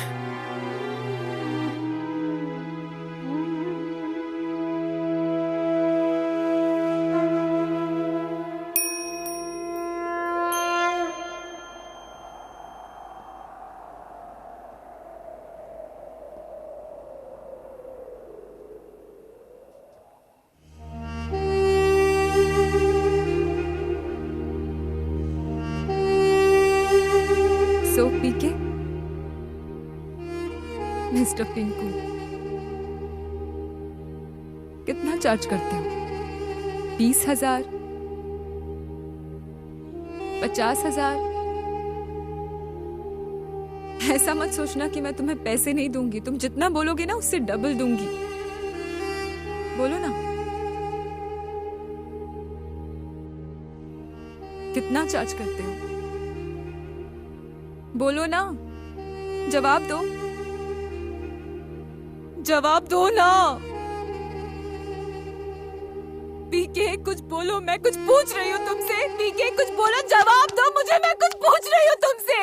सो पीके, मिस्टर पिंकू, कितना चार्ज करते हो? 20,000? 50,000? ऐसा मत सोचना कि मैं तुम्हें पैसे नहीं दूंगी। तुम जितना बोलोगे ना उससे डबल दूंगी। बोलो ना, कितना चार्ज करते हो? बोलो ना, जवाब दो, जवाब दो ना। पीके कुछ बोलो, मैं कुछ पूछ रही हूँ तुमसे। पीके कुछ बोलो, जवाब दो मुझे, मैं कुछ पूछ रही हूँ तुमसे।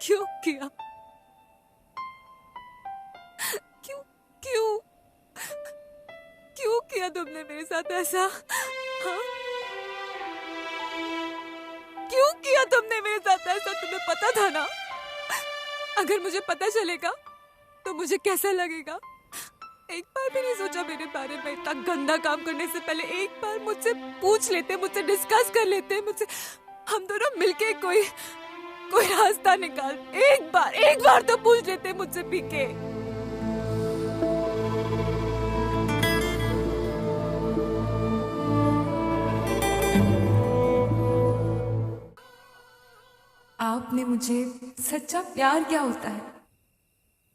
क्यों किया? क्यों क्यों क्यों किया तुमने मेरे साथ ऐसा? हाँ? क्यों किया पता था ना, अगर मुझे पता चलेगा तो मुझे कैसा लगेगा। एक बार भी नहीं सोचा मेरे बारे में। इतना गंदा काम करने से पहले एक बार मुझसे पूछ लेते, मुझसे डिस्कस कर लेते, मुझसे हम दोनों मिलके कोई रास्ता निकाल। एक बार तो पूछ लेते मुझसे पीके। आपने मुझे सच्चा प्यार क्या होता है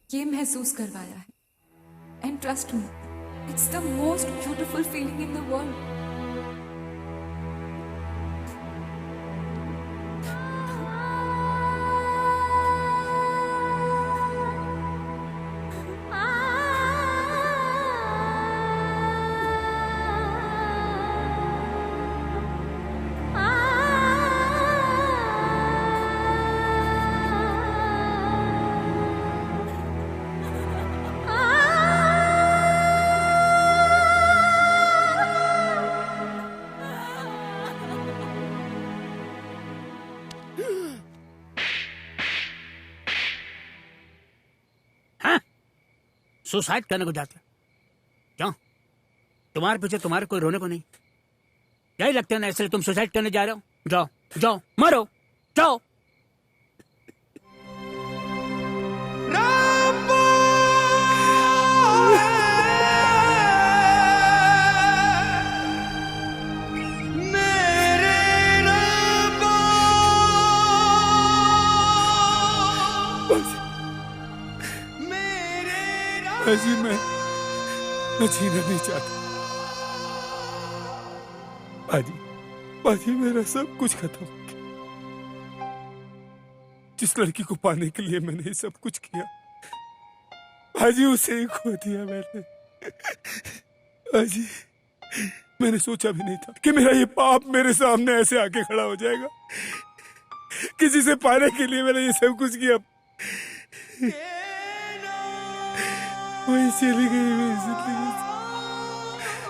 ये महसूस करवाया है। And trust me, it's the most beautiful feeling in the world. Suicide करने को जाते क्यों? तुम्हारे पीछे तुम्हारे कोई रोने को नहीं? यही लगता है ना, इसलिए तुम सुसाइड करने जा रहे हो? जाओ जाओ मरो, जाओ। बाजी मैं जीना नहीं चाहता। बाजी मेरा सब कुछ खत्म हो गया। जिस लड़की को पाने के लिए मैंने ये सब कुछ किया, बाजी उसे ही खो दिया मैंने। बाजी मैंने सोचा भी नहीं था कि मेरा ये पाप मेरे सामने ऐसे आके खड़ा हो जाएगा। किसी से पाने के लिए मैंने ये सब कुछ किया, वही चली गई मेरी जिंदगी से,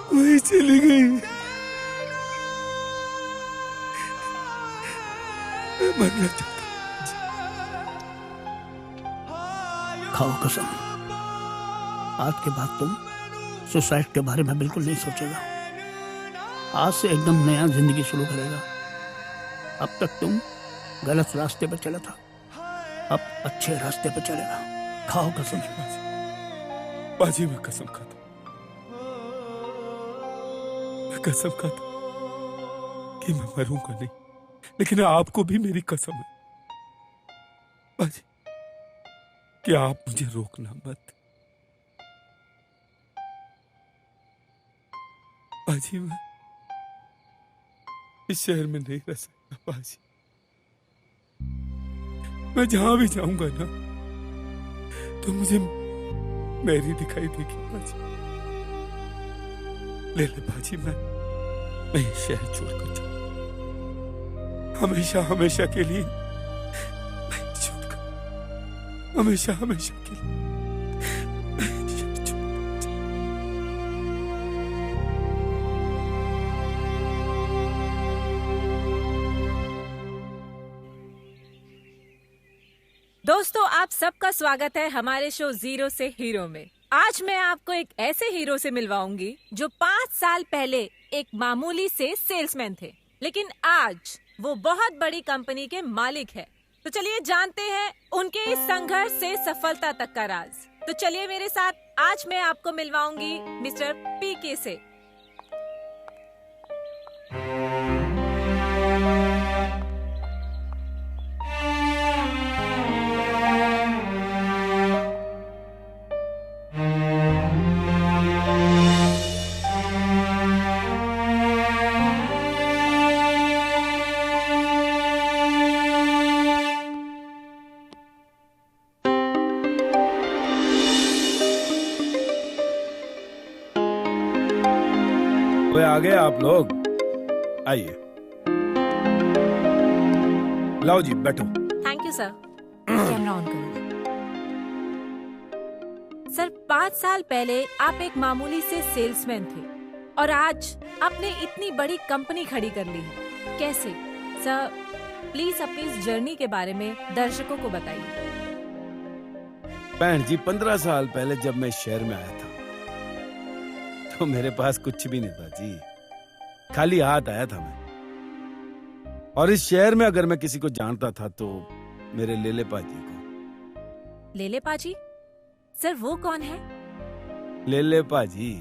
वही चली गई। मैं मरना चाहता। खाओ कसम, आज के बाद तुम सुसाइड के बारे में बिल्कुल नहीं सोचेगा। आज से एकदम नया जिंदगी शुरू करेगा। अब तक तुम गलत रास्ते पर चला था, अब अच्छे रास्ते पर चलेगा। खाओ कसम। बाजी मैं कसम खाता, मैं कसम खाता कि मैं मरूंगा नहीं, लेकिन आपको भी मेरी कसम है बाजी कि आप मुझे रोकना मत। बाजी मैं इस शहर में नहीं रह सकता। बाजी मैं जहां भी जाऊंगा ना तो मुझे मेरी दिखाई देगी। बाजी ले बाजी, मैं ये शहर छोड़कर जाऊं हमेशा हमेशा के लिए। मैं छोड़कर हमेशा हमेशा के लिए दोस्तों, आप सबका स्वागत है हमारे शो जीरो से हीरो में। आज मैं आपको एक ऐसे हीरो से मिलवाऊंगी जो 5 साल पहले एक मामूली से सेल्समैन थे, लेकिन आज वो बहुत बड़ी कंपनी के मालिक है। तो चलिए जानते हैं उनके इस संघर्ष से सफलता तक का राज। तो चलिए मेरे साथ, आज मैं आपको मिलवाऊंगी मिस्टर पीके से। आ गए आप लोग, आइए। लाओ जी बैठो। Thank you sir. Camera on करो। सर, 5 साल पहले आप एक मामूली से सेल्समैन थे और आज आपने इतनी बड़ी कंपनी खड़ी कर ली है। कैसे? सर, प्लीज अपनी इस जर्नी के बारे में दर्शकों को बताइए। बहन जी, 15 साल पहले जब मैं शहर में आया था तो मेरे पास कुछ भी नहीं था जी, खाली हाथ आया था मैं। और इस शहर में अगर मैं किसी को जानता था तो मेरे लेले पाजी को। लेले पाजी? सर वो कौन है? लेले पाजी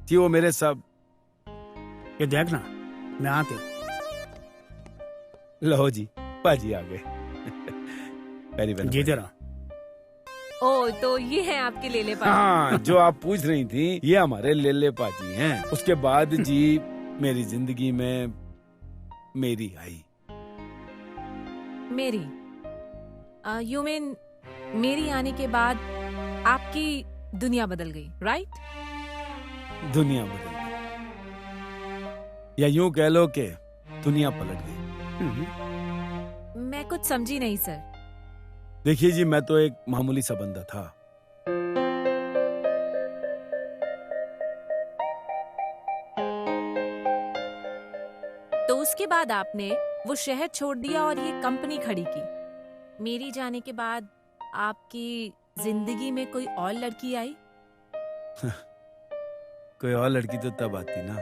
जी, वो मेरे सब। ये देखना, मैं आते। लो जी, पाजी आ गए। जीते रहो। ओ, तो ये है आपके लेले पाजी? हाँ, जो आप पूछ रही थी, ये हमारे लेले पाजी हैं। उसके बाद जी मेरी जिंदगी में मेरी आई। मेरी? यू मीन मेरी आने के बाद आपकी दुनिया बदल गई, राइट? दुनिया बदल गई, या यूं कह लो कि दुनिया पलट गई। मैं कुछ समझी नहीं सर। देखिए जी, मैं तो एक मामूली सा बंदा था। तो उसके बाद आपने वो शहर छोड़ दिया और ये कंपनी खड़ी की। मेरी जाने के बाद आपकी जिंदगी में कोई और लड़की आई? कोई और लड़की तो तब आती ना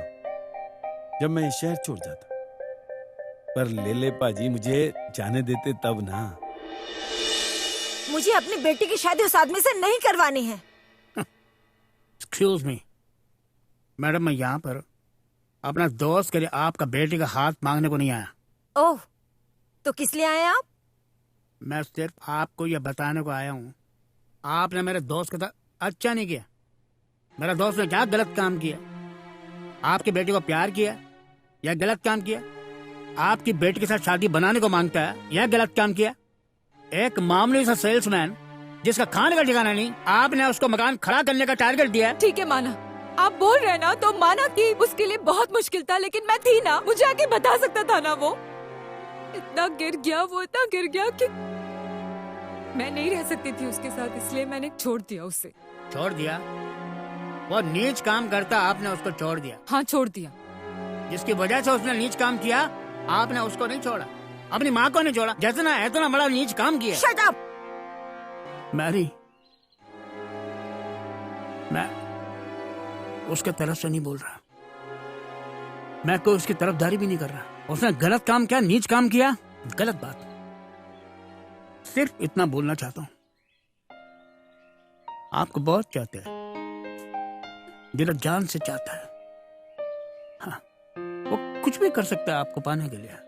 जब मैं ये शहर छोड़ जाता, पर लेले पाजी मुझे जाने देते तब ना। मुझे अपनी बेटी की शादी उस आदमी से नहीं करवानी है। एक्सक्यूज मी मैडम, मैं यहाँ पर अपना दोस्त के लिए आपका बेटी का हाथ मांगने को नहीं आया। ओह, तो किस लिए आए आप? मैं सिर्फ आपको यह बताने को आया हूँ, आपने मेरे दोस्त के साथ अच्छा नहीं किया। मेरा दोस्त ने क्या गलत काम किया? आपकी बेटी को प्यार किया या गलत काम किया? आपकी बेटी के साथ शादी बनाने को मांगता है या गलत काम किया? एक मामूली सा सेल्समैन जिसका खाने का ठिकाना नहीं, आपने उसको मकान खड़ा करने का टारगेट दिया। ठीक है, माना आप बोल रहे ना, तो माना कि उसके लिए बहुत मुश्किल था, लेकिन मैं थी ना, मुझे आके बता सकता था ना। वो इतना गिर गया कि मैं नहीं रह सकती थी उसके साथ, इसलिए मैंने छोड़ दिया उसे। छोड़ दिया? वो नीच काम करता, आपने उसको छोड़ दिया? हाँ, छोड़ दिया। जिसकी वजह से उसने नीच काम किया, आपने उसको नहीं छोड़ा, अपनी माँ को नहीं छोड़ा, जैसे ना इतना बड़ा नीच काम किया। Shut up! मैरी, मैं उसके तरफ से नहीं बोल रहा, मैं कोई उसकी तरफदारी भी नहीं कर रहा। उसने गलत काम किया, नीच काम किया, गलत बात। सिर्फ इतना बोलना चाहता हूँ, आपको बहुत चाहते हैं, दिल जान से चाहता है। हाँ, वो कुछ भी कर सकता है आपको पाने के लिए।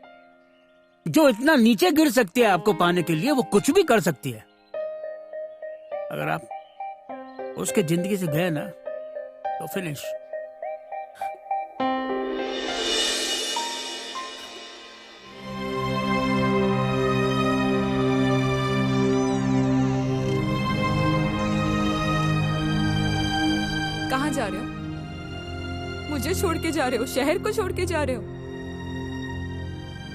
जो इतना नीचे गिर सकती है आपको पाने के लिए, वो कुछ भी कर सकती है। अगर आप उसके जिंदगी से गए ना, तो फिनिश। कहाँ जा रहे हो? मुझे छोड़ के जा रहे हो? शहर को छोड़ के जा रहे हो?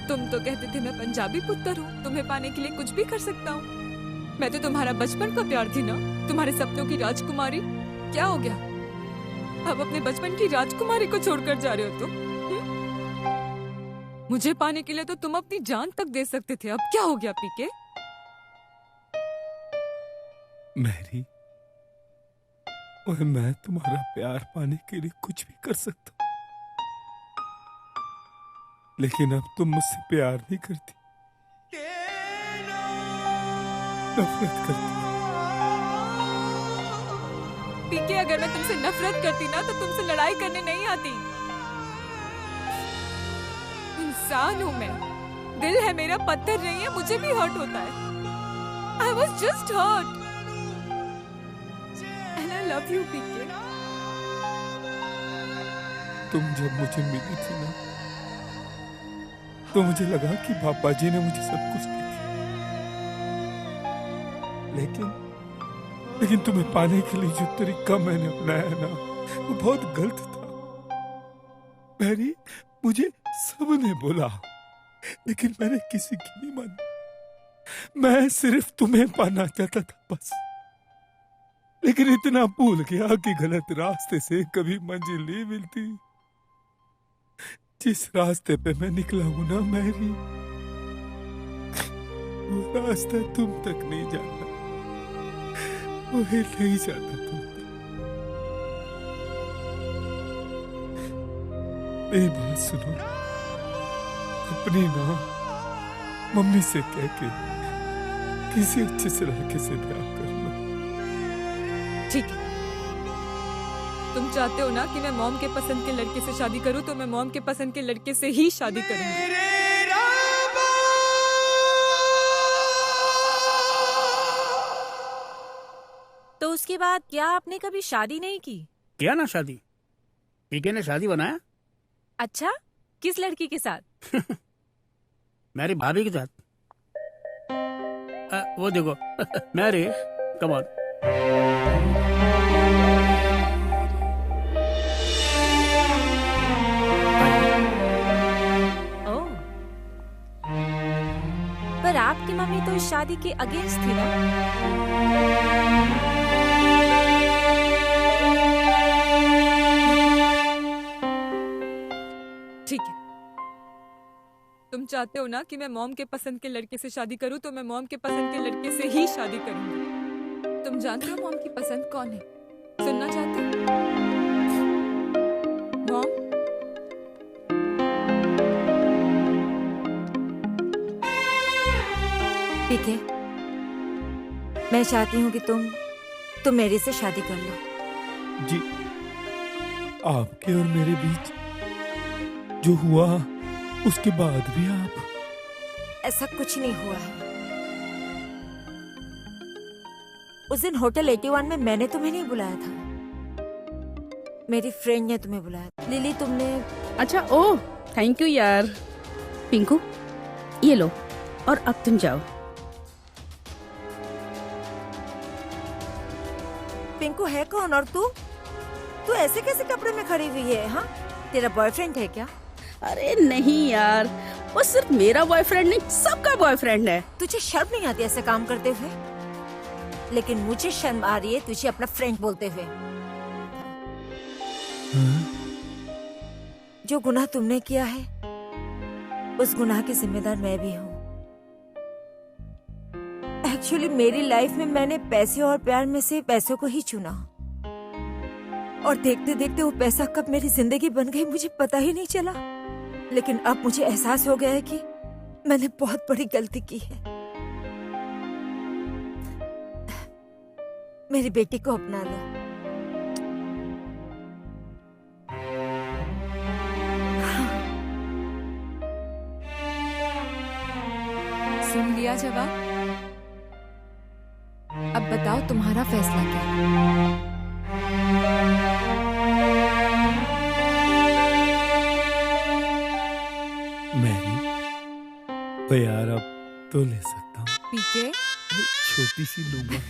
तुम तो कहते थे मैं पंजाबी पुत्र हूँ, तुम्हें पाने के लिए कुछ भी कर सकता हूँ। मैं तो तुम्हारा बचपन का प्यार थी ना, तुम्हारे सपनों की राजकुमारी। क्या हो गया? अब अपने बचपन की राजकुमारी को छोड़कर जा रहे हो तुम? मुझे पाने के लिए तो तुम अपनी जान तक दे सकते थे, अब क्या हो गया पीके? मैरी, और मैं तुम्हारा प्यार पाने के लिए कुछ भी कर सकता, लेकिन अब तुम मुझसे प्यार नहीं करती, नफरत करती। पीके, अगर मैं तुमसे नफरत करती ना, तो तुमसे लड़ाई करने नहीं आती। इंसान हूँ मैं, दिल है मेरा, पत्थर नहीं है, मुझे भी हर्ट होता है। I was just hurt and I love you, पीके। तुम जब मुझे मिली थी ना, तो मुझे लगा कि पापा जी ने मुझे सब कुछ दे दिया, लेकिन तुम्हें पाने के लिए जो तरीका मैंने अपनाया ना, वो बहुत गलत था। मैरी, मुझे सबने बोला, लेकिन मैंने किसी की नहीं मानी। मैं सिर्फ तुम्हें पाना चाहता था बस, लेकिन इतना भूल गया कि गलत रास्ते से कभी मंजिल नहीं मिलती। जिस रास्ते पे मैं निकला हूं ना मैरी, वो रास्ता तुम तक नहीं जाता, वो नहीं जाता तुम तक। मेरी बात सुनो, अपनी ना मम्मी से कह के किसी अच्छे से लड़के से ब्याह कर लो। ठीक है, तुम चाहते हो ना कि मैं मॉम के पसंद के लड़के से शादी करूं, तो मैं मॉम के पसंद के लड़के से ही शादी करूंगी। तो उसके बाद क्या आपने कभी शादी नहीं की? किया ना शादी, पीके ने शादी बनाया। अच्छा, किस लड़की के साथ? मेरी भाभी के साथ। वो देखो मैरी, कम ऑन। ओह, पर आपकी मम्मी तो इस शादी के अगेंस्ट थी ना? ठीक है, तुम चाहते हो ना कि मैं मॉम के पसंद के लड़के से शादी करूं, तो मैं मॉम के पसंद के लड़के से ही शादी करूंगी। तुम जानते हो मॉम की पसंद कौन है? सुनना चाहते हो? मॉम, ठीक है, मैं चाहती हूँ कि तुम मेरे से शादी कर लो। जी, आपके और मेरे बीच जो हुआ उसके बाद भी आप? ऐसा कुछ नहीं हुआ है। उस दिन होटल 81 में मैंने तुम्हें नहीं बुलाया था, मेरी फ्रेंड ने तुम्हें बुलाया था। लिली, तुमने... अच्छा, ओह थैंक यू यार। पिंकू, ये लो, और अब तुम जाओ। पिंकू है कौन? और तू ऐसे कैसे कपड़े में खड़ी हुई है? हाँ, तेरा बॉयफ्रेंड है क्या? अरे नहीं यार, वो सिर्फ मेरा बॉयफ्रेंड नहीं, सबका बॉयफ्रेंड है। तुझे शर्म नहीं आती ऐसे काम करते हुए? लेकिन मुझे शर्म आ रही है तुझे अपना फ्रेंड बोलते हुए। जो गुनाह तुमने किया है, उस गुनाह की जिम्मेदार मैं भी हूँ। एक्चुअली मेरी लाइफ में मैंने पैसे और प्यार में से पैसों को ही चुना, और देखते देखते वो पैसा कब मेरी जिंदगी बन गई मुझे पता ही नहीं चला। लेकिन अब मुझे एहसास हो गया है कि मैंने बहुत बड़ी गलती की है। मेरी बेटी को अपना लो। सुन लिया जवाब? अब बताओ तुम्हारा फैसला क्या है? मैरी, तो यार अब तो ले सकता हूँ। पीके, छोटी सी लूंगा।